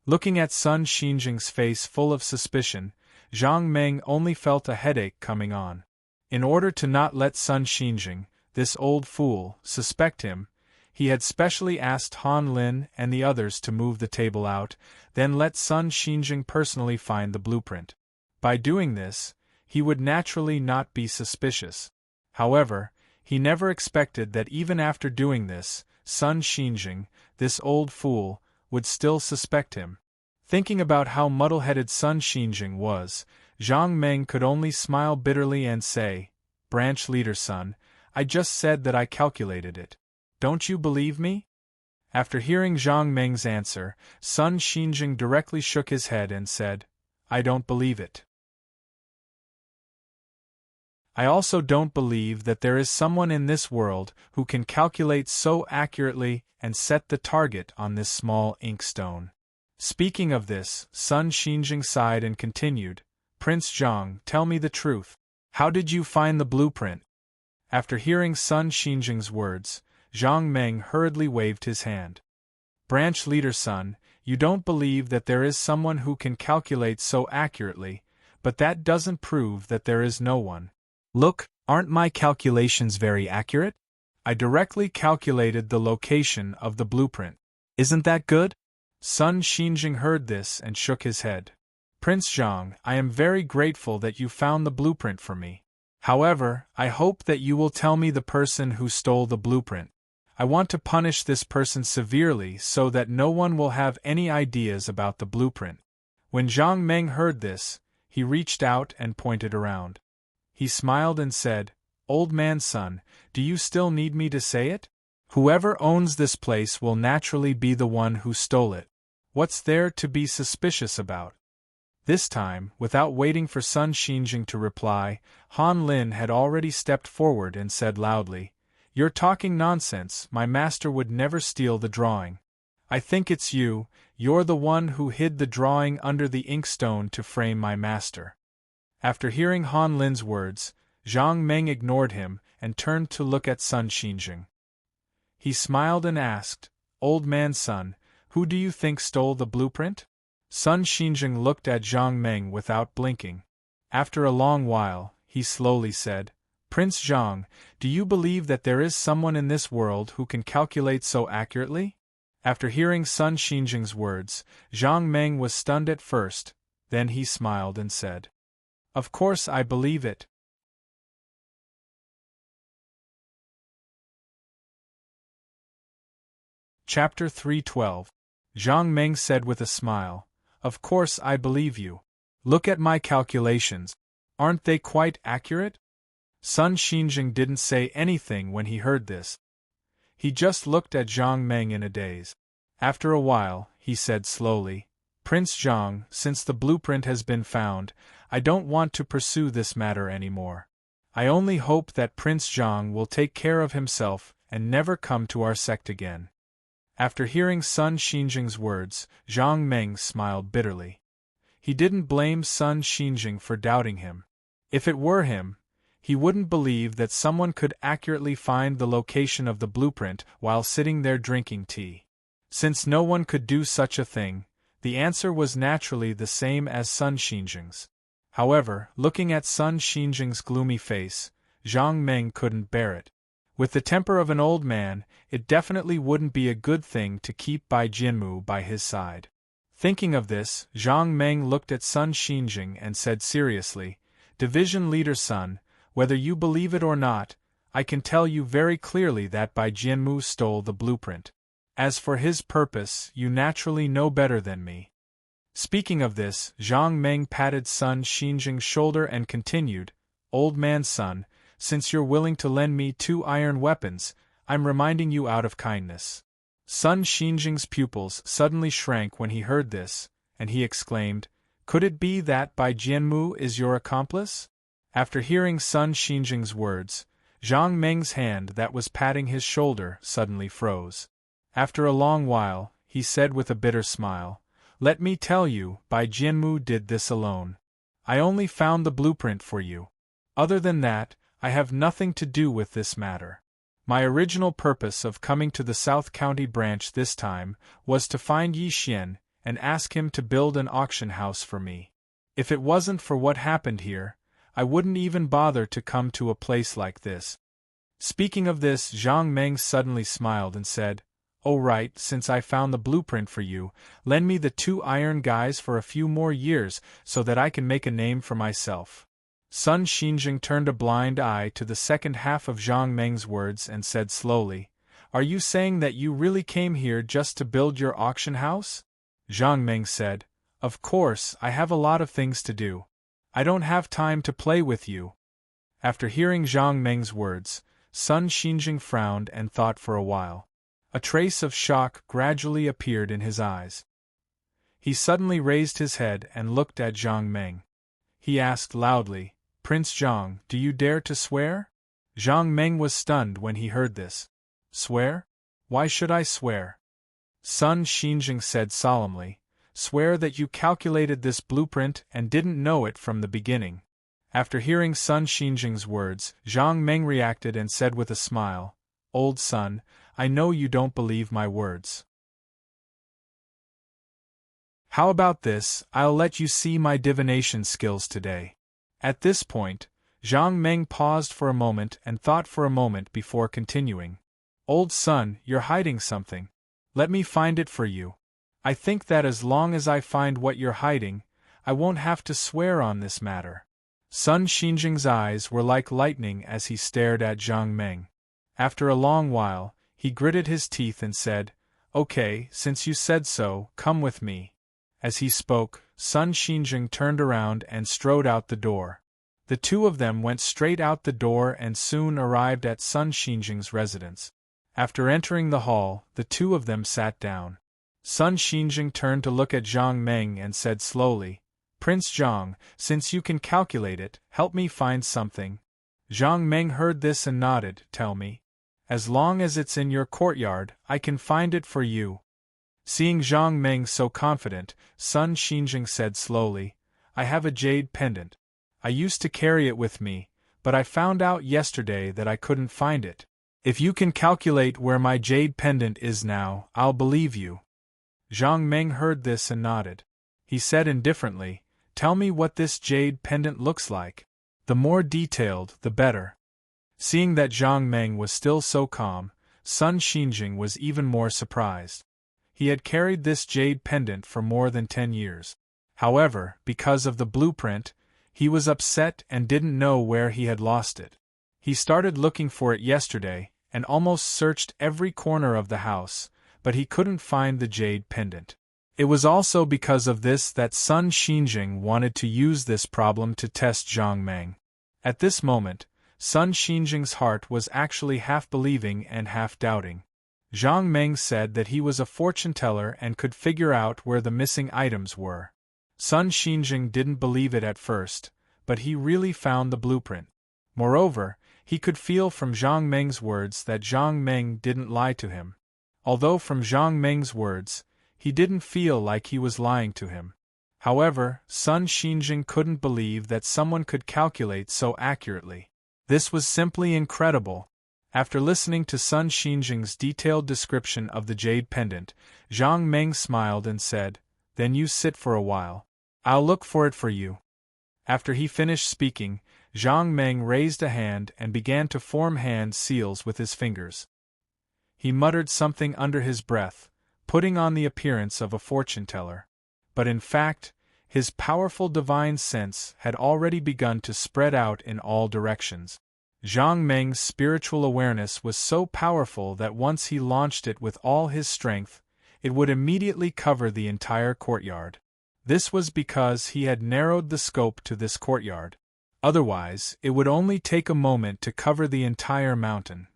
Looking at Sun Xinjing's face full of suspicion, Zhang Meng only felt a headache coming on. In order to not let Sun Xinjing, this old fool, suspect him, he had specially asked Han Lin and the others to move the table out, then let Sun Xinjing personally find the blueprint. By doing this, he would naturally not be suspicious. However, he never expected that even after doing this, Sun Xinjing, this old fool, would still suspect him. Thinking about how muddle-headed Sun Xinjing was, Zhang Meng could only smile bitterly and say, Branch leader son, I just said that I calculated it. Don't you believe me? After hearing Zhang Meng's answer, Sun Xinjing directly shook his head and said, I don't believe it. I also don't believe that there is someone in this world who can calculate so accurately and set the target on this small inkstone. Speaking of this, Sun Xinjing sighed and continued, Prince Zhang, tell me the truth. How did you find the blueprint? After hearing Sun Xinjing's words, Zhang Meng hurriedly waved his hand. Branch leader Sun, you don't believe that there is someone who can calculate so accurately, but that doesn't prove that there is no one. Look, aren't my calculations very accurate? I directly calculated the location of the blueprint. Isn't that good? Sun Xinjing heard this and shook his head. Prince Zhang, I am very grateful that you found the blueprint for me. However, I hope that you will tell me the person who stole the blueprint. I want to punish this person severely so that no one will have any ideas about the blueprint. When Zhang Meng heard this, he reached out and pointed around. He smiled and said, Old man Sun, do you still need me to say it? Whoever owns this place will naturally be the one who stole it. What's there to be suspicious about? This time, without waiting for Sun Xinjing to reply, Han Lin had already stepped forward and said loudly, You're talking nonsense, my master would never steal the drawing. I think it's you, you're the one who hid the drawing under the inkstone to frame my master. After hearing Han Lin's words, Zhang Meng ignored him and turned to look at Sun Xinjing. He smiled and asked, Old man Sun, who do you think stole the blueprint? Sun Xinjing looked at Zhang Meng without blinking. After a long while, he slowly said, Prince Zhang, do you believe that there is someone in this world who can calculate so accurately? After hearing Sun Xinjing's words, Zhang Meng was stunned at first, then he smiled and said, Of course I believe it. Chapter 312. Zhang Meng said with a smile, Of course I believe you. Look at my calculations. Aren't they quite accurate? Sun Xinjing didn't say anything when he heard this. He just looked at Zhang Meng in a daze. After a while, he said slowly, Prince Zhang, since the blueprint has been found, I don't want to pursue this matter anymore. I only hope that Prince Zhang will take care of himself and never come to our sect again. After hearing Sun Xinjing's words, Zhang Meng smiled bitterly. He didn't blame Sun Xinjing for doubting him. If it were him, he wouldn't believe that someone could accurately find the location of the blueprint while sitting there drinking tea. Since no one could do such a thing, the answer was naturally the same as Sun Xinjing's. However, looking at Sun Xinjing's gloomy face, Zhang Meng couldn't bear it. With the temper of an old man, it definitely wouldn't be a good thing to keep Bai Jianmu by his side. Thinking of this, Zhang Meng looked at Sun Xinjing and said seriously, Division Leader Sun, whether you believe it or not, I can tell you very clearly that Bai Jianmu stole the blueprint. As for his purpose, you naturally know better than me. Speaking of this, Zhang Meng patted Sun Xinjing's shoulder and continued, Old man Sun, since you're willing to lend me 2 iron weapons, I'm reminding you out of kindness. Sun Xinjing's pupils suddenly shrank when he heard this, and he exclaimed, Could it be that Bai Jianmu is your accomplice? After hearing Sun Xinjing's words, Zhang Meng's hand that was patting his shoulder suddenly froze. After a long while, he said with a bitter smile, Let me tell you, Bai Jianmu did this alone. I only found the blueprint for you. Other than that, I have nothing to do with this matter. My original purpose of coming to the South County branch this time was to find Yi Xian and ask him to build an auction house for me. If it wasn't for what happened here, I wouldn't even bother to come to a place like this. Speaking of this, Zhang Meng suddenly smiled and said, Oh right, since I found the blueprint for you, lend me the 2 iron guys for a few more years so that I can make a name for myself. Sun Xinjing turned a blind eye to the second half of Zhang Meng's words and said slowly, Are you saying that you really came here just to build your auction house? Zhang Meng said, Of course, I have a lot of things to do. I don't have time to play with you. After hearing Zhang Meng's words, Sun Xinjing frowned and thought for a while. A trace of shock gradually appeared in his eyes. He suddenly raised his head and looked at Zhang Meng. He asked loudly, Prince Zhang, do you dare to swear? Zhang Meng was stunned when he heard this. Swear? Why should I swear? Sun Xinjing said solemnly. Swear that you calculated this blueprint and didn't know it from the beginning. After hearing Sun Xinjing's words, Zhang Meng reacted and said with a smile, Old Sun, I know you don't believe my words. How about this, I'll let you see my divination skills today. At this point, Zhang Meng paused for a moment and thought for a moment before continuing. Old Sun, you're hiding something. Let me find it for you. I think that as long as I find what you're hiding, I won't have to swear on this matter. Sun Xinjing's eyes were like lightning as he stared at Zhang Meng. After a long while, he gritted his teeth and said, Okay, since you said so, come with me. As he spoke, Sun Xinjing turned around and strode out the door. The two of them went straight out the door and soon arrived at Sun Xinjing's residence. After entering the hall, the two of them sat down. Sun Xinjing turned to look at Zhang Meng and said slowly, Prince Zhang, since you can calculate it, help me find something. Zhang Meng heard this and nodded, Tell me. As long as it's in your courtyard, I can find it for you. Seeing Zhang Meng so confident, Sun Xinjing said slowly, I have a jade pendant. I used to carry it with me, but I found out yesterday that I couldn't find it. If you can calculate where my jade pendant is now, I'll believe you. Zhang Meng heard this and nodded. He said indifferently, Tell me what this jade pendant looks like. The more detailed, the better. Seeing that Zhang Meng was still so calm, Sun Xinjing was even more surprised. He had carried this jade pendant for more than 10 years. However, because of the blueprint, he was upset and didn't know where he had lost it. He started looking for it yesterday, and almost searched every corner of the house, but he couldn't find the jade pendant. It was also because of this that Sun Xinjing wanted to use this problem to test Zhang Meng. At this moment, Sun Xinjing's heart was actually half believing and half doubting. Zhang Meng said that he was a fortune teller and could figure out where the missing items were. Sun Xinjing didn't believe it at first, but he really found the blueprint. Moreover, he could feel from Zhang Meng's words that Zhang Meng didn't lie to him. Although from Zhang Meng's words, he didn't feel like he was lying to him. However, Sun Xinjing couldn't believe that someone could calculate so accurately. This was simply incredible. After listening to Sun Xinjing's detailed description of the jade pendant, Zhang Meng smiled and said, Then you sit for a while. I'll look for it for you. After he finished speaking, Zhang Meng raised a hand and began to form hand seals with his fingers. He muttered something under his breath, putting on the appearance of a fortune teller. But in fact, his powerful divine sense had already begun to spread out in all directions. Zhang Meng's spiritual awareness was so powerful that once he launched it with all his strength, it would immediately cover the entire courtyard. This was because he had narrowed the scope to this courtyard. Otherwise, it would only take a moment to cover the entire mountain.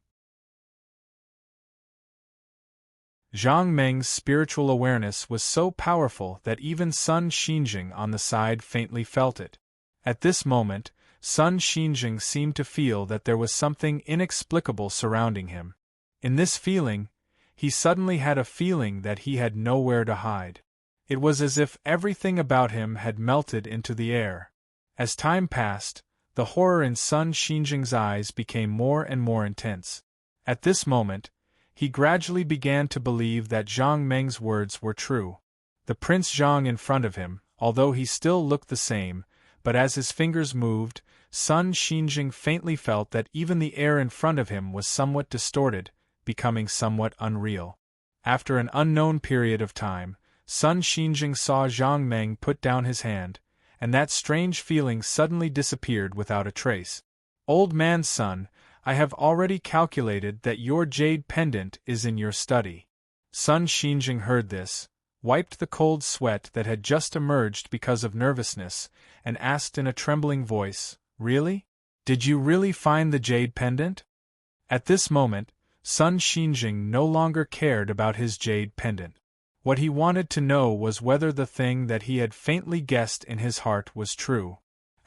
Zhang Meng's spiritual awareness was so powerful that even Sun Xinjing on the side faintly felt it. At this moment, Sun Xinjing seemed to feel that there was something inexplicable surrounding him. In this feeling, he suddenly had a feeling that he had nowhere to hide. It was as if everything about him had melted into the air. As time passed, the horror in Sun Xinjing's eyes became more and more intense. At this moment, he gradually began to believe that Zhang Meng's words were true. The Prince Zhang in front of him, although he still looked the same, but as his fingers moved, Sun Xinjing faintly felt that even the air in front of him was somewhat distorted, becoming somewhat unreal. After an unknown period of time, Sun Xinjing saw Zhang Meng put down his hand, and that strange feeling suddenly disappeared without a trace. Old man Sun, I have already calculated that your jade pendant is in your study. Sun Xinjing heard this, wiped the cold sweat that had just emerged because of nervousness, and asked in a trembling voice, Really? Did you really find the jade pendant? At this moment, Sun Xinjing no longer cared about his jade pendant. What he wanted to know was whether the thing that he had faintly guessed in his heart was true.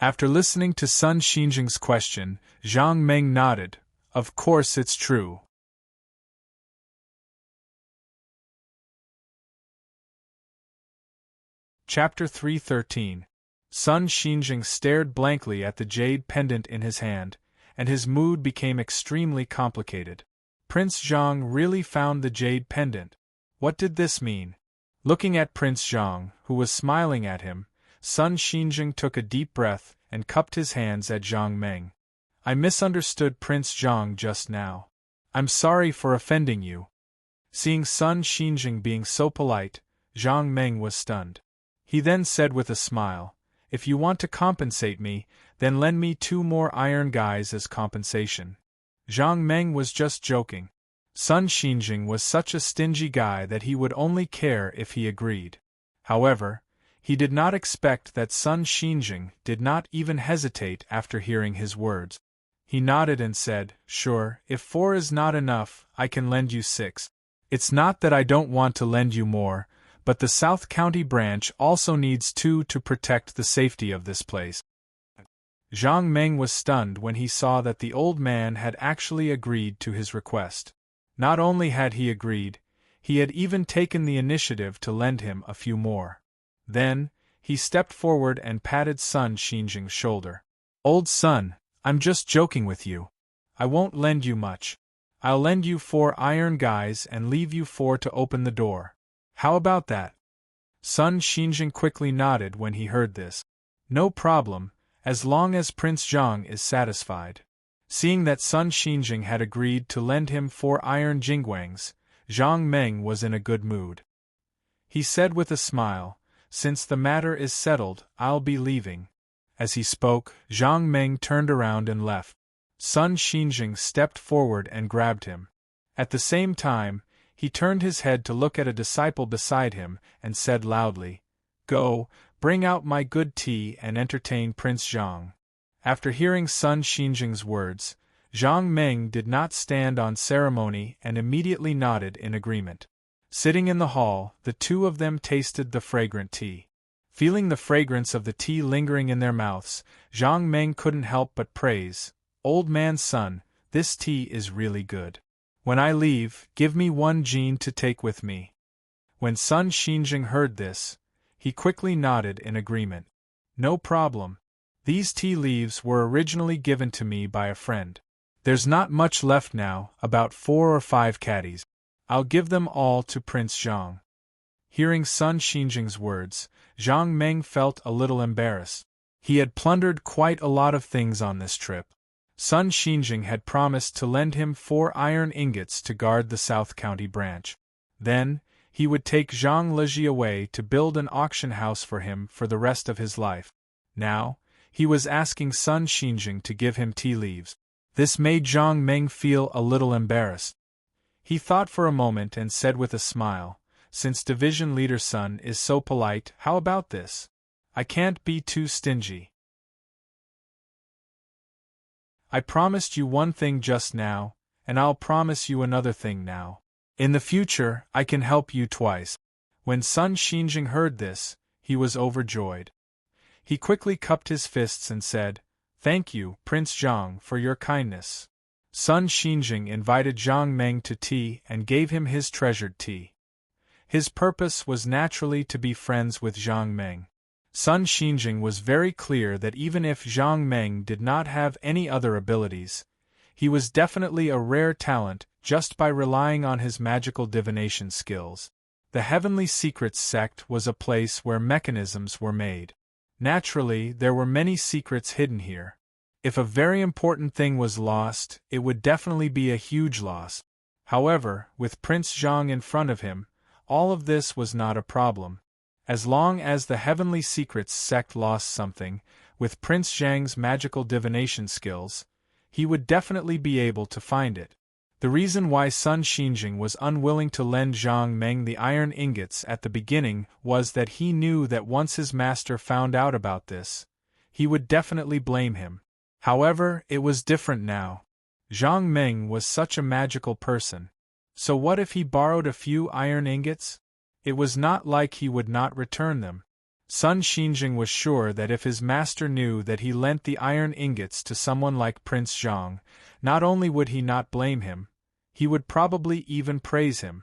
After listening to Sun Xinjing's question, Zhang Meng nodded. Of course it's true. Chapter 313. Sun Xinjing stared blankly at the jade pendant in his hand, and his mood became extremely complicated. Prince Zhang really found the jade pendant. What did this mean? Looking at Prince Zhang, who was smiling at him, Sun Xinjing took a deep breath and cupped his hands at Zhang Meng. I misunderstood Prince Zhang just now. I'm sorry for offending you. Seeing Sun Xinjing being so polite, Zhang Meng was stunned. He then said with a smile, if you want to compensate me, then lend me 2 more iron guys as compensation. Zhang Meng was just joking. Sun Xinjing was such a stingy guy that he would only care if he agreed. However, he did not expect that Sun Xinjing did not even hesitate after hearing his words. He nodded and said, sure, if 4 is not enough, I can lend you 6. It's not that I don't want to lend you more, but the South County branch also needs 2 to protect the safety of this place. Zhang Meng was stunned when he saw that the old man had actually agreed to his request. Not only had he agreed, he had even taken the initiative to lend him a few more. Then, he stepped forward and patted Sun Xinjing's shoulder. Old Sun, I'm just joking with you. I won't lend you much. I'll lend you 4 iron guys and leave you 4 to open the door. How about that? Sun Xinjing quickly nodded when he heard this. No problem, as long as Prince Zhang is satisfied. Seeing that Sun Xinjing had agreed to lend him 4 iron jingguangs, Zhang Meng was in a good mood. He said with a smile, since the matter is settled, I'll be leaving. As he spoke, Zhang Meng turned around and left. Sun Xinjing stepped forward and grabbed him. At the same time, he turned his head to look at a disciple beside him and said loudly, Go, bring out my good tea and entertain Prince Zhang. After hearing Sun Xinjing's words, Zhang Meng did not stand on ceremony and immediately nodded in agreement. Sitting in the hall, the 2 of them tasted the fragrant tea. Feeling the fragrance of the tea lingering in their mouths, Zhang Meng couldn't help but praise, Old man Sun, this tea is really good. When I leave, give me 1 jin to take with me. When Sun Xinjing heard this, he quickly nodded in agreement. No problem. These tea leaves were originally given to me by a friend. There's not much left now, about 4 or 5 caddies. I'll give them all to Prince Zhang. Hearing Sun Xinjing's words, Zhang Meng felt a little embarrassed. He had plundered quite a lot of things on this trip. Sun Xinjing had promised to lend him 4 iron ingots to guard the South County branch. Then, he would take Zhang Leji away to build an auction house for him for the rest of his life. Now, he was asking Sun Xinjing to give him tea leaves. This made Zhang Meng feel a little embarrassed. He thought for a moment and said with a smile, since Division Leader Sun is so polite, how about this? I can't be too stingy. I promised you one thing just now, and I'll promise you another thing now. In the future, I can help you twice. When Sun Xinjing heard this, he was overjoyed. He quickly cupped his fists and said, Thank you, Prince Zhang, for your kindness. Sun Xinjing invited Zhang Meng to tea and gave him his treasured tea. His purpose was naturally to be friends with Zhang Meng. Sun Xinjing was very clear that even if Zhang Meng did not have any other abilities, he was definitely a rare talent just by relying on his magical divination skills. The Heavenly Secrets sect was a place where mechanisms were made. Naturally, there were many secrets hidden here. If a very important thing was lost, it would definitely be a huge loss. However, with Prince Zhang in front of him, all of this was not a problem. As long as the Heavenly Secrets sect lost something, with Prince Zhang's magical divination skills, he would definitely be able to find it. The reason why Sun Xinjing was unwilling to lend Zhang Meng the iron ingots at the beginning was that he knew that once his master found out about this, he would definitely blame him. However, it was different now. Zhang Meng was such a magical person. So what if he borrowed a few iron ingots? It was not like he would not return them. Sun Xinjing was sure that if his master knew that he lent the iron ingots to someone like Prince Zhang, not only would he not blame him, he would probably even praise him.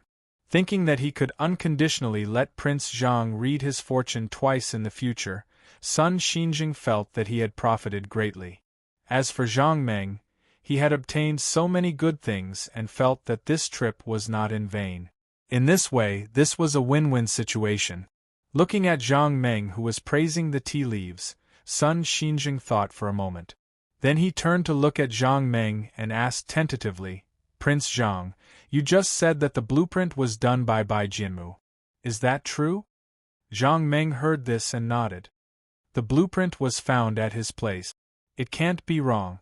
Thinking that he could unconditionally let Prince Zhang read his fortune twice in the future, Sun Xinjing felt that he had profited greatly. As for Zhang Meng, he had obtained so many good things and felt that this trip was not in vain. In this way, this was a win-win situation. Looking at Zhang Meng, who was praising the tea leaves, Sun Xinjing thought for a moment. Then he turned to look at Zhang Meng and asked tentatively, "Prince Zhang, you just said that the blueprint was done by Bai Jianmu. Is that true?" Zhang Meng heard this and nodded. The blueprint was found at his place. It can't be wrong.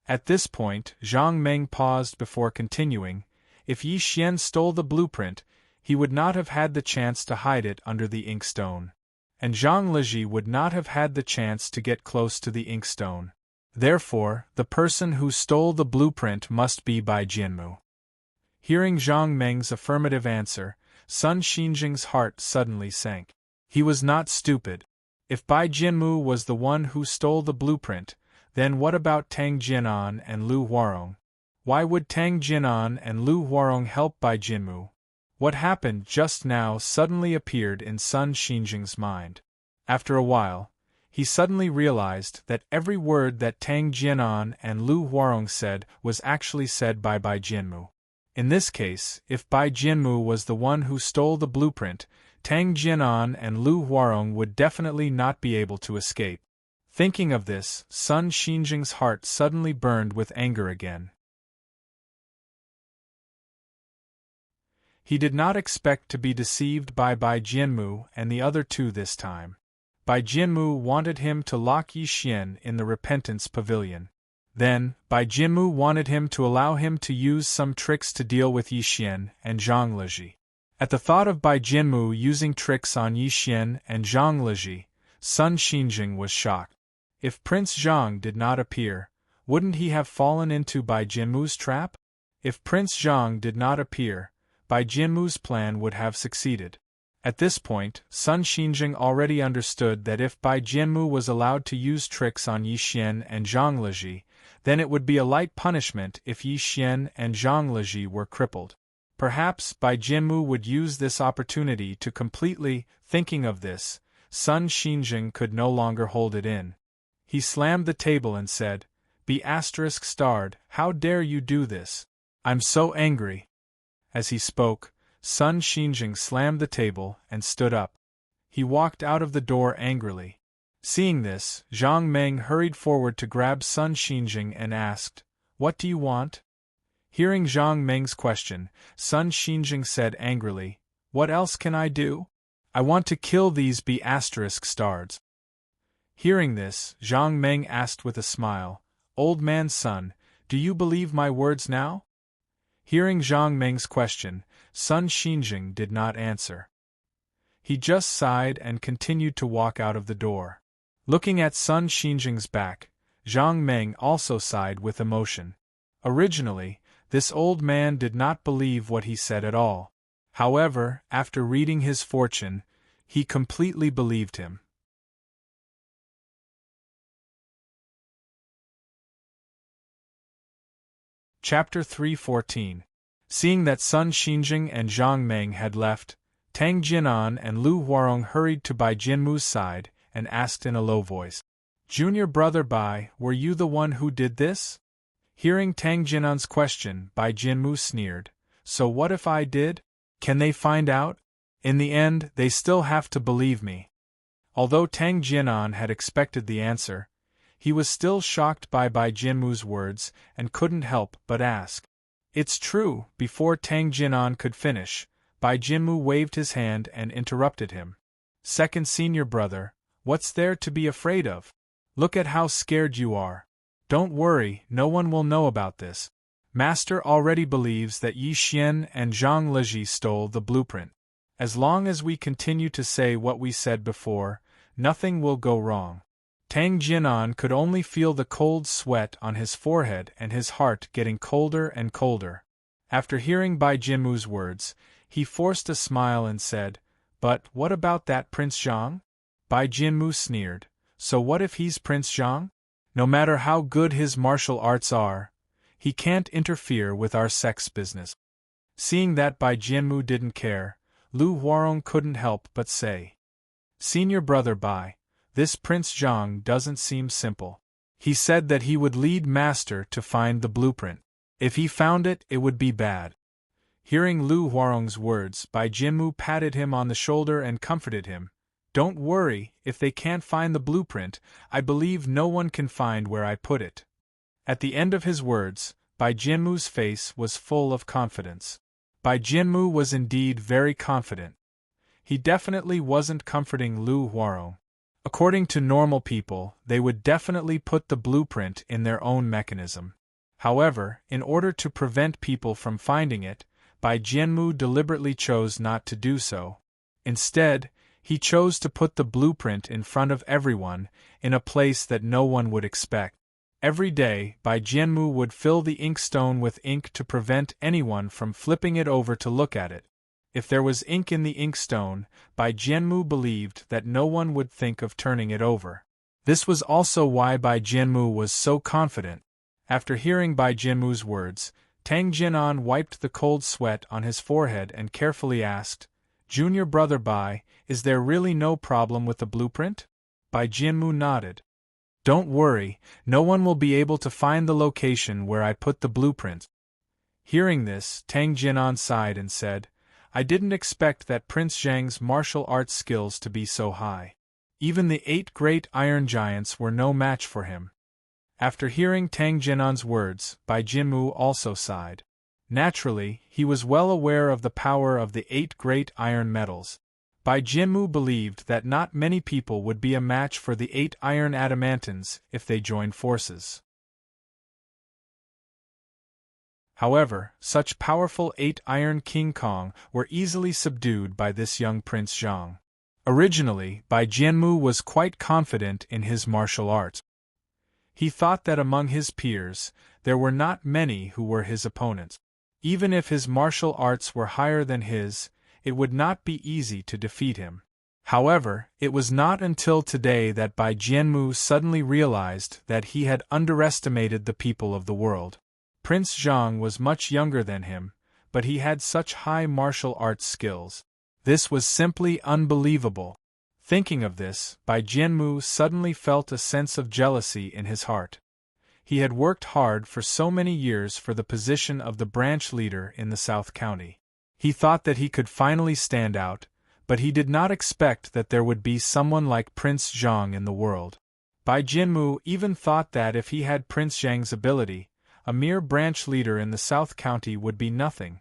At this point, Zhang Meng paused before continuing. If Yi Xian stole the blueprint, he would not have had the chance to hide it under the inkstone. And Zhang Liji would not have had the chance to get close to the inkstone. Therefore, the person who stole the blueprint must be Bai Jianmu. Hearing Zhang Meng's affirmative answer, Sun Xinjing's heart suddenly sank. He was not stupid. If Bai Jianmu was the one who stole the blueprint, then what about Tang Jianan and Lu Huarong? Why would Tang Jianan and Lu Huarong help Bai Jianmu? What happened just now suddenly appeared in Sun Xinjing's mind. After a while, he suddenly realized that every word that Tang Jianan and Lu Huarong said was actually said by Bai Jianmu. In this case, if Bai Jianmu was the one who stole the blueprint, Tang Jianan and Lu Huarong would definitely not be able to escape. Thinking of this, Sun Xinjing's heart suddenly burned with anger again. He did not expect to be deceived by Bai Jianmu and the other two this time. Bai Jianmu wanted him to lock Yi Xian in the Repentance Pavilion. Then, Bai Jianmu wanted him to allow him to use some tricks to deal with Yi Xian and Zhang Liji. At the thought of Bai Jianmu using tricks on Yi Xian and Zhang Liji, Sun Xinjing was shocked. If Prince Zhang did not appear, wouldn't he have fallen into Bai Jianmu's trap? If Prince Zhang did not appear, Bai Jianmu's plan would have succeeded. At this point, Sun Xinjing already understood that if Bai Jianmu was allowed to use tricks on Yi Xian and Zhang Liji, then it would be a light punishment if Yi Xian and Zhang Liji were crippled. Perhaps Bai Jianmu would use this opportunity to completely. Thinking of this, Sun Xinjing could no longer hold it in. He slammed the table and said, "Be ****, how dare you do this? I'm so angry." As he spoke, Sun Xinjing slammed the table and stood up. He walked out of the door angrily. Seeing this, Zhang Meng hurried forward to grab Sun Xinjing and asked, "What do you want?" Hearing Zhang Meng's question, Sun Xinjing said angrily, "What else can I do? I want to kill these ****. Hearing this, Zhang Meng asked with a smile, "Old man Sun, do you believe my words now?" Hearing Zhang Meng's question, Sun Xinjing did not answer. He just sighed and continued to walk out of the door. Looking at Sun Xinjing's back, Zhang Meng also sighed with emotion. Originally, this old man did not believe what he said at all. However, after reading his fortune, he completely believed him. Chapter 3:14. Seeing that Sun Xinjing and Zhang Meng had left, Tang Jianan and Lu Huarong hurried to Bai Jianmu's side and asked in a low voice, "Junior brother Bai, were you the one who did this?" Hearing Tang Jianan's question, Bai Jianmu sneered, "So what if I did? Can they find out? In the end, they still have to believe me." Although Tang Jianan had expected the answer, he was still shocked by Bai Jianmu's words and couldn't help but ask. "It's true." Before Tang Jianan could finish, Bai Jianmu waved his hand and interrupted him. "Second senior brother, what's there to be afraid of? Look at how scared you are. Don't worry, no one will know about this. Master already believes that Yi Xian and Zhang Liji stole the blueprint. As long as we continue to say what we said before, nothing will go wrong." Tang Jianan could only feel the cold sweat on his forehead and his heart getting colder and colder. After hearing Bai Jianmu's words, he forced a smile and said, "But what about that Prince Zhang? Bai Jianmu sneered. So what if he's Prince Zhang? No matter how good his martial arts are, he can't interfere with our sex business. Seeing that Bai Jianmu didn't care, Lu Huarong couldn't help but say, Senior brother Bai, this Prince Zhang doesn't seem simple. He said that he would lead Master to find the blueprint. If he found it, it would be bad. Hearing Lu Huarong's words, Bai Jianmu patted him on the shoulder and comforted him. Don't worry, if they can't find the blueprint, I believe no one can find where I put it. At the end of his words, Bai Jianmu's face was full of confidence. Bai Jianmu was indeed very confident. He definitely wasn't comforting Lu Huarong. According to normal people, they would definitely put the blueprint in their own mechanism. However, in order to prevent people from finding it, Bai Jianmu deliberately chose not to do so. Instead, he chose to put the blueprint in front of everyone, in a place that no one would expect. Every day, Bai Jianmu would fill the inkstone with ink to prevent anyone from flipping it over to look at it. If there was ink in the inkstone, Bai Jianmu believed that no one would think of turning it over. This was also why Bai Jianmu was so confident. After hearing Bai Jianmu's words, Tang Jinan wiped the cold sweat on his forehead and carefully asked, Junior brother Bai, is there really no problem with the blueprint? Bai Jianmu nodded. Don't worry, no one will be able to find the location where I put the blueprint. Hearing this, Tang Jinan sighed and said, I didn't expect that Prince Zhang's martial arts skills to be so high. Even the 8 great iron giants were no match for him. After hearing Tang Jinan's words, Bai Jianmu also sighed. Naturally, he was well aware of the power of the 8 great iron metals. Bai Jianmu believed that not many people would be a match for the 8 iron adamantins if they joined forces. However, such powerful 8 iron King Kong were easily subdued by this young Prince Zhang. Originally, Bai Jianmu was quite confident in his martial arts. He thought that among his peers, there were not many who were his opponents. Even if his martial arts were higher than his, it would not be easy to defeat him. However, it was not until today that Bai Jianmu suddenly realized that he had underestimated the people of the world. Prince Zhang was much younger than him, but he had such high martial arts skills. This was simply unbelievable. Thinking of this, Bai Jianmu suddenly felt a sense of jealousy in his heart. He had worked hard for so many years for the position of the branch leader in the South County. He thought that he could finally stand out, but he did not expect that there would be someone like Prince Zhang in the world. Bai Jianmu even thought that if he had Prince Zhang's ability, a mere branch leader in the South County would be nothing.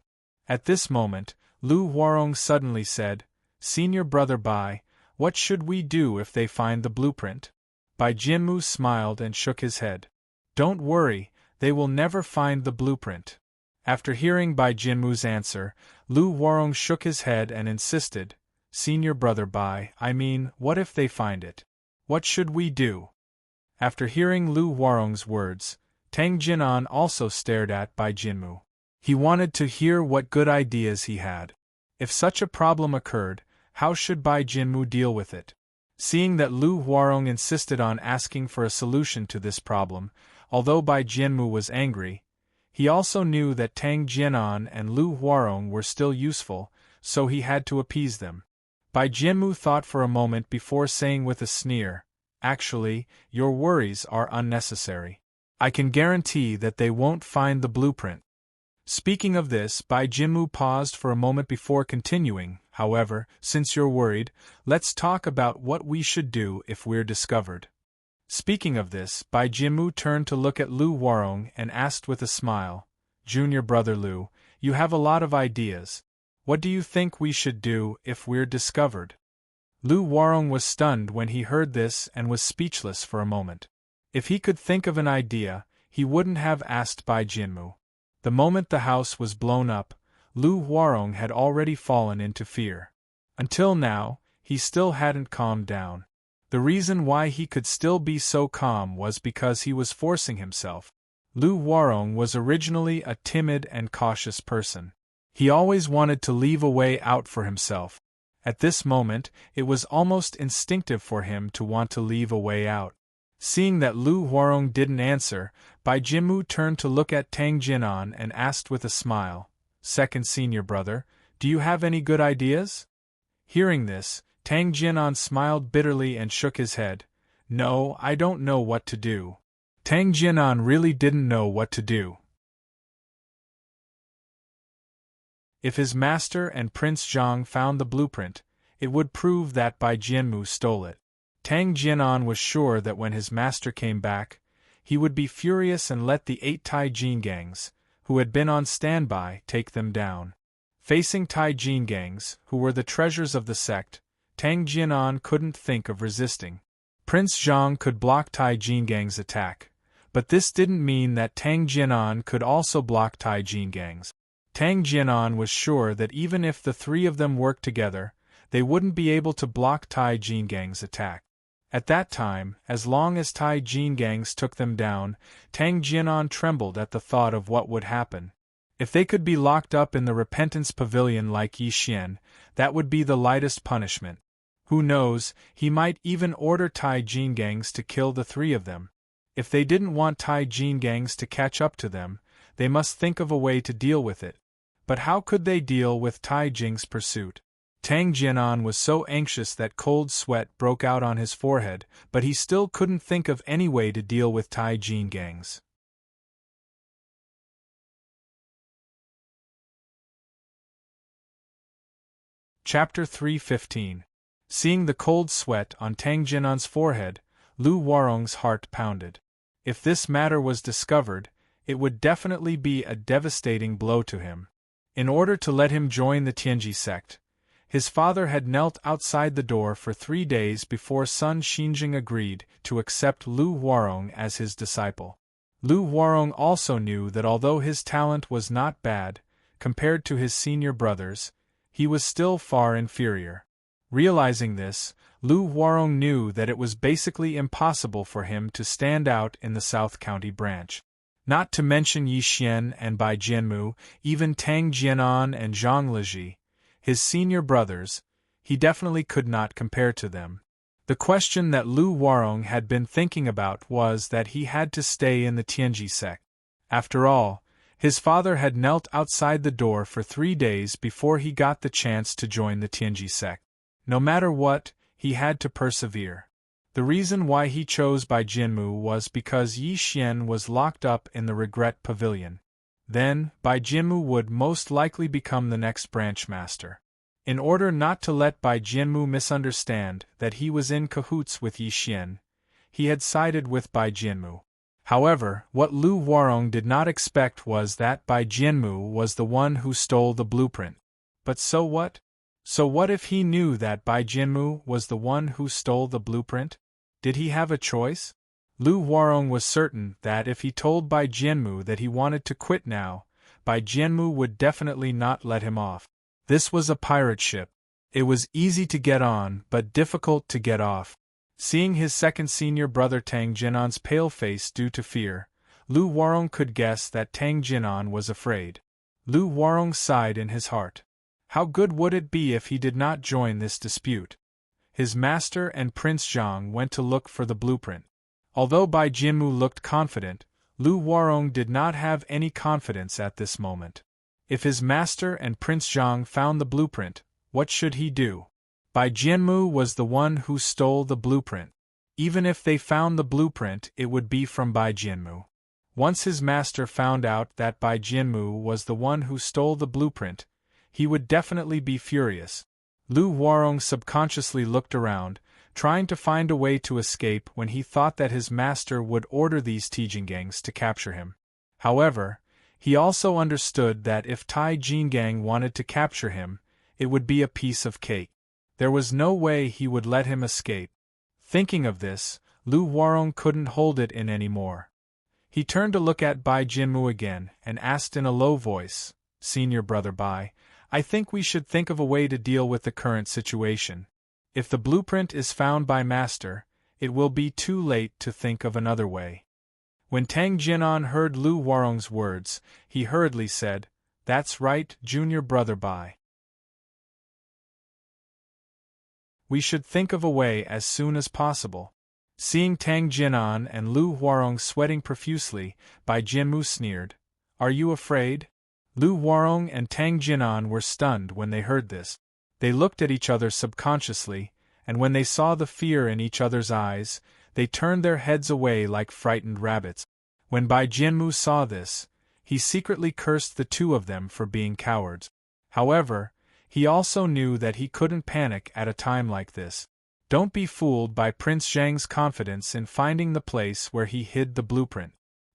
At this moment, Lu Huarong suddenly said, Senior brother Bai, what should we do if they find the blueprint? Bai Jianmu smiled and shook his head. Don't worry, they will never find the blueprint. After hearing Bai Jianmu's answer, Lu Huarong shook his head and insisted, Senior brother Bai, I mean, what if they find it? What should we do? After hearing Lu Huarong's words, Tang Jinan also stared at Bai Jianmu. He wanted to hear what good ideas he had. If such a problem occurred, how should Bai Jianmu deal with it? Seeing that Lu Huarong insisted on asking for a solution to this problem, although Bai Jianmu was angry, he also knew that Tang Jinan and Lu Huarong were still useful, so he had to appease them. Bai Jianmu thought for a moment before saying with a sneer, Actually, your worries are unnecessary. I can guarantee that they won't find the blueprint. Speaking of this, Bai Jianmu paused for a moment before continuing, however, since you're worried, let's talk about what we should do if we're discovered. Speaking of this, Bai Jianmu turned to look at Lu Huarong and asked with a smile, Junior brother Lu, you have a lot of ideas. What do you think we should do if we're discovered? Lu Huarong was stunned when he heard this and was speechless for a moment. If he could think of an idea, he wouldn't have asked Bai Jianmu. The moment the house was blown up, Lu Huarong had already fallen into fear. Until now, he still hadn't calmed down. The reason why he could still be so calm was because he was forcing himself. Lu Huarong was originally a timid and cautious person. He always wanted to leave a way out for himself. At this moment, it was almost instinctive for him to want to leave a way out. Seeing that Lu Huarong didn't answer, Bai Jinmu turned to look at Tang Jinan and asked with a smile, "Second senior brother, do you have any good ideas?" Hearing this, Tang Jinan smiled bitterly and shook his head. "No, I don't know what to do." Tang Jinan really didn't know what to do. If his master and Prince Zhang found the blueprint, it would prove that Bai Jianmu stole it. Tang Jinan was sure that when his master came back, he would be furious and let the 8 Tai Jin gangs, who had been on standby, take them down. Facing Tai Jin gangs, who were the treasures of the sect, Tang Jinan couldn't think of resisting. Prince Zhang could block Tai Jin gang's attack, but this didn't mean that Tang Jinan could also block Tai Jin gangs. Tang Jinan was sure that even if the 3 of them worked together, they wouldn't be able to block Tai Jin gang's attack. At that time, as long as Tai Jin gangs took them down, Tang Jinan trembled at the thought of what would happen. If they could be locked up in the Repentance Pavilion like Yi Xian, that would be the lightest punishment. Who knows, he might even order Tai Jin gangs to kill the 3 of them. If they didn't want Tai Jin gangs to catch up to them, they must think of a way to deal with it. But how could they deal with Tai Jing's pursuit? Tang Jinan was so anxious that cold sweat broke out on his forehead, but he still couldn't think of any way to deal with Tai Jin gangs. Chapter 3:15. Seeing the cold sweat on Tang Jinan's forehead, Lu Huarong's heart pounded. If this matter was discovered, it would definitely be a devastating blow to him. In order to let him join the Tianji sect, his father had knelt outside the door for 3 days before Sun Xinjing agreed to accept Lu Huarong as his disciple. Lu Huarong also knew that although his talent was not bad, compared to his senior brothers, he was still far inferior. Realizing this, Lu Huarong knew that it was basically impossible for him to stand out in the South County branch. Not to mention Yi Xian and Bai Jianmu, even Tang Jianan and Zhang Liji, his senior brothers, he definitely could not compare to them. The question that Lu Huarong had been thinking about was that he had to stay in the Tianji sect. After all, his father had knelt outside the door for 3 days before he got the chance to join the Tianji sect. No matter what, he had to persevere. The reason why he chose Bai Jianmu was because Yi Xian was locked up in the Regret Pavilion. Then, Bai Jianmu would most likely become the next branch master. In order not to let Bai Jianmu misunderstand that he was in cahoots with Yi Xian, he had sided with Bai Jianmu. However, what Lu Huarong did not expect was that Bai Jianmu was the one who stole the blueprint. But so what? So what if he knew that Bai Jianmu was the one who stole the blueprint? Did he have a choice? Lu Huarong was certain that if he told Bai Jianmu that he wanted to quit now, Bai Jianmu would definitely not let him off. This was a pirate ship. It was easy to get on, but difficult to get off. Seeing his second senior brother Tang Jinan's pale face due to fear, Lu Huarong could guess that Tang Jinan was afraid. Lu Huarong sighed in his heart. How good would it be if he did not join this dispute? His master and Prince Zhang went to look for the blueprint. Although Bai Jianmu looked confident, Lu Huarong did not have any confidence at this moment. If his master and Prince Zhang found the blueprint, what should he do? Bai Jianmu was the one who stole the blueprint. Even if they found the blueprint, it would be from Bai Jianmu. Once his master found out that Bai Jianmu was the one who stole the blueprint, he would definitely be furious. Lu Huarong subconsciously looked around, trying to find a way to escape when he thought that his master would order these Tijin gangs to capture him. However, he also understood that if Tai Jin gang wanted to capture him, it would be a piece of cake. There was no way he would let him escape. Thinking of this, Lu Huarong couldn't hold it in anymore. He turned to look at Bai Jianmu again and asked in a low voice, "Senior brother Bai, I think we should think of a way to deal with the current situation. If the blueprint is found by Master, it will be too late to think of another way." When Tang Jinan heard Lu Huarong's words, he hurriedly said, "That's right, junior brother Bai. We should think of a way as soon as possible. Seeing Tang Jinan and Lu Huarong sweating profusely, Bai Jianmu sneered. Are you afraid? Lu Huarong and Tang Jinan were stunned when they heard this. They looked at each other subconsciously, and when they saw the fear in each other's eyes, they turned their heads away like frightened rabbits. When Bai Jianmu saw this, he secretly cursed the two of them for being cowards. However, he also knew that he couldn't panic at a time like this. Don't be fooled by Prince Zhang's confidence in finding the place where he hid the blueprint.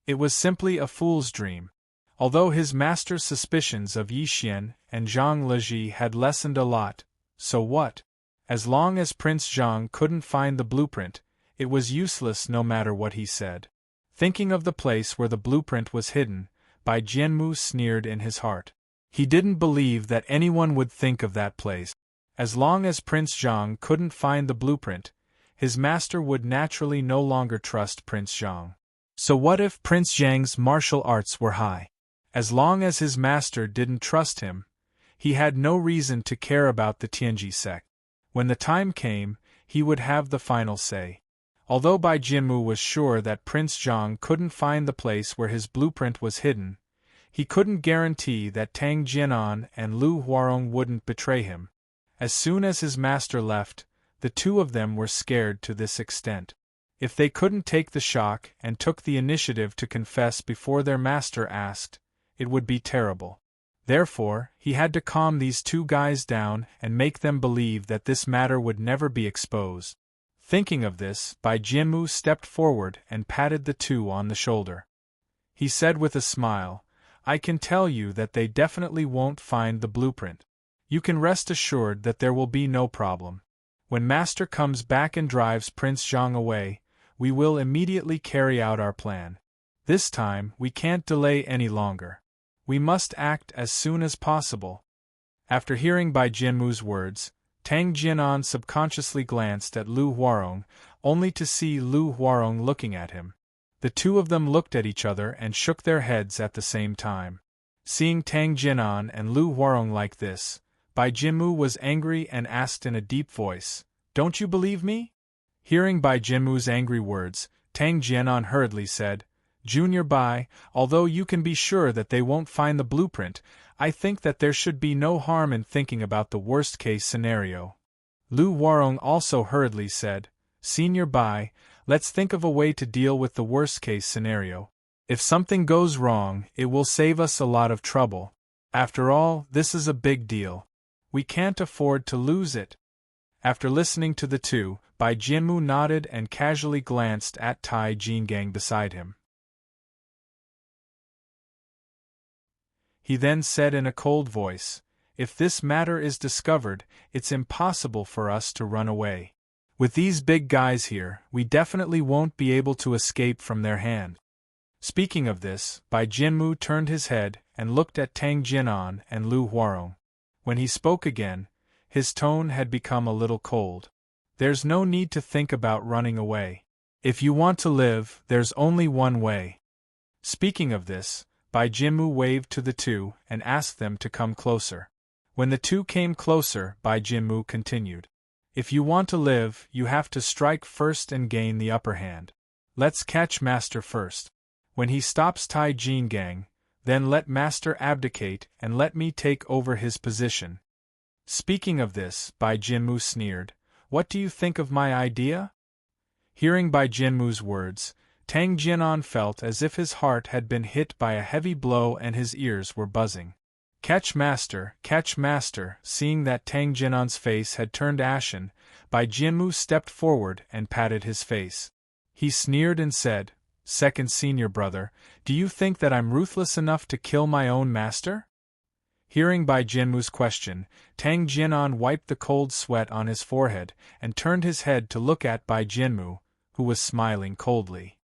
It was simply a fool's dream. Although his master's suspicions of Yi Xian and Zhang Leji had lessened a lot, so what? As long as Prince Zhang couldn't find the blueprint, it was useless no matter what he said. Thinking of the place where the blueprint was hidden, Bai Jianmu sneered in his heart. He didn't believe that anyone would think of that place. As long as Prince Zhang couldn't find the blueprint, his master would naturally no longer trust Prince Zhang. So what if Prince Zhang's martial arts were high? As long as his master didn't trust him, he had no reason to care about the Tianji sect. When the time came, he would have the final say. Although Bai Jianmu was sure that Prince Zhang couldn't find the place where his blueprint was hidden, he couldn't guarantee that Tang Jinan and Lu Huarong wouldn't betray him. As soon as his master left, the two of them were scared to this extent. If they couldn't take the shock and took the initiative to confess before their master asked, it would be terrible. Therefore, he had to calm these two guys down and make them believe that this matter would never be exposed. Thinking of this, Bai Jianmu stepped forward and patted the two on the shoulder. He said with a smile, I can tell you that they definitely won't find the blueprint. You can rest assured that there will be no problem. When Master comes back and drives Prince Zhang away, we will immediately carry out our plan. This time, we can't delay any longer. We must act as soon as possible. After hearing Bai Jianmu's words, Tang Jinan subconsciously glanced at Lu Huarong, only to see Lu Huarong looking at him. The two of them looked at each other and shook their heads at the same time. Seeing Tang Jinan and Lu Huarong like this, Bai Jianmu was angry and asked in a deep voice, Don't you believe me? Hearing Bai Jianmu's angry words, Tang Jinan hurriedly said, Junior Bai, although you can be sure that they won't find the blueprint, I think that there should be no harm in thinking about the worst-case scenario. Lu Huarong also hurriedly said, Senior Bai, let's think of a way to deal with the worst-case scenario. If something goes wrong, it will save us a lot of trouble. After all, this is a big deal. We can't afford to lose it. After listening to the two, Bai Jianmu nodded and casually glanced at Tai Jingang beside him. He then said in a cold voice, If this matter is discovered, it's impossible for us to run away. With these big guys here, we definitely won't be able to escape from their hand. Speaking of this, Bai Jianmu turned his head and looked at Tang Jinan and Lu Huarong. When he spoke again, his tone had become a little cold. There's no need to think about running away. If you want to live, there's only one way. Speaking of this, Bai Jianmu waved to the two and asked them to come closer. When the two came closer, Bai Jianmu continued. If you want to live, you have to strike first and gain the upper hand. Let's catch Master first. When he stops Tai Jingang, then let Master abdicate and let me take over his position. Speaking of this, Bai Jianmu sneered. What do you think of my idea? Hearing Bai Jianmu's words, Tang Jinan felt as if his heart had been hit by a heavy blow and his ears were buzzing. Catch Master, seeing that Tang Jinan's face had turned ashen, Bai Jianmu stepped forward and patted his face. He sneered and said, Second senior brother, do you think that I'm ruthless enough to kill my own master? Hearing Bai Jianmu's question, Tang Jinan wiped the cold sweat on his forehead and turned his head to look at Bai Jianmu, who was smiling coldly.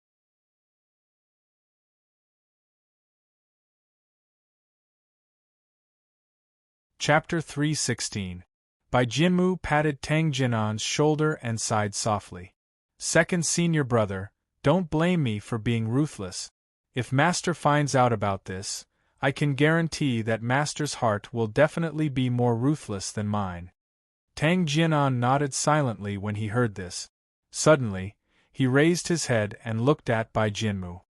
Chapter 316. Bai Jianmu patted Tang Jinan's shoulder and sighed softly. Second senior brother, don't blame me for being ruthless. If Master finds out about this, I can guarantee that Master's heart will definitely be more ruthless than mine. Tang Jianan nodded silently when he heard this. Suddenly, he raised his head and looked at Bai Jinmu.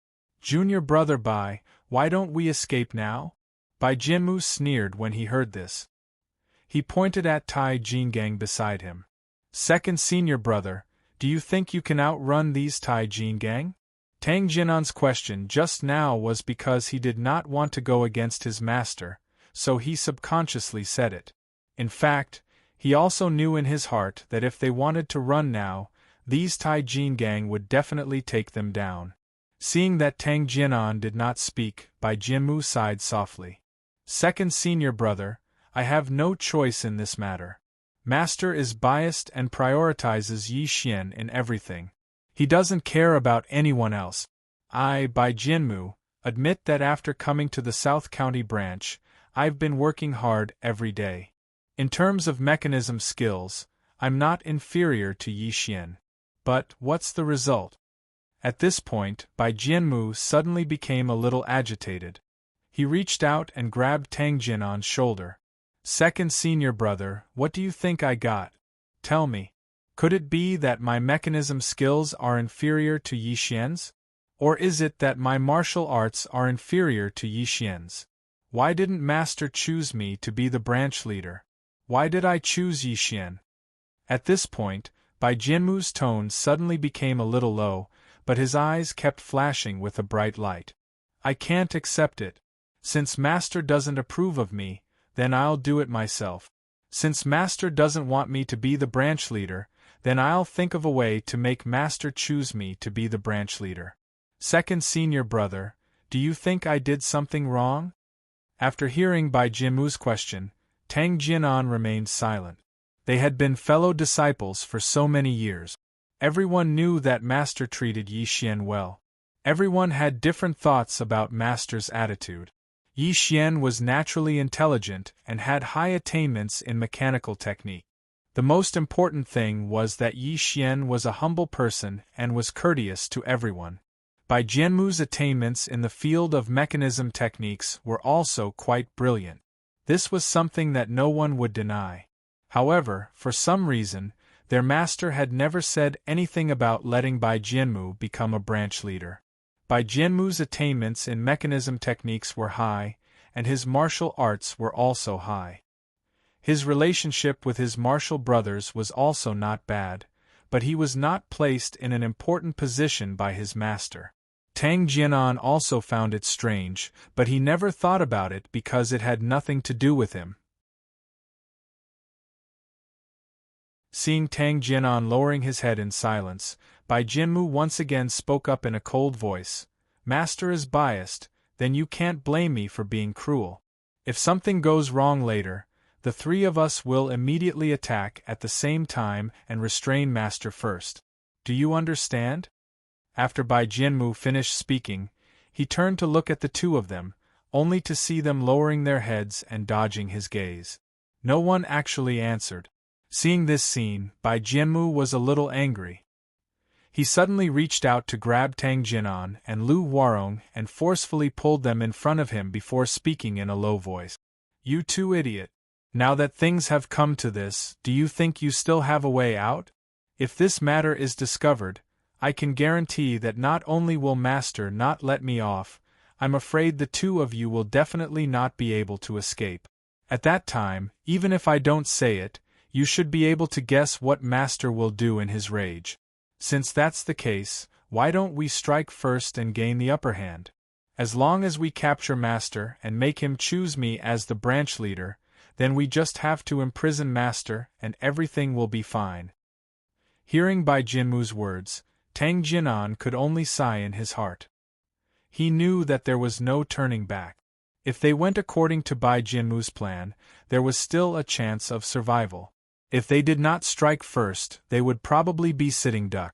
Junior brother Bai, why don't we escape now? Bai Jinmu sneered when he heard this. He pointed at Tai Jingang beside him. Second senior brother, do you think you can outrun these Tai Jingang? Tang Jianan's question just now was because he did not want to go against his master, so he subconsciously said it. In fact, he also knew in his heart that if they wanted to run now, these Tai Jingang would definitely take them down. Seeing that Tang Jianan did not speak, Bai Jinmu sighed softly. Second senior brother, I have no choice in this matter. Master is biased and prioritizes Yi Xian in everything. He doesn't care about anyone else. I, Bai Jinmu, admit that after coming to the South County branch, I've been working hard every day. In terms of mechanism skills, I'm not inferior to Yi Xian. But what's the result? At this point, Bai Jinmu suddenly became a little agitated. He reached out and grabbed Tang Jianan's shoulder. Second senior brother, what do you think I got? Tell me. Could it be that my mechanism skills are inferior to Yi Xian's? Or is it that my martial arts are inferior to Yi Xian's? Why didn't Master choose me to be the branch leader? Why did I choose Yi Xian? At this point, Bai Jinmu's tone suddenly became a little low, but his eyes kept flashing with a bright light. I can't accept it. Since Master doesn't approve of me, then I'll do it myself. Since Master doesn't want me to be the branch leader, then I'll think of a way to make Master choose me to be the branch leader. Second senior brother, do you think I did something wrong? After hearing Bai Jinmu's question, Tang Jianan remained silent. They had been fellow disciples for so many years. Everyone knew that Master treated Yi Xian well. Everyone had different thoughts about Master's attitude. Yi Xian was naturally intelligent and had high attainments in mechanical technique. The most important thing was that Yi Xian was a humble person and was courteous to everyone. Bai Jinmu's attainments in the field of mechanism techniques were also quite brilliant. This was something that no one would deny. However, for some reason, their master had never said anything about letting Bai Jinmu become a branch leader. Bai Jinmu's attainments in mechanism techniques were high, and his martial arts were also high. His relationship with his martial brothers was also not bad, but he was not placed in an important position by his master. Tang Jianan also found it strange, but he never thought about it because it had nothing to do with him. Seeing Tang Jianan lowering his head in silence, Bai Jinmu once again spoke up in a cold voice. Master is biased, then you can't blame me for being cruel. If something goes wrong later, the three of us will immediately attack at the same time and restrain Master first. Do you understand? After Bai Jinmu finished speaking, he turned to look at the two of them, only to see them lowering their heads and dodging his gaze. No one actually answered. Seeing this scene, Bai Jinmu was a little angry. He suddenly reached out to grab Tang Jianan and Lu Huarong and forcefully pulled them in front of him before speaking in a low voice. You two idiot. Now that things have come to this, do you think you still have a way out? If this matter is discovered, I can guarantee that not only will Master not let me off, I'm afraid the two of you will definitely not be able to escape. At that time, even if I don't say it, you should be able to guess what Master will do in his rage. Since that's the case, why don't we strike first and gain the upper hand? As long as we capture Master and make him choose me as the branch leader, then we just have to imprison Master and everything will be fine. Hearing Bai Jinmu's words, Tang Jianan could only sigh in his heart. He knew that there was no turning back. If they went according to Bai Jinmu's plan, there was still a chance of survival. If they did not strike first, they would probably be sitting duck.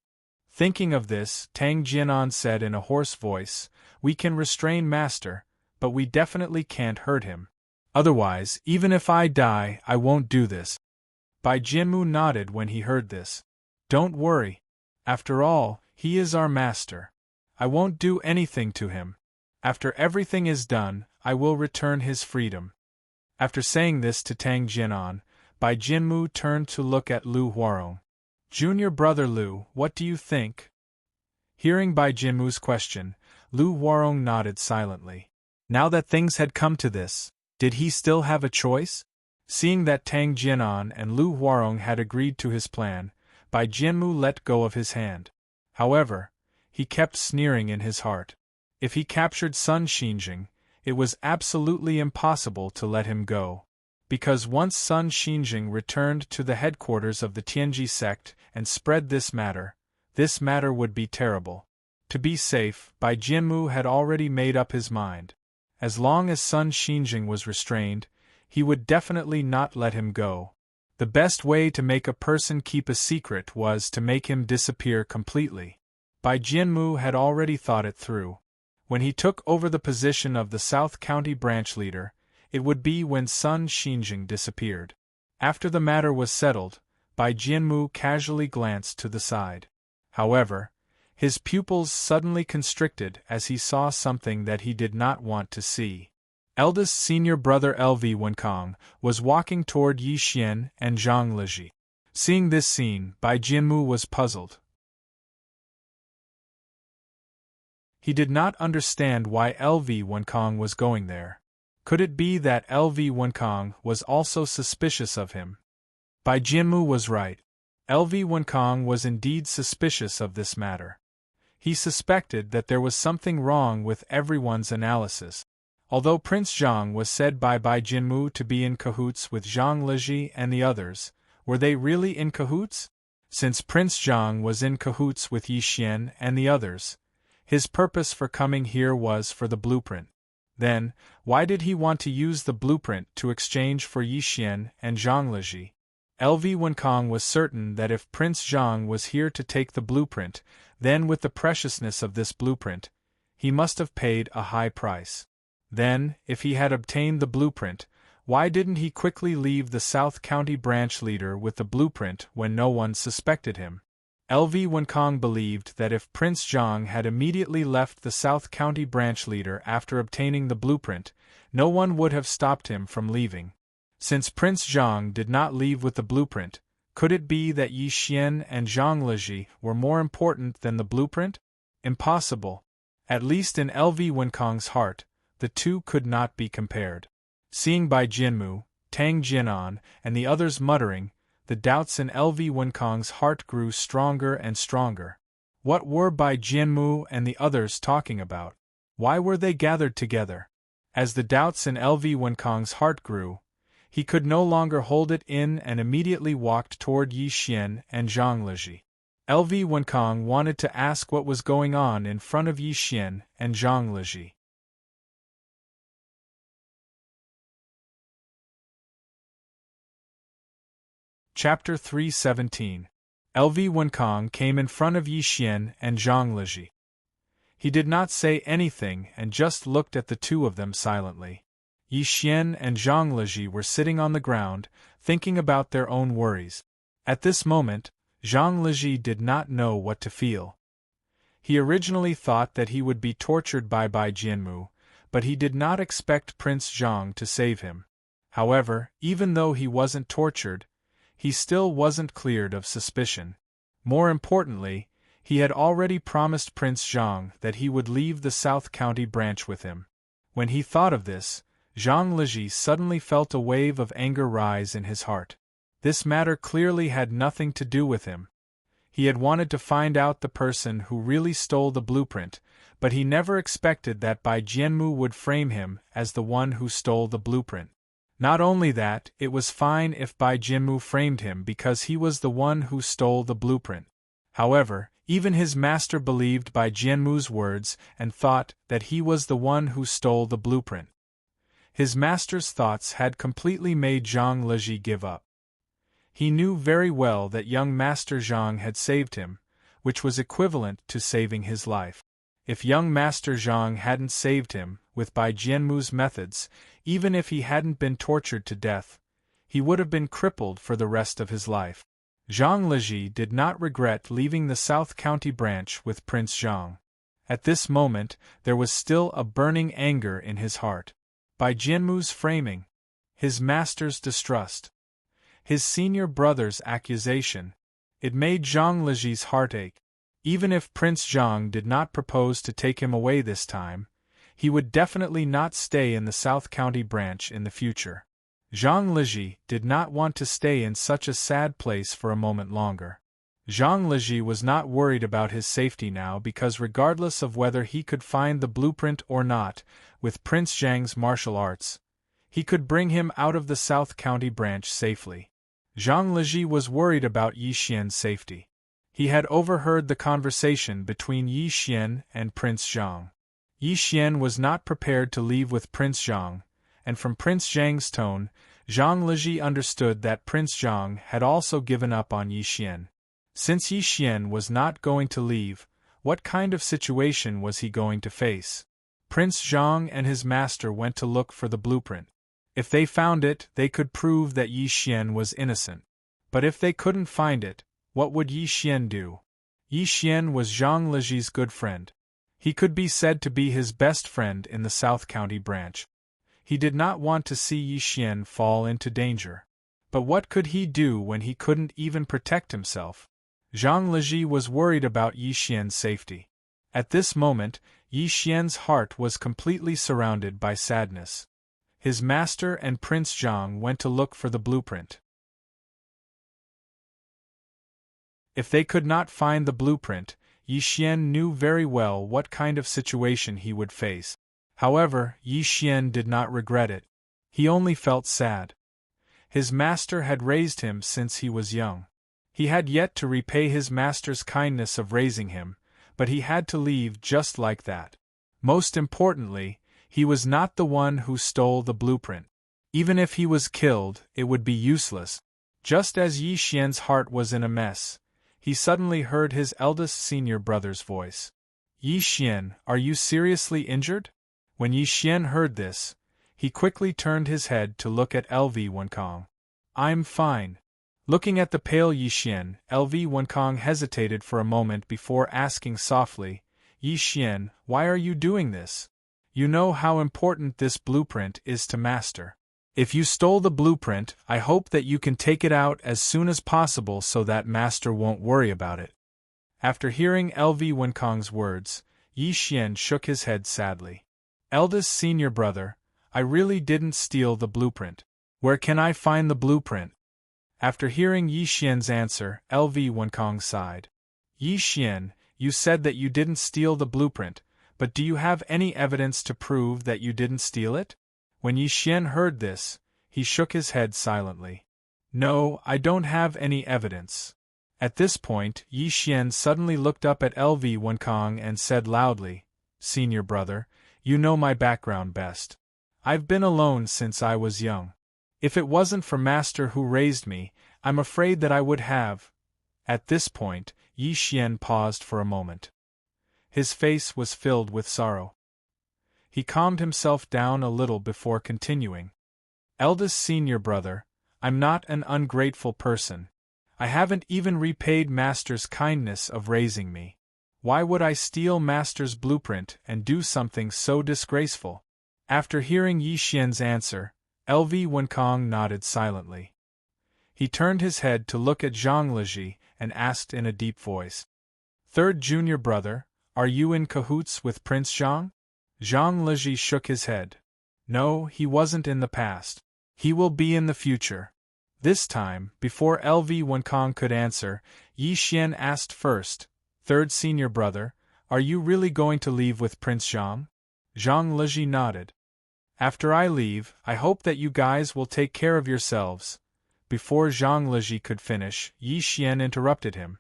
Thinking of this, Tang Jianan said in a hoarse voice, We can restrain Master, but we definitely can't hurt him. Otherwise, even if I die, I won't do this. Bai Jinmu nodded when he heard this. Don't worry. After all, he is our master. I won't do anything to him. After everything is done, I will return his freedom. After saying this to Tang Jianan, Bai Jianmu turned to look at Lu Huarong. "Junior brother Lu, what do you think?" Hearing Bai Jianmu's question, Lu Huarong nodded silently. Now that things had come to this, did he still have a choice? Seeing that Tang Jianan and Lu Huarong had agreed to his plan, Bai Jianmu let go of his hand. However, he kept sneering in his heart. If he captured Sun Xinjing, it was absolutely impossible to let him go. Because once Sun Xinjing returned to the headquarters of the Tianji sect and spread this matter would be terrible. To be safe, Bai Jianmu had already made up his mind. As long as Sun Xinjing was restrained, he would definitely not let him go. The best way to make a person keep a secret was to make him disappear completely. Bai Jianmu had already thought it through. When he took over the position of the South County branch leader, it would be when Sun Xinjing disappeared. After the matter was settled, Bai Jianmu casually glanced to the side. However, his pupils suddenly constricted as he saw something that he did not want to see. Eldest senior brother Lv Wenkang was walking toward Yi Xian and Zhang Liji. Seeing this scene, Bai Jianmu was puzzled. He did not understand why Lv Wenkang was going there. Could it be that Lv Wenkang was also suspicious of him? Bai Jianmu was right. Lv Wenkang was indeed suspicious of this matter. He suspected that there was something wrong with everyone's analysis. Although Prince Zhang was said by Bai Jianmu to be in cahoots with Zhang Liji and the others, were they really in cahoots? Since Prince Zhang was in cahoots with Yi Xian and the others, his purpose for coming here was for the blueprint. Then, why did he want to use the blueprint to exchange for Yi Xian and Zhang Liji? Lv Wenkang was certain that if Prince Zhang was here to take the blueprint, then with the preciousness of this blueprint, he must have paid a high price. Then, if he had obtained the blueprint, why didn't he quickly leave the South County branch leader with the blueprint when no one suspected him? Lv Wenkang believed that if Prince Zhang had immediately left the South County branch leader after obtaining the blueprint, no one would have stopped him from leaving. Since Prince Zhang did not leave with the blueprint, could it be that Yi Xian and Zhang Liji were more important than the blueprint? Impossible. At least in Lv Wenkang's heart, the two could not be compared. Seeing Bai Jianmu, Tang Jianan, and the others muttering, the doubts in Lv Wenkang's heart grew stronger and stronger. What were Bai Jianmu and the others talking about? Why were they gathered together? As the doubts in Lv Wenkang's heart grew, he could no longer hold it in and immediately walked toward Yi Xian and Zhang Liji. Lv Wenkang wanted to ask what was going on in front of Yi Xian and Zhang Liji. Chapter 317. Lv Wenkang came in front of Yi Xian and Zhang Liji. He did not say anything and just looked at the two of them silently. Yi Xian and Zhang Liji were sitting on the ground, thinking about their own worries. At this moment, Zhang Liji did not know what to feel. He originally thought that he would be tortured by Bai Jianmu, but he did not expect Prince Zhang to save him. However, even though he wasn't tortured, he still wasn't cleared of suspicion. More importantly, he had already promised Prince Zhang that he would leave the South County branch with him. When he thought of this, Zhang Liji suddenly felt a wave of anger rise in his heart. This matter clearly had nothing to do with him. He had wanted to find out the person who really stole the blueprint, but he never expected that Bai Jianmu would frame him as the one who stole the blueprint. Not only that, it was fine if Bai Jianmu framed him because he was the one who stole the blueprint. However, even his master believed Bai Jianmu's words and thought that he was the one who stole the blueprint. His master's thoughts had completely made Zhang Liji give up. He knew very well that young Master Zhang had saved him, which was equivalent to saving his life. If young Master Zhang hadn't saved him, with Bai Jianmu's methods, even if he hadn't been tortured to death, he would have been crippled for the rest of his life. Zhang Liji did not regret leaving the South County branch with Prince Zhang. At this moment, there was still a burning anger in his heart. Bai Jianmu's framing, his master's distrust, His senior brother's accusation. It made Zhang Liji's heart ache. Even if Prince Zhang did not propose to take him away this time, he would definitely not stay in the South County branch in the future. Zhang Liji did not want to stay in such a sad place for a moment longer. Zhang Liji was not worried about his safety now because regardless of whether he could find the blueprint or not, with Prince Zhang's martial arts, he could bring him out of the South County branch safely. Zhang Liji was worried about Yi Xian's safety. He had overheard the conversation between Yi Xian and Prince Zhang. Yi Xian was not prepared to leave with Prince Zhang, and from Prince Zhang's tone, Zhang Liji understood that Prince Zhang had also given up on Yi Xian. Since Yi Xian was not going to leave, what kind of situation was he going to face? Prince Zhang and his master went to look for the blueprint. If they found it, they could prove that Yi Xian was innocent. But if they couldn't find it, what would Yi Xian do? Yi Xian was Zhang Liji's good friend. He could be said to be his best friend in the South County branch. He did not want to see Yi Xian fall into danger. But what could he do when he couldn't even protect himself? Zhang Liji was worried about Yi Xian's safety. At this moment, Yi Xian's heart was completely surrounded by sadness. His master and Prince Zhang went to look for the blueprint. If they could not find the blueprint, Yi Xian knew very well what kind of situation he would face. However, Yi Xian did not regret it. He only felt sad. His master had raised him since he was young. He had yet to repay his master's kindness of raising him, but he had to leave just like that. Most importantly, he was not the one who stole the blueprint. Even if he was killed, it would be useless. Just as Yi Xian's heart was in a mess, he suddenly heard his eldest senior brother's voice. Yi Xian, are you seriously injured? When Yi Xian heard this, he quickly turned his head to look at LV Wenkong. I'm fine. Looking at the pale Yi Xian, LV Wenkong hesitated for a moment before asking softly, Yi Xian, why are you doing this? You know how important this blueprint is to master. If you stole the blueprint, I hope that you can take it out as soon as possible so that master won't worry about it. After hearing LV Wenkong's words, Yi Xian shook his head sadly. Eldest senior brother, I really didn't steal the blueprint. Where can I find the blueprint? After hearing Yi Xian's answer, LV Wenkong sighed. Yi Xian, you said that you didn't steal the blueprint, but do you have any evidence to prove that you didn't steal it? When Yi Xian heard this, he shook his head silently. No, I don't have any evidence. At this point, Yi Xian suddenly looked up at LV Wenkong and said loudly, Senior brother, you know my background best. I've been alone since I was young. If it wasn't for master who raised me, I'm afraid that I would have. At this point, Yi Xian paused for a moment. His face was filled with sorrow. He calmed himself down a little before continuing. Eldest senior brother, I'm not an ungrateful person. I haven't even repaid master's kindness of raising me. Why would I steal master's blueprint and do something so disgraceful? After hearing Yi Xian's answer, LV Wenkong nodded silently. He turned his head to look at Zhang Liji and asked in a deep voice. Third junior brother, are you in cahoots with Prince Zhang? Zhang Liji shook his head. No, he wasn't in the past. He will be in the future. This time, before LV Wenkong could answer, Yi Xian asked first, Third senior brother, are you really going to leave with Prince Zhang? Zhang Liji nodded. After I leave, I hope that you guys will take care of yourselves. Before Zhang Liji could finish, Yi Xian interrupted him.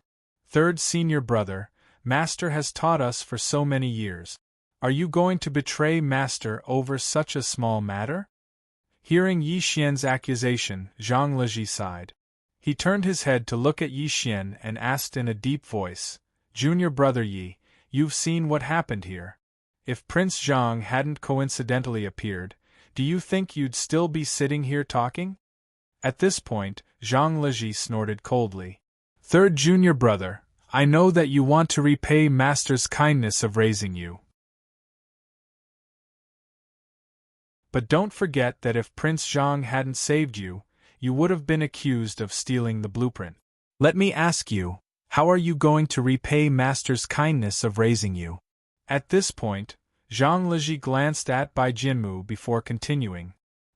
Third senior brother, master has taught us for so many years. Are you going to betray master over such a small matter? Hearing Yi Xian's accusation, Zhang Liji sighed. He turned his head to look at Yi Xian and asked in a deep voice, Junior brother Yi, you've seen what happened here. If Prince Zhang hadn't coincidentally appeared, do you think you'd still be sitting here talking? At this point, Zhang Liji snorted coldly. Third junior brother, I know that you want to repay master's kindness of raising you. But don't forget that if Prince Zhang hadn't saved you, you would have been accused of stealing the blueprint. Let me ask you, how are you going to repay Master's kindness of raising you? At this point, Zhang Leji glanced at Bai Jianmu before continuing.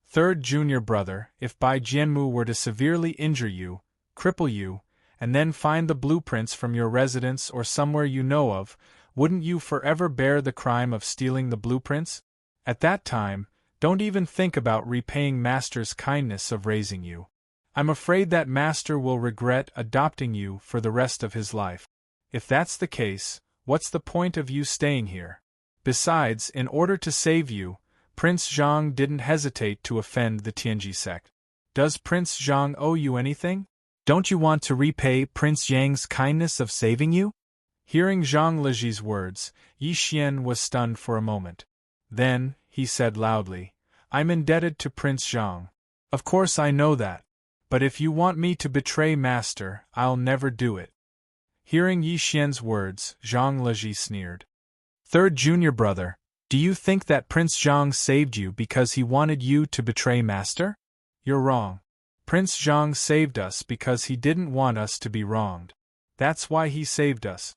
Third junior brother, if Bai Jianmu were to severely injure you, cripple you, and then find the blueprints from your residence or somewhere you know of, wouldn't you forever bear the crime of stealing the blueprints? At that time, don't even think about repaying Master's kindness of raising you. I'm afraid that Master will regret adopting you for the rest of his life. If that's the case, what's the point of you staying here? Besides, in order to save you, Prince Zhang didn't hesitate to offend the Tianji sect. Does Prince Zhang owe you anything? Don't you want to repay Prince Yang's kindness of saving you? Hearing Zhang Leji's words, Yi Xian was stunned for a moment. Then, he said loudly, I'm indebted to Prince Zhang. Of course I know that. But if you want me to betray Master, I'll never do it. Hearing Yi Xian's words, Zhang Leji sneered. Third junior brother, do you think that Prince Zhang saved you because he wanted you to betray Master? You're wrong. Prince Zhang saved us because he didn't want us to be wronged. That's why he saved us.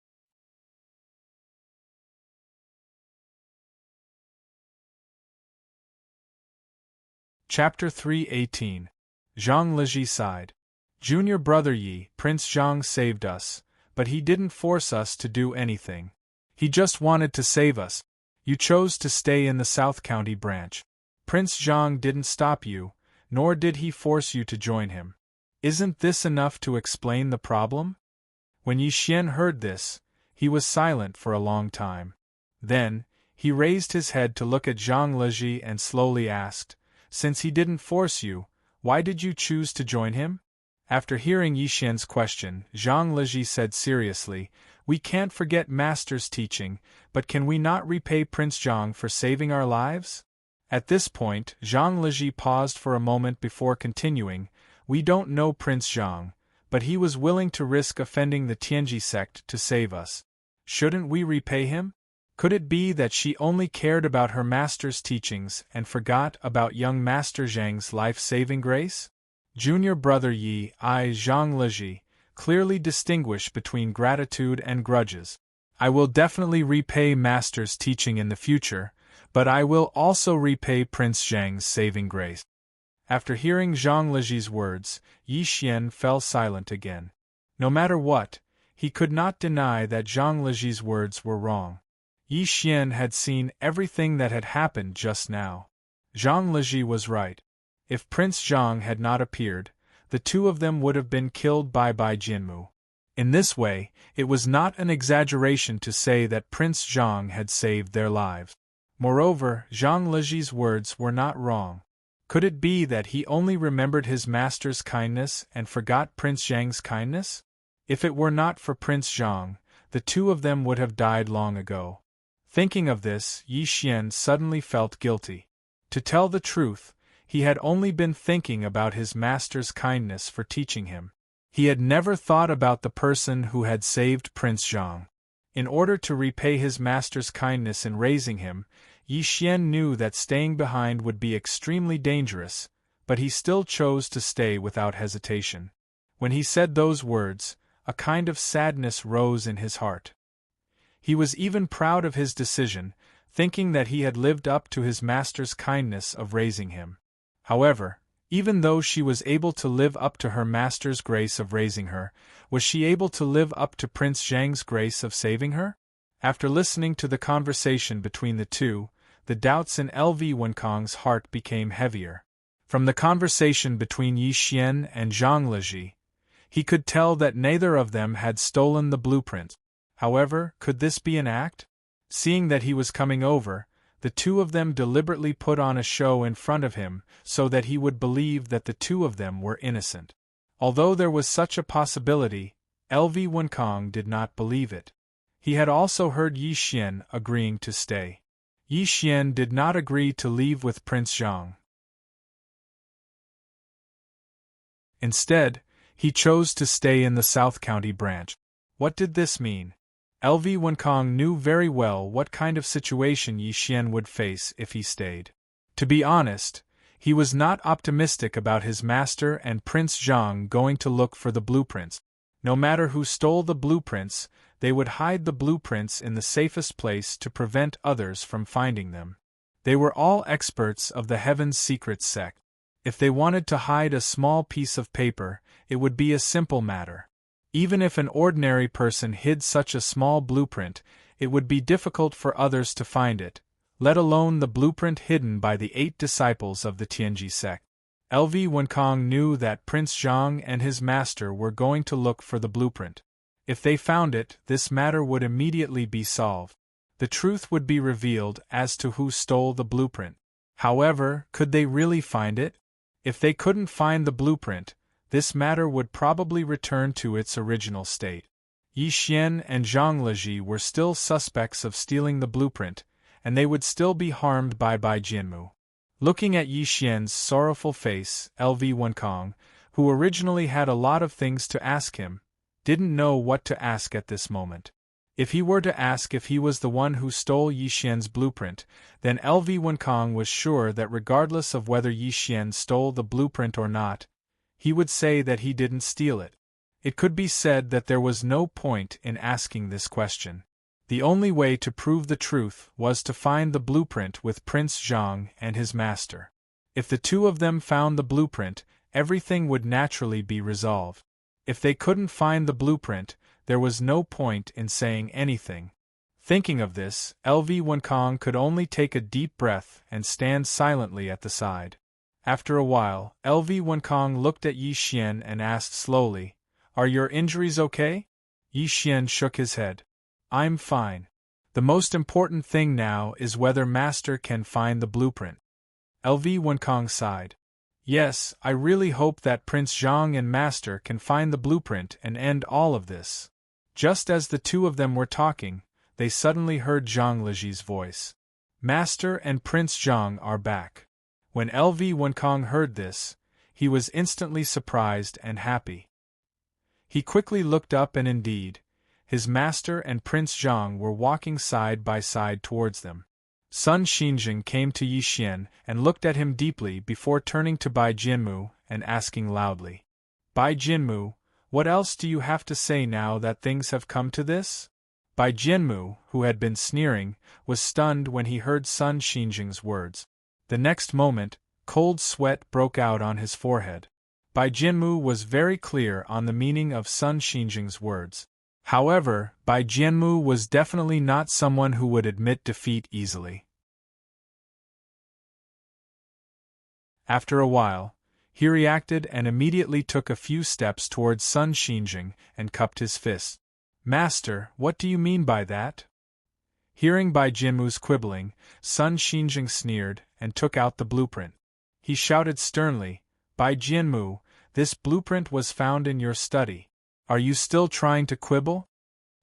Chapter 3:18. Zhang Leji sighed. Junior brother Yi, Prince Zhang saved us, but he didn't force us to do anything. He just wanted to save us. You chose to stay in the South County branch. Prince Zhang didn't stop you, nor did he force you to join him. Isn't this enough to explain the problem? When Yi Xian heard this, he was silent for a long time. Then, he raised his head to look at Zhang Leji and slowly asked, Since he didn't force you, why did you choose to join him? After hearing Yi Xian's question, Zhang Leji said seriously, We can't forget Master's teaching, but can we not repay Prince Zhang for saving our lives? At this point, Zhang Leji paused for a moment before continuing, We don't know Prince Zhang, but he was willing to risk offending the Tianji sect to save us. Shouldn't we repay him? Could it be that she only cared about her master's teachings and forgot about young Master Zhang's life-saving grace? Junior brother Yi, Zhang Leji, clearly distinguish between gratitude and grudges. I will definitely repay Master's teaching in the future, but I will also repay Prince Zhang's saving grace. After hearing Zhang Leji's words, Yi Xian fell silent again. No matter what, he could not deny that Zhang Leji's words were wrong. Yi Xian had seen everything that had happened just now. Zhang Leji was right. If Prince Zhang had not appeared, the two of them would have been killed by Bai Jianmu. In this way, it was not an exaggeration to say that Prince Zhang had saved their lives. Moreover, Zhang Leji's words were not wrong. Could it be that he only remembered his master's kindness and forgot Prince Zhang's kindness? If it were not for Prince Zhang, the two of them would have died long ago. Thinking of this, Yi Xian suddenly felt guilty. To tell the truth, he had only been thinking about his master's kindness for teaching him. He had never thought about the person who had saved Prince Zhang. In order to repay his master's kindness in raising him, Yi Xian knew that staying behind would be extremely dangerous, but he still chose to stay without hesitation. When he said those words, a kind of sadness rose in his heart. He was even proud of his decision, thinking that he had lived up to his master's kindness of raising him. However, even though she was able to live up to her master's grace of raising her, was she able to live up to Prince Zhang's grace of saving her? After listening to the conversation between the two, the doubts in LV Wenkang's heart became heavier. From the conversation between Yi Xian and Zhang Leji, he could tell that neither of them had stolen the blueprint. However, could this be an act? Seeing that he was coming over, the two of them deliberately put on a show in front of him so that he would believe that the two of them were innocent. Although there was such a possibility, LV Wenkang did not believe it. He had also heard Yi Xian agreeing to stay. Yi Xian did not agree to leave with Prince Zhang. Instead, he chose to stay in the South County branch. What did this mean? LV Wenkang knew very well what kind of situation Yi Xian would face if he stayed. To be honest, He was not optimistic about his master and Prince Zhang going to look for the blueprints. No matter who stole the blueprints, they would hide the blueprints in the safest place to prevent others from finding them. They were all experts of the Heaven's Secret sect. If they wanted to hide a small piece of paper, it would be a simple matter. Even if an ordinary person hid such a small blueprint, it would be difficult for others to find it, let alone the blueprint hidden by the 8 disciples of the Tianji sect. LV Wenkang knew that Prince Zhang and his master were going to look for the blueprint. If they found it, this matter would immediately be solved. The truth would be revealed as to who stole the blueprint. However, could they really find it? If they couldn't find the blueprint, this matter would probably return to its original state. Yi Xian and Zhang Leji were still suspects of stealing the blueprint, and they would still be harmed by Bai Jianmu. Looking at Yi Xian's sorrowful face, LV Wenkang, who originally had a lot of things to ask him, didn't know what to ask at this moment. If he were to ask if he was the one who stole Yi Xian's blueprint, then LV Wenkang was sure that regardless of whether Yi Xian stole the blueprint or not, he would say that he didn't steal it. It could be said that there was no point in asking this question. The only way to prove the truth was to find the blueprint with Prince Zhang and his master. If the two of them found the blueprint, everything would naturally be resolved. If they couldn't find the blueprint, there was no point in saying anything. Thinking of this, LV Wenkang could only take a deep breath and stand silently at the side. After a while, LV Wenkang looked at Yi Xian and asked slowly, "Are your injuries okay?" Yi Xian shook his head. "I'm fine. The most important thing now is whether Master can find the blueprint." LV Wenkang sighed. "Yes, I really hope that Prince Zhang and Master can find the blueprint and end all of this." Just as the two of them were talking, they suddenly heard Zhang Leji's voice. "Master and Prince Zhang are back." When LV Wenkang heard this, he was instantly surprised and happy. He quickly looked up and indeed, his master and Prince Zhang were walking side by side towards them. Sun Xinjing came to Yi Xian and looked at him deeply before turning to Bai Jianmu and asking loudly, "Bai Jianmu, what else do you have to say now that things have come to this?" Bai Jianmu, who had been sneering, was stunned when he heard Sun Xinjing's words. The next moment, cold sweat broke out on his forehead. Bai Jianmu was very clear on the meaning of Sun Xinjing's words. However, Bai Jianmu was definitely not someone who would admit defeat easily. After a while, he reacted and immediately took a few steps towards Sun Xinjing and cupped his fist. "Master, what do you mean by that?" Hearing Bai Jianmu's quibbling, Sun Xinjing sneered and took out the blueprint. He shouted sternly, "Bai Jianmu, this blueprint was found in your study. Are you still trying to quibble?"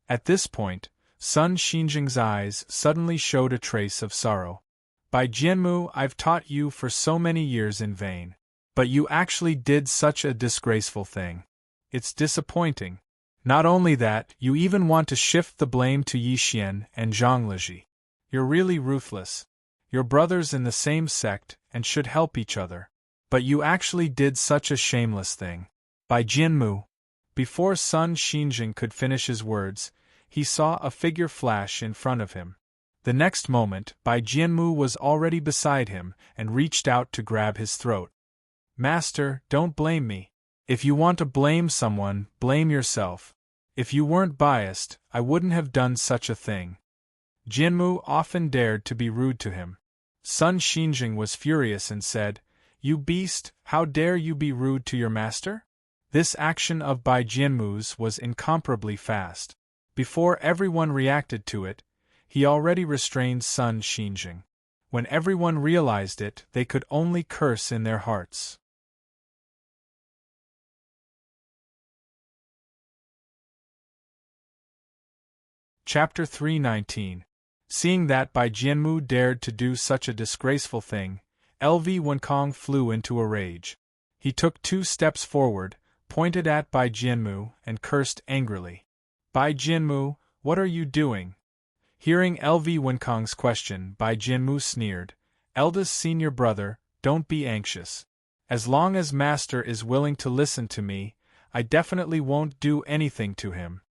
At this point, Sun Xinjing's eyes suddenly showed a trace of sorrow. "Bai Jianmu, I've taught you for so many years in vain. But you actually did such a disgraceful thing. It's disappointing. Not only that, you even want to shift the blame to Yi Xian and Zhang Leji. You're really ruthless. You're brothers in the same sect and should help each other. But you actually did such a shameless thing. Bai Jianmu." Before Sun Xinjing could finish his words, he saw a figure flash in front of him. The next moment, Bai Jianmu was already beside him and reached out to grab his throat. "Master, don't blame me. If you want to blame someone, blame yourself. If you weren't biased, I wouldn't have done such a thing." Jianmu often dared to be rude to him. Sun Xinjing was furious and said, "You beast, how dare you be rude to your master?" This action of Bai Jianmu's was incomparably fast. Before everyone reacted to it, he already restrained Sun Xinjing. When everyone realized it, they could only curse in their hearts. Chapter 319. Seeing that Bai Jianmu dared to do such a disgraceful thing, LV Wenkang flew into a rage. He took 2 steps forward, pointed at Bai Jianmu, and cursed angrily. "Bai Jianmu, what are you doing?" Hearing LV Wenkang's question, Bai Jianmu sneered, "Eldest senior brother, don't be anxious. As long as Master is willing to listen to me, I definitely won't do anything to him."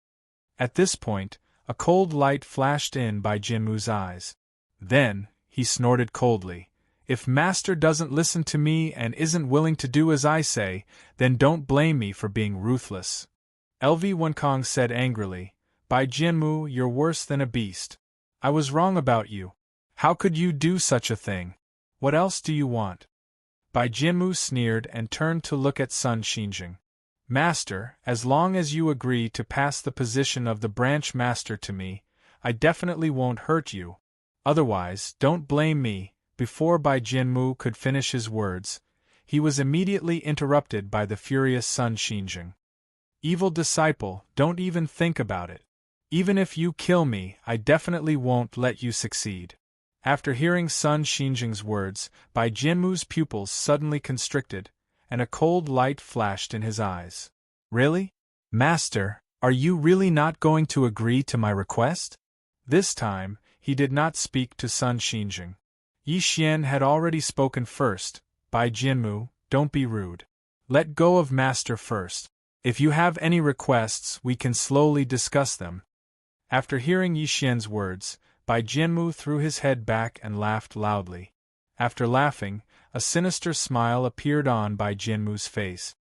At this point, a cold light flashed in by Jinmu's eyes. Then, he snorted coldly, "If Master doesn't listen to me and isn't willing to do as I say, then don't blame me for being ruthless." LV Wenkong said angrily, "By Jinmu, you're worse than a beast. I was wrong about you. How could you do such a thing? What else do you want?" Bai Jinmu sneered and turned to look at Sun Xinjing. "Master, as long as you agree to pass the position of the branch master to me, I definitely won't hurt you. Otherwise, don't blame me." Before Bai Jinmu could finish his words, he was immediately interrupted by the furious Sun Xinjing. "Evil disciple, don't even think about it. Even if you kill me, I definitely won't let you succeed." After hearing Sun Xinjing's words, Bai Jinmu's pupils suddenly constricted, and a cold light flashed in his eyes. "Really? Master, are you really not going to agree to my request?" This time, he did not speak to Sun Xinjing. Yi Xian had already spoken first. "Bai Jinmu, don't be rude. Let go of Master first. If you have any requests, we can slowly discuss them." After hearing Yi Xian's words, Bai Jinmu threw his head back and laughed loudly. After laughing, a sinister smile appeared on Bai Jinmu's face.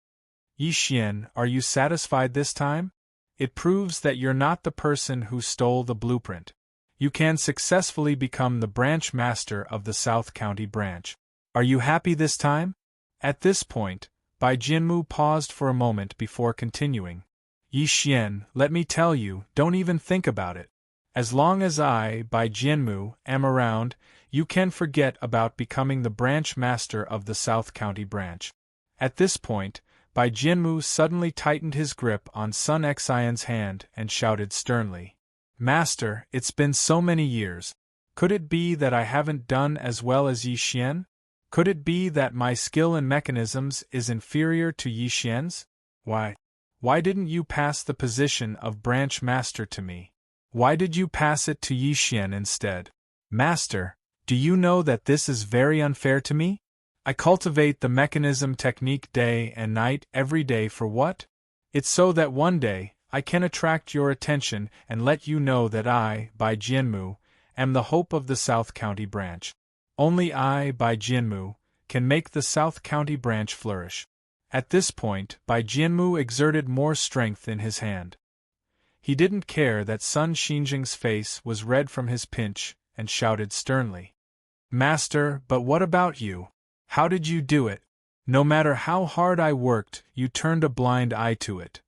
"Yi Xian, are you satisfied this time? It proves that you're not the person who stole the blueprint. You can successfully become the branch master of the South County branch. Are you happy this time?" At this point, Bai Jinmu paused for a moment before continuing. "Yi Xian, let me tell you, don't even think about it. As long as I, Bai Jinmu, am around, you can forget about becoming the branch master of the South County branch." At this point, Bai Jinmu suddenly tightened his grip on Sun Xian's hand and shouted sternly, "Master, it's been so many years. Could it be that I haven't done as well as Yi Xian? Could it be that my skill in mechanisms is inferior to Yi Xian's? Why didn't you pass the position of branch master to me? Why did you pass it to Yi Xian instead? Master, do you know that this is very unfair to me? I cultivate the mechanism technique day and night every day for what? It's so that one day, I can attract your attention and let you know that I, Bai Jinmu, am the hope of the South County branch. Only I, Bai Jinmu, can make the South County branch flourish." At this point, Bai Jinmu exerted more strength in his hand. He didn't care that Sun Xinjing's face was red from his pinch, and shouted sternly, "Master, but what about you? How did you do it? No matter how hard I worked, you turned a blind eye to it."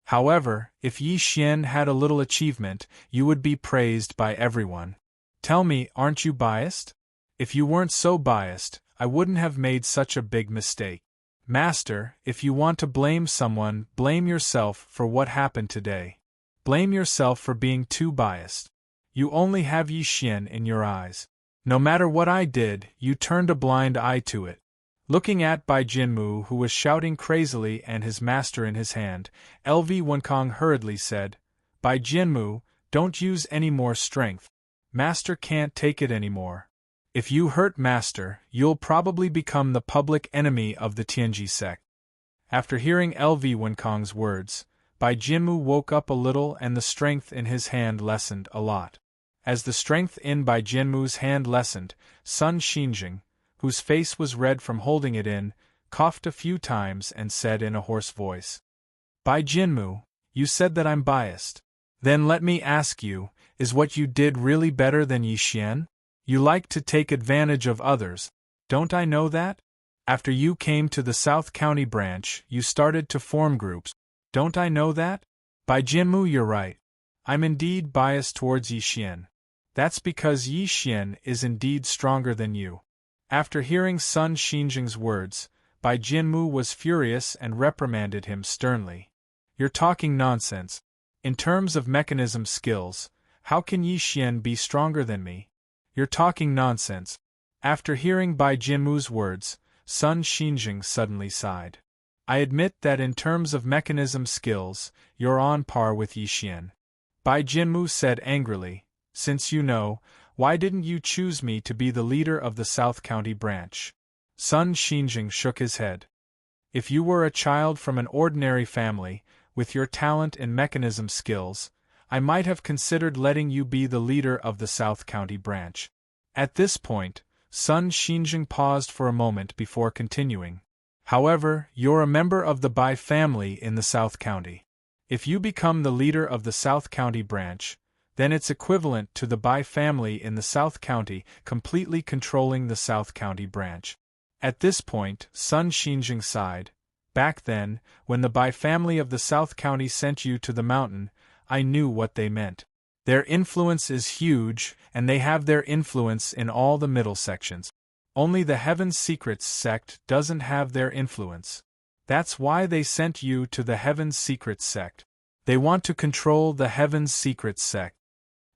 However, if Yi Xian had a little achievement, you would be praised by everyone. Tell me, aren't you biased? If you weren't so biased, I wouldn't have made such a big mistake. Master, if you want to blame someone, blame yourself for what happened today. Blame yourself for being too biased. You only have Yi Xian in your eyes. No matter what I did, you turned a blind eye to it. Looking at Bai Jinmu, who was shouting crazily and his master in his hand, LV Wenkong hurriedly said, "Bai Jinmu, don't use any more strength. Master can't take it anymore. If you hurt Master, you'll probably become the public enemy of the Tianji sect." After hearing LV Wenkong's words, Bai Jinmu woke up a little and the strength in his hand lessened a lot. As the strength in Bai Jinmu's hand lessened, Sun Xinjing, whose face was red from holding it in, coughed a few times and said in a hoarse voice, "Bai Jinmu, you said that I'm biased. Then let me ask you, is what you did really better than Yi Xian? You like to take advantage of others, don't I know that? After you came to the South County branch, you started to form groups, don't I know that? Bai Jinmu, you're right. I'm indeed biased towards Yi Xian. That's because Yi Xian is indeed stronger than you." After hearing Sun Xinjing's words, Bai Jinmu was furious and reprimanded him sternly. "You're talking nonsense. In terms of mechanism skills, how can Yi Xian be stronger than me? You're talking nonsense." After hearing Bai Jinmu's words, Sun Xinjing suddenly sighed. "I admit that in terms of mechanism skills, you're on par with Yi Xian," Bai Jinmu said angrily, "since you know, Why didn't you choose me to be the leader of the South County branch? Sun Xinjing shook his head. If you were a child from an ordinary family, with your talent and mechanism skills, I might have considered letting you be the leader of the South County branch. At this point, Sun Xinjing paused for a moment before continuing. However, you're a member of the Bai family in the South County. If you become the leader of the South County branch, then it's equivalent to the Bai family in the South County completely controlling the South County branch. At this point, Sun Xinjing sighed. Back then, when the Bai family of the South County sent you to the mountain, I knew what they meant. Their influence is huge, and they have their influence in all the middle sections. Only the Heaven's Secrets sect doesn't have their influence. That's why they sent you to the Heaven's Secrets sect. They want to control the Heaven's Secrets sect.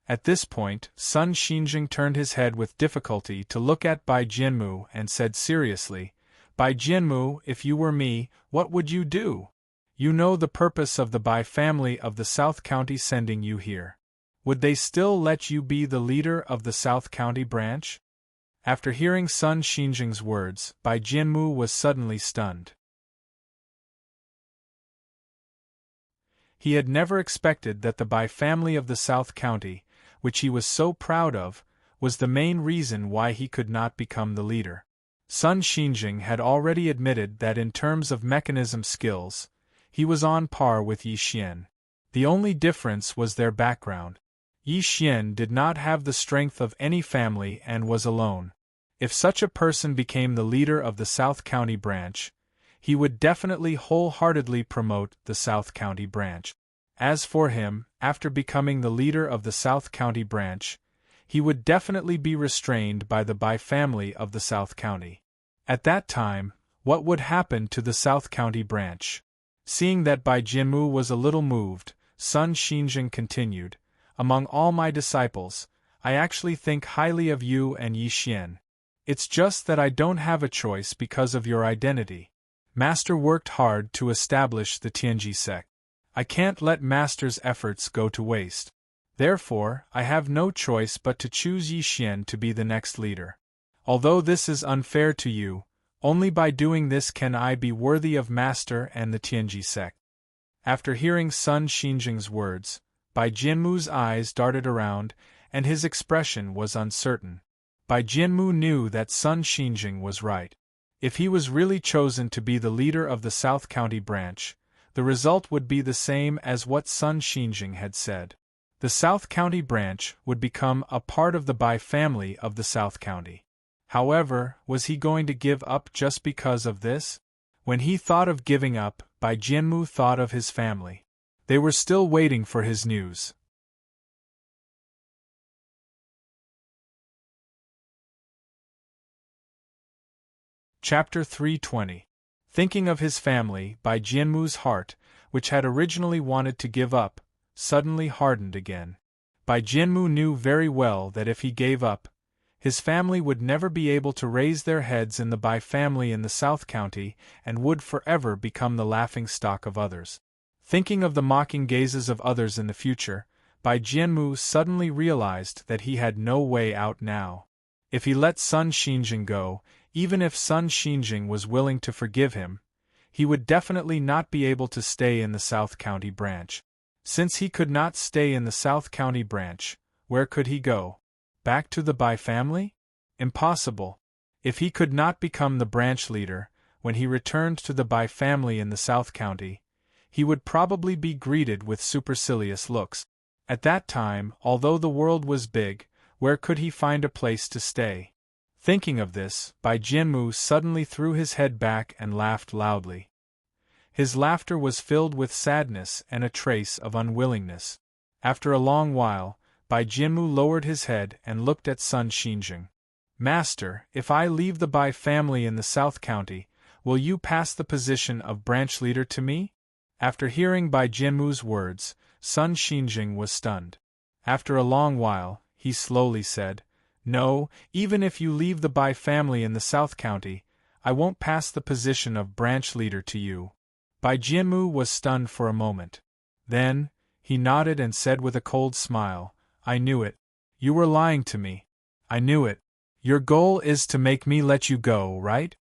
At this point, Sun Xinjing turned his head with difficulty to look at Bai Jianmu and said seriously, Bai Jianmu, if you were me, what would you do? You know the purpose of the Bai family of the South County sending you here. Would they still let you be the leader of the South County branch? After hearing Sun Xinjing's words, Bai Jianmu was suddenly stunned. He had never expected that the Bai family of the South County, which he was so proud of, was the main reason why he could not become the leader. Sun Xinjing had already admitted that in terms of mechanism skills, he was on par with Yi Xian. The only difference was their background. Yi Xian did not have the strength of any family and was alone. If such a person became the leader of the South County branch, he would definitely wholeheartedly promote the South County branch. As for him, after becoming the leader of the South County branch, he would definitely be restrained by the Bai family of the South County. At that time, what would happen to the South County branch? Seeing that Bai Jianmu was a little moved, Sun Xinjing continued, Among all my disciples, I actually think highly of you and Yi Xian. It's just that I don't have a choice because of your identity. Master worked hard to establish the Tianji sect. I can't let Master's efforts go to waste. Therefore, I have no choice but to choose Yi Xian to be the next leader. Although this is unfair to you, only by doing this can I be worthy of Master and the Tianji sect. After hearing Sun Xinjing's words, Bai Jianmu's eyes darted around, and his expression was uncertain. Bai Jianmu knew that Sun Xinjing was right. If he was really chosen to be the leader of the South County branch, the result would be the same as what Sun Xinjing had said. The South County branch would become a part of the Bai family of the South County. However, was he going to give up just because of this? When he thought of giving up, Bai Jianmu thought of his family. They were still waiting for his news. Chapter 320. Thinking of his family, Bai Jianmu's heart, which had originally wanted to give up, suddenly hardened again. Bai Jianmu knew very well that if he gave up, his family would never be able to raise their heads in the Bai family in the South County and would forever become the laughingstock of others. Thinking of the mocking gazes of others in the future, Bai Jianmu suddenly realized that he had no way out now. If he let Sun Xinjing go, even if Sun Xinjing was willing to forgive him, he would definitely not be able to stay in the South County branch. Since he could not stay in the South County branch, where could he go? Back to the Bai family? Impossible. If he could not become the branch leader, when he returned to the Bai family in the South County, he would probably be greeted with supercilious looks. At that time, although the world was big, where could he find a place to stay? Thinking of this, Bai Jianmu suddenly threw his head back and laughed loudly. His laughter was filled with sadness and a trace of unwillingness. After a long while, Bai Jianmu lowered his head and looked at Sun Xinjing. Master, if I leave the Bai family in the South County, will you pass the position of branch leader to me? After hearing Bai Jianmu's words, Sun Xinjing was stunned. After a long while, he slowly said, No, even if you leave the Bai family in the South County, I won't pass the position of branch leader to you. Bai Jianmu was stunned for a moment. Then, he nodded and said with a cold smile, I knew it. You were lying to me. I knew it. Your goal is to make me let you go, right?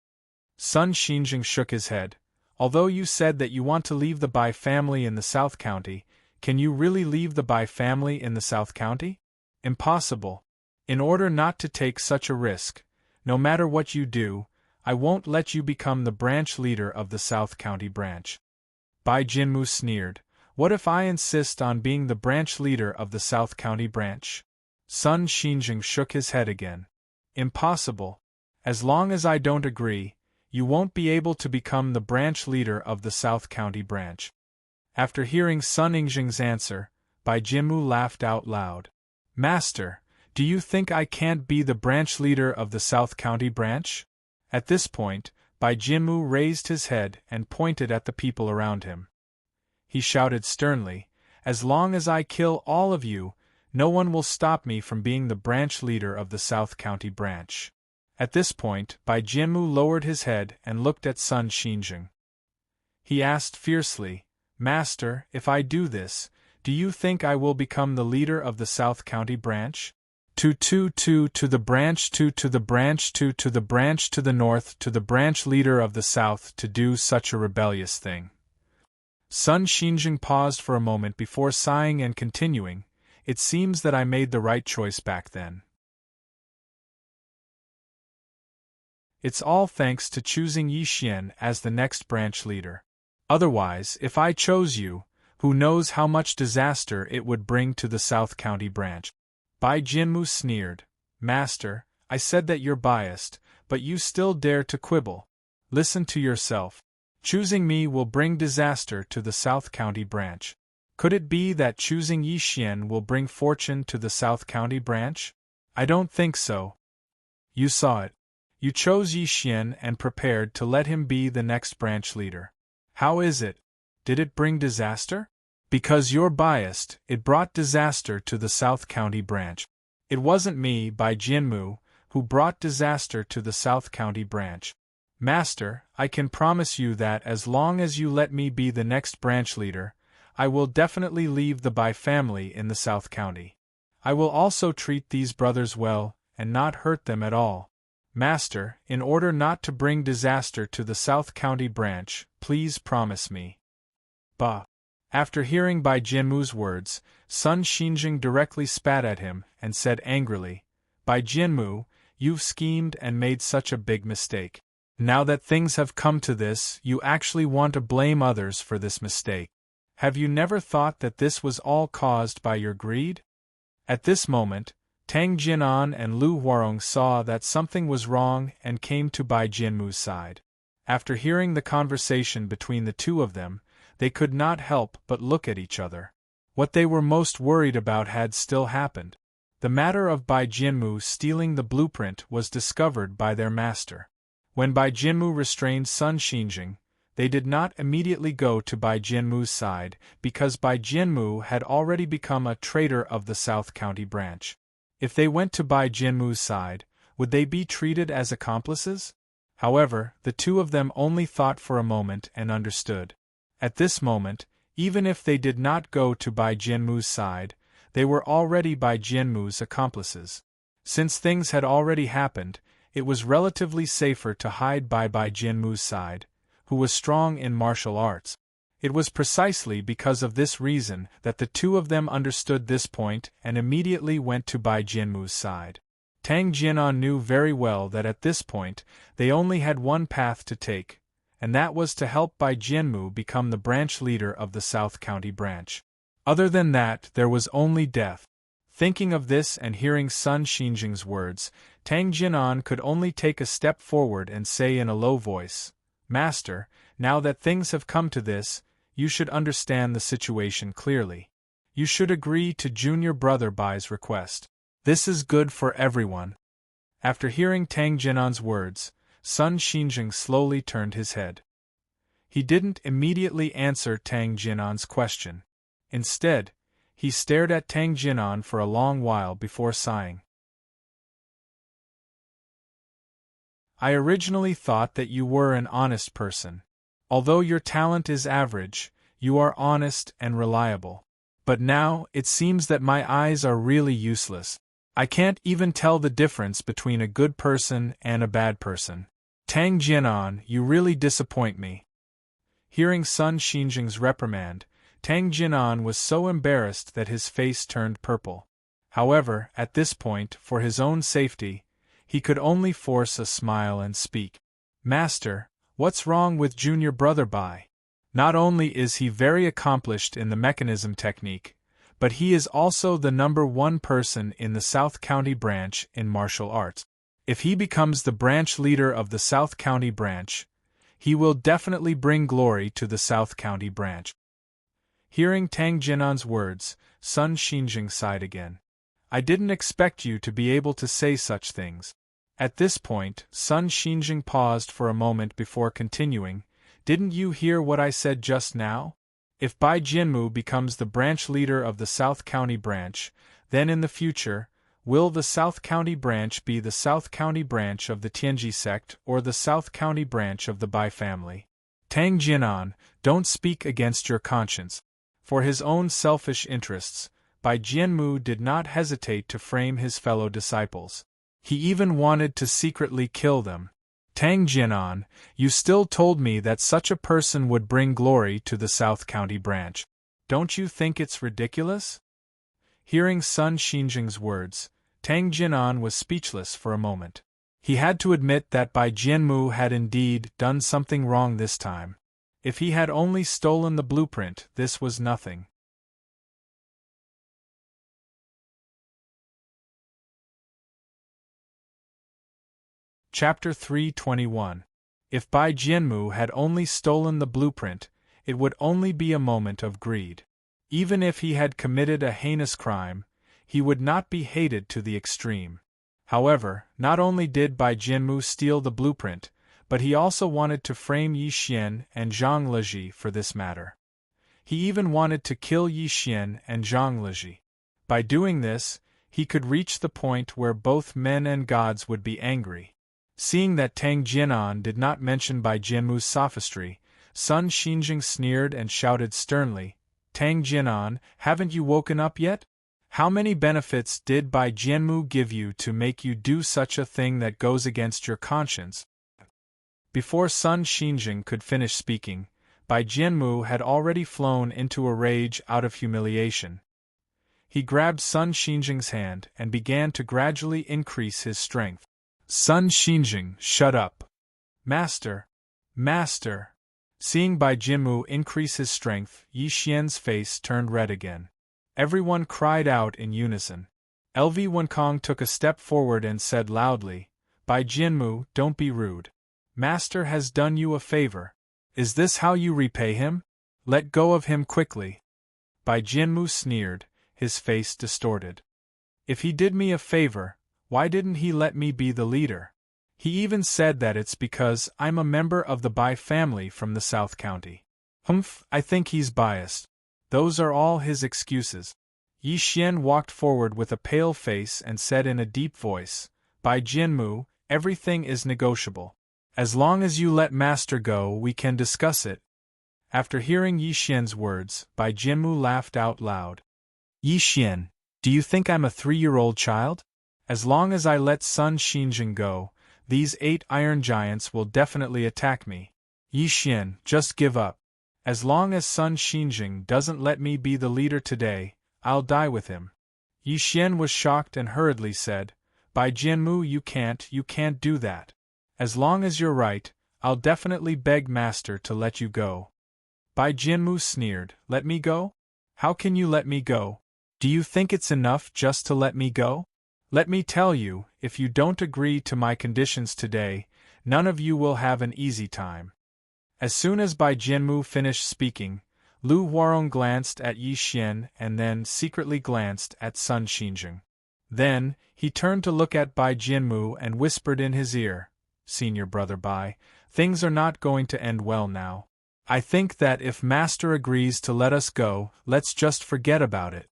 Sun Xinjing shook his head. Although you said that you want to leave the Bai family in the South County, can you really leave the Bai family in the South County? Impossible. In order not to take such a risk, no matter what you do, I won't let you become the branch leader of the South County branch. Bai Jinmu sneered. What if I insist on being the branch leader of the South County branch? Sun Xinjing shook his head again. Impossible. As long as I don't agree, you won't be able to become the branch leader of the South County branch. After hearing Sun Yingjing's answer, Bai Jinmu laughed out loud. Master, do you think I can't be the branch leader of the South County branch? At this point, Bai Jinmu raised his head and pointed at the people around him. He shouted sternly, As long as I kill all of you, no one will stop me from being the branch leader of the South County branch. At this point, Bai Jinmu lowered his head and looked at Sun Xinjing. He asked fiercely, Master, if I do this, do you think I will become the leader of the South County branch? To the branch, to the branch, to the branch, to the north, to the branch leader of the South to do such a rebellious thing. Sun Xinjing paused for a moment before sighing and continuing, It seems that I made the right choice back then. It's all thanks to choosing Yi Xian as the next branch leader. Otherwise, if I chose you, who knows how much disaster it would bring to the South County branch. Bai Jinmu sneered. Master, I said that you're biased, but you still dare to quibble. Listen to yourself. Choosing me will bring disaster to the South County branch. Could it be that choosing Yi Xian will bring fortune to the South County branch? I don't think so. You saw it. You chose Yi Xian and prepared to let him be the next branch leader. How is it? Did it bring disaster? Because you're biased, it brought disaster to the South County branch. It wasn't me, Bai Jinmu, who brought disaster to the South County branch. Master, I can promise you that as long as you let me be the next branch leader, I will definitely leave the Bai family in the South County. I will also treat these brothers well, and not hurt them at all. Master, in order not to bring disaster to the South County branch, please promise me. Bah. After hearing Bai Jinmu's words, Sun Xinjing directly spat at him and said angrily, Bai Jinmu, you've schemed and made such a big mistake. Now that things have come to this, you actually want to blame others for this mistake. Have you never thought that this was all caused by your greed? At this moment, Tang Jinan and Lu Huarong saw that something was wrong and came to Bai Jinmu's side. After hearing the conversation between the two of them, they could not help but look at each other. What they were most worried about had still happened. The matter of Bai Jinmu stealing the blueprint was discovered by their master. When Bai Jinmu restrained Sun Xinjing, they did not immediately go to Bai Jinmu's side because Bai Jinmu had already become a traitor of the South County branch. If they went to Bai Jinmu's side, would they be treated as accomplices? However, the two of them only thought for a moment and understood. At this moment, even if they did not go to Bai Jinmu's side, they were already Bai Jinmu's accomplices. Since things had already happened, it was relatively safer to hide by Bai Jinmu's side, who was strong in martial arts. It was precisely because of this reason that the two of them understood this point and immediately went to Bai Jinmu's side. Tang Jinan knew very well that at this point, they only had one path to take, and that was to help Bai Jinmu become the branch leader of the South County branch. Other than that, there was only death. Thinking of this and hearing Sun Xinjing's words, Tang Jinan could only take a step forward and say in a low voice, Master, now that things have come to this, you should understand the situation clearly. You should agree to junior brother Bai's request. This is good for everyone. After hearing Tang Jinan's words, Sun Xinjing slowly turned his head. He didn't immediately answer Tang Jinan's question. Instead, he stared at Tang Jinan for a long while before sighing. I originally thought that you were an honest person. Although your talent is average, you are honest and reliable. But now, it seems that my eyes are really useless. I can't even tell the difference between a good person and a bad person. Tang Jianan, you really disappoint me. Hearing Sun Xinjing's reprimand, Tang Jianan was so embarrassed that his face turned purple. However, at this point, for his own safety, he could only force a smile and speak. Master, what's wrong with junior brother Bai? Not only is he very accomplished in the mechanism technique, but he is also the #1 person in the South County branch in martial arts. If he becomes the branch leader of the South County branch, he will definitely bring glory to the South County branch. Hearing Tang Jianan's words, Sun Xinjing sighed again. I didn't expect you to be able to say such things. At this point, Sun Xinjing paused for a moment before continuing. Didn't you hear what I said just now? If Bai Jianmu becomes the branch leader of the South County branch, then in the future, will the South County branch be the South County branch of the Tianji sect or the South County branch of the Bai family? Tang Jianan, don't speak against your conscience. For his own selfish interests, Bai Jianmu did not hesitate to frame his fellow disciples. He even wanted to secretly kill them. Tang Jianan, you still told me that such a person would bring glory to the South County branch. Don't you think it's ridiculous? Hearing Sun Xinjing's words, Tang Jianan was speechless for a moment. He had to admit that Bai Jianmu had indeed done something wrong this time. If he had only stolen the blueprint, this was nothing. Chapter 321. If Bai Jianmu had only stolen the blueprint, it would only be a moment of greed. Even if he had committed a heinous crime, he would not be hated to the extreme. However, not only did Bai Jianmu steal the blueprint, but he also wanted to frame Yi Xian and Zhang Liji for this matter. He even wanted to kill Yi Xian and Zhang Liji. By doing this, he could reach the point where both men and gods would be angry. Seeing that Tang Jianan did not mention Bai Jianmu's sophistry, Sun Xinjing sneered and shouted sternly, Tang Jianan, haven't you woken up yet? How many benefits did Bai Jianmu give you to make you do such a thing that goes against your conscience? Before Sun Xinjing could finish speaking, Bai Jianmu had already flown into a rage out of humiliation. He grabbed Sun Xinjing's hand and began to gradually increase his strength. Sun Xinjing, shut up. Master! Master! Seeing Bai Jianmu increase his strength, Yi Xian's face turned red again. Everyone cried out in unison. LV Wenkong took a step forward and said loudly, Bai Jianmu, don't be rude. Master has done you a favor. Is this how you repay him? Let go of him quickly. Bai Jianmu sneered, his face distorted. If he did me a favor, why didn't he let me be the leader? He even said that it's because I'm a member of the Bai family from the South County. Humph, I think he's biased. Those are all his excuses. Yi Xian walked forward with a pale face and said in a deep voice, Bai Jianmu, everything is negotiable. As long as you let Master go, we can discuss it. After hearing Yi Xian's words, Bai Jianmu laughed out loud. Yi Xian, do you think I'm a 3-year-old child? As long as I let Sun Xinjing go, these 8 iron giants will definitely attack me. Yi Xian, just give up. As long as Sun Xinjing doesn't let me be the leader today, I'll die with him. Yi Xian was shocked and hurriedly said, Bai Jianmu, you can't do that. As long as you're right, I'll definitely beg Master to let you go. Bai Jianmu sneered, let me go? How can you let me go? Do you think it's enough just to let me go? Let me tell you, if you don't agree to my conditions today, none of you will have an easy time. As soon as Bai Jianmu finished speaking, Lu Huarong glanced at Yi Xian and then secretly glanced at Sun Xinjing. Then, he turned to look at Bai Jianmu and whispered in his ear, Senior Brother Bai, things are not going to end well now. I think that if Master agrees to let us go, let's just forget about it.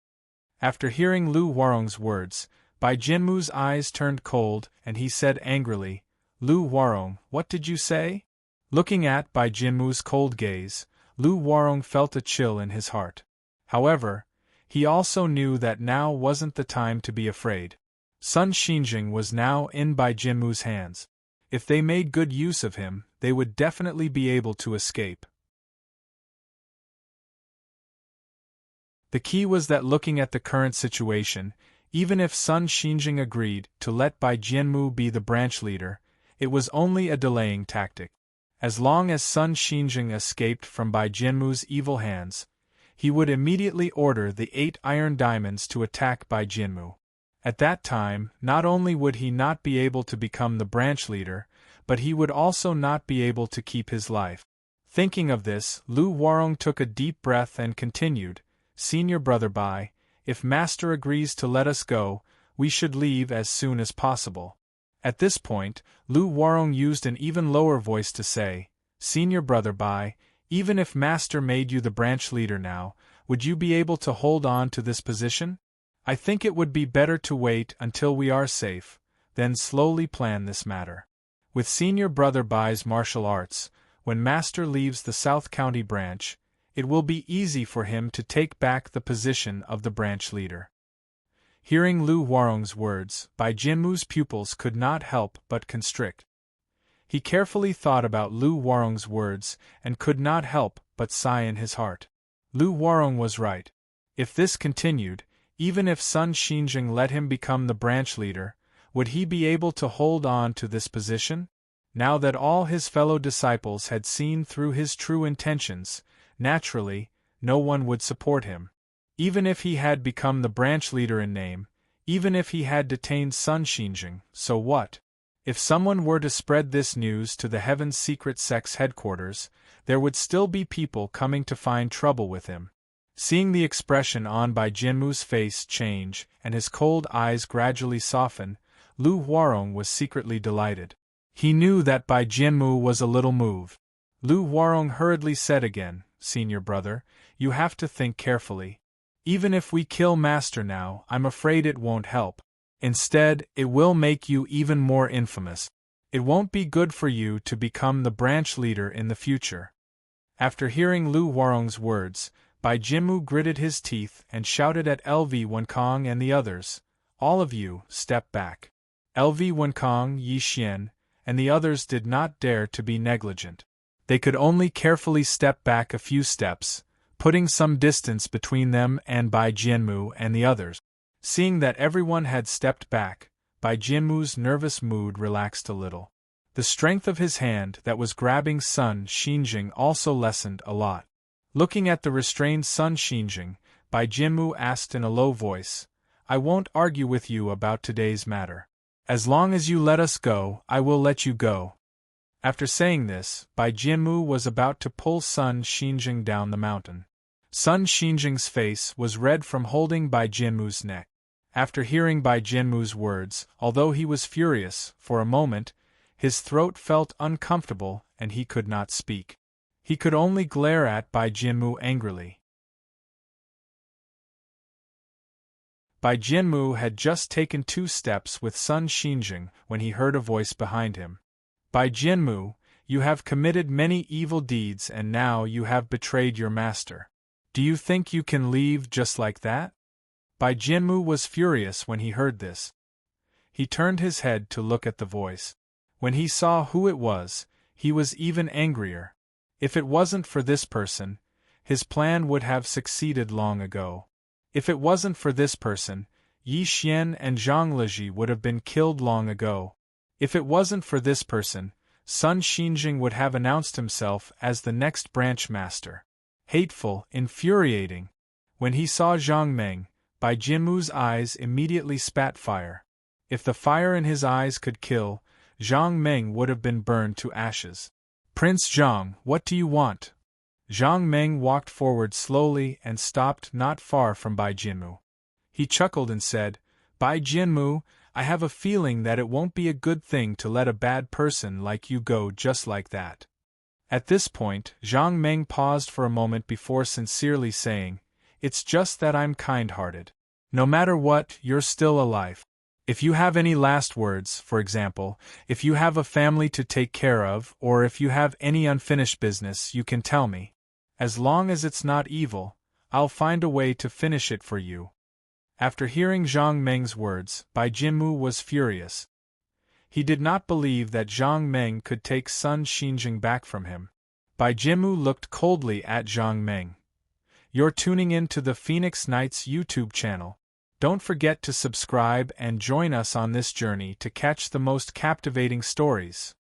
After hearing Lu Huarong's words, Bai Jianmu's eyes turned cold and he said angrily, Lu Huarong, what did you say? Looking at Bai Jianmu's cold gaze, Lu Huarong felt a chill in his heart. However, he also knew that now wasn't the time to be afraid. Sun Xinjing was now in Bai Jinmu's hands. If they made good use of him, they would definitely be able to escape. The key was that looking at the current situation, even if Sun Xinjing agreed to let Bai Jianmu be the branch leader, it was only a delaying tactic. As long as Sun Xinjing escaped from Bai Jianmu's evil hands, he would immediately order the 8 iron diamonds to attack Bai Jianmu. At that time, not only would he not be able to become the branch leader, but he would also not be able to keep his life. Thinking of this, Lu Warong took a deep breath and continued, "Senior brother Bai, if Master agrees to let us go, we should leave as soon as possible." At this point, Lu Warong used an even lower voice to say, "Senior brother Bai, even if Master made you the branch leader now, would you be able to hold on to this position? I think it would be better to wait until we are safe, then slowly plan this matter. With Senior brother Bai's martial arts, when Master leaves the South County branch, it will be easy for him to take back the position of the branch leader." Hearing Lu Warong's words, Bai Jinmu's pupils could not help but constrict. He carefully thought about Lu Warong's words and could not help but sigh in his heart. Lu Warong was right. If this continued, even if Sun Xinjing let him become the branch leader, would he be able to hold on to this position? Now that all his fellow disciples had seen through his true intentions, naturally, no one would support him. Even if he had become the branch leader in name, even if he had detained Sun Xinjing, so what? If someone were to spread this news to the Heaven's Secret Sect's headquarters, there would still be people coming to find trouble with him. Seeing the expression on Bai Jinmu's face change and his cold eyes gradually soften, Lu Warong was secretly delighted. He knew that Bai Jinmu was a little moved. Lu Warong hurriedly said again, "Senior brother, you have to think carefully. Even if we kill Master now, I'm afraid it won't help. Instead, it will make you even more infamous. It won't be good for you to become the branch leader in the future." After hearing Lu Warong's words, Bai Jinmu gritted his teeth and shouted at LV Wenkong and the others, "All of you, step back." LV Wenkong, Yi Xian, and the others did not dare to be negligent. They could only carefully step back a few steps, putting some distance between them and Bai Jianmu and the others. Seeing that everyone had stepped back, Bai Jinmu's nervous mood relaxed a little. The strength of his hand that was grabbing Sun Xinjing also lessened a lot. Looking at the restrained Sun Xinjing, Bai Jinmu asked in a low voice, "I won't argue with you about today's matter. As long as you let us go, I will let you go." After saying this, Bai Jinmu was about to pull Sun Xinjing down the mountain. Sun Xinjing's face was red from holding Bai Jinmu's neck. After hearing Bai Jinmu's words, although he was furious, for a moment, his throat felt uncomfortable and he could not speak. He could only glare at Bai Jinmu angrily. Bai Jinmu had just taken 2 steps with Sun Xinjing when he heard a voice behind him. "Bai Jinmu, you have committed many evil deeds and now you have betrayed your master. Do you think you can leave just like that?" Bai Jinmu was furious when he heard this. He turned his head to look at the voice. When he saw who it was, he was even angrier. If it wasn't for this person, his plan would have succeeded long ago. If it wasn't for this person, Yi Xian and Zhang Liji would have been killed long ago. If it wasn't for this person, Sun Xinjing would have announced himself as the next branch master. Hateful, infuriating. When he saw Zhang Meng, Bai Jinmu's eyes immediately spat fire. If the fire in his eyes could kill, Zhang Meng would have been burned to ashes. "Prince Zhang, what do you want?" Zhang Meng walked forward slowly and stopped not far from Bai Jinmu. He chuckled and said, "Bai Jinmu, I have a feeling that it won't be a good thing to let a bad person like you go just like that." At this point, Zhang Meng paused for a moment before sincerely saying, "It's just that I'm kind-hearted. No matter what, you're still alive. If you have any last words, for example, if you have a family to take care of, or if you have any unfinished business, you can tell me. As long as it's not evil, I'll find a way to finish it for you." After hearing Zhang Meng's words, Bai Jinmu was furious. He did not believe that Zhang Meng could take Sun Xinjing back from him. Bai Jinmu looked coldly at Zhang Meng. You're tuning in to the Phoenix Knights YouTube channel. Don't forget to subscribe and join us on this journey to catch the most captivating stories.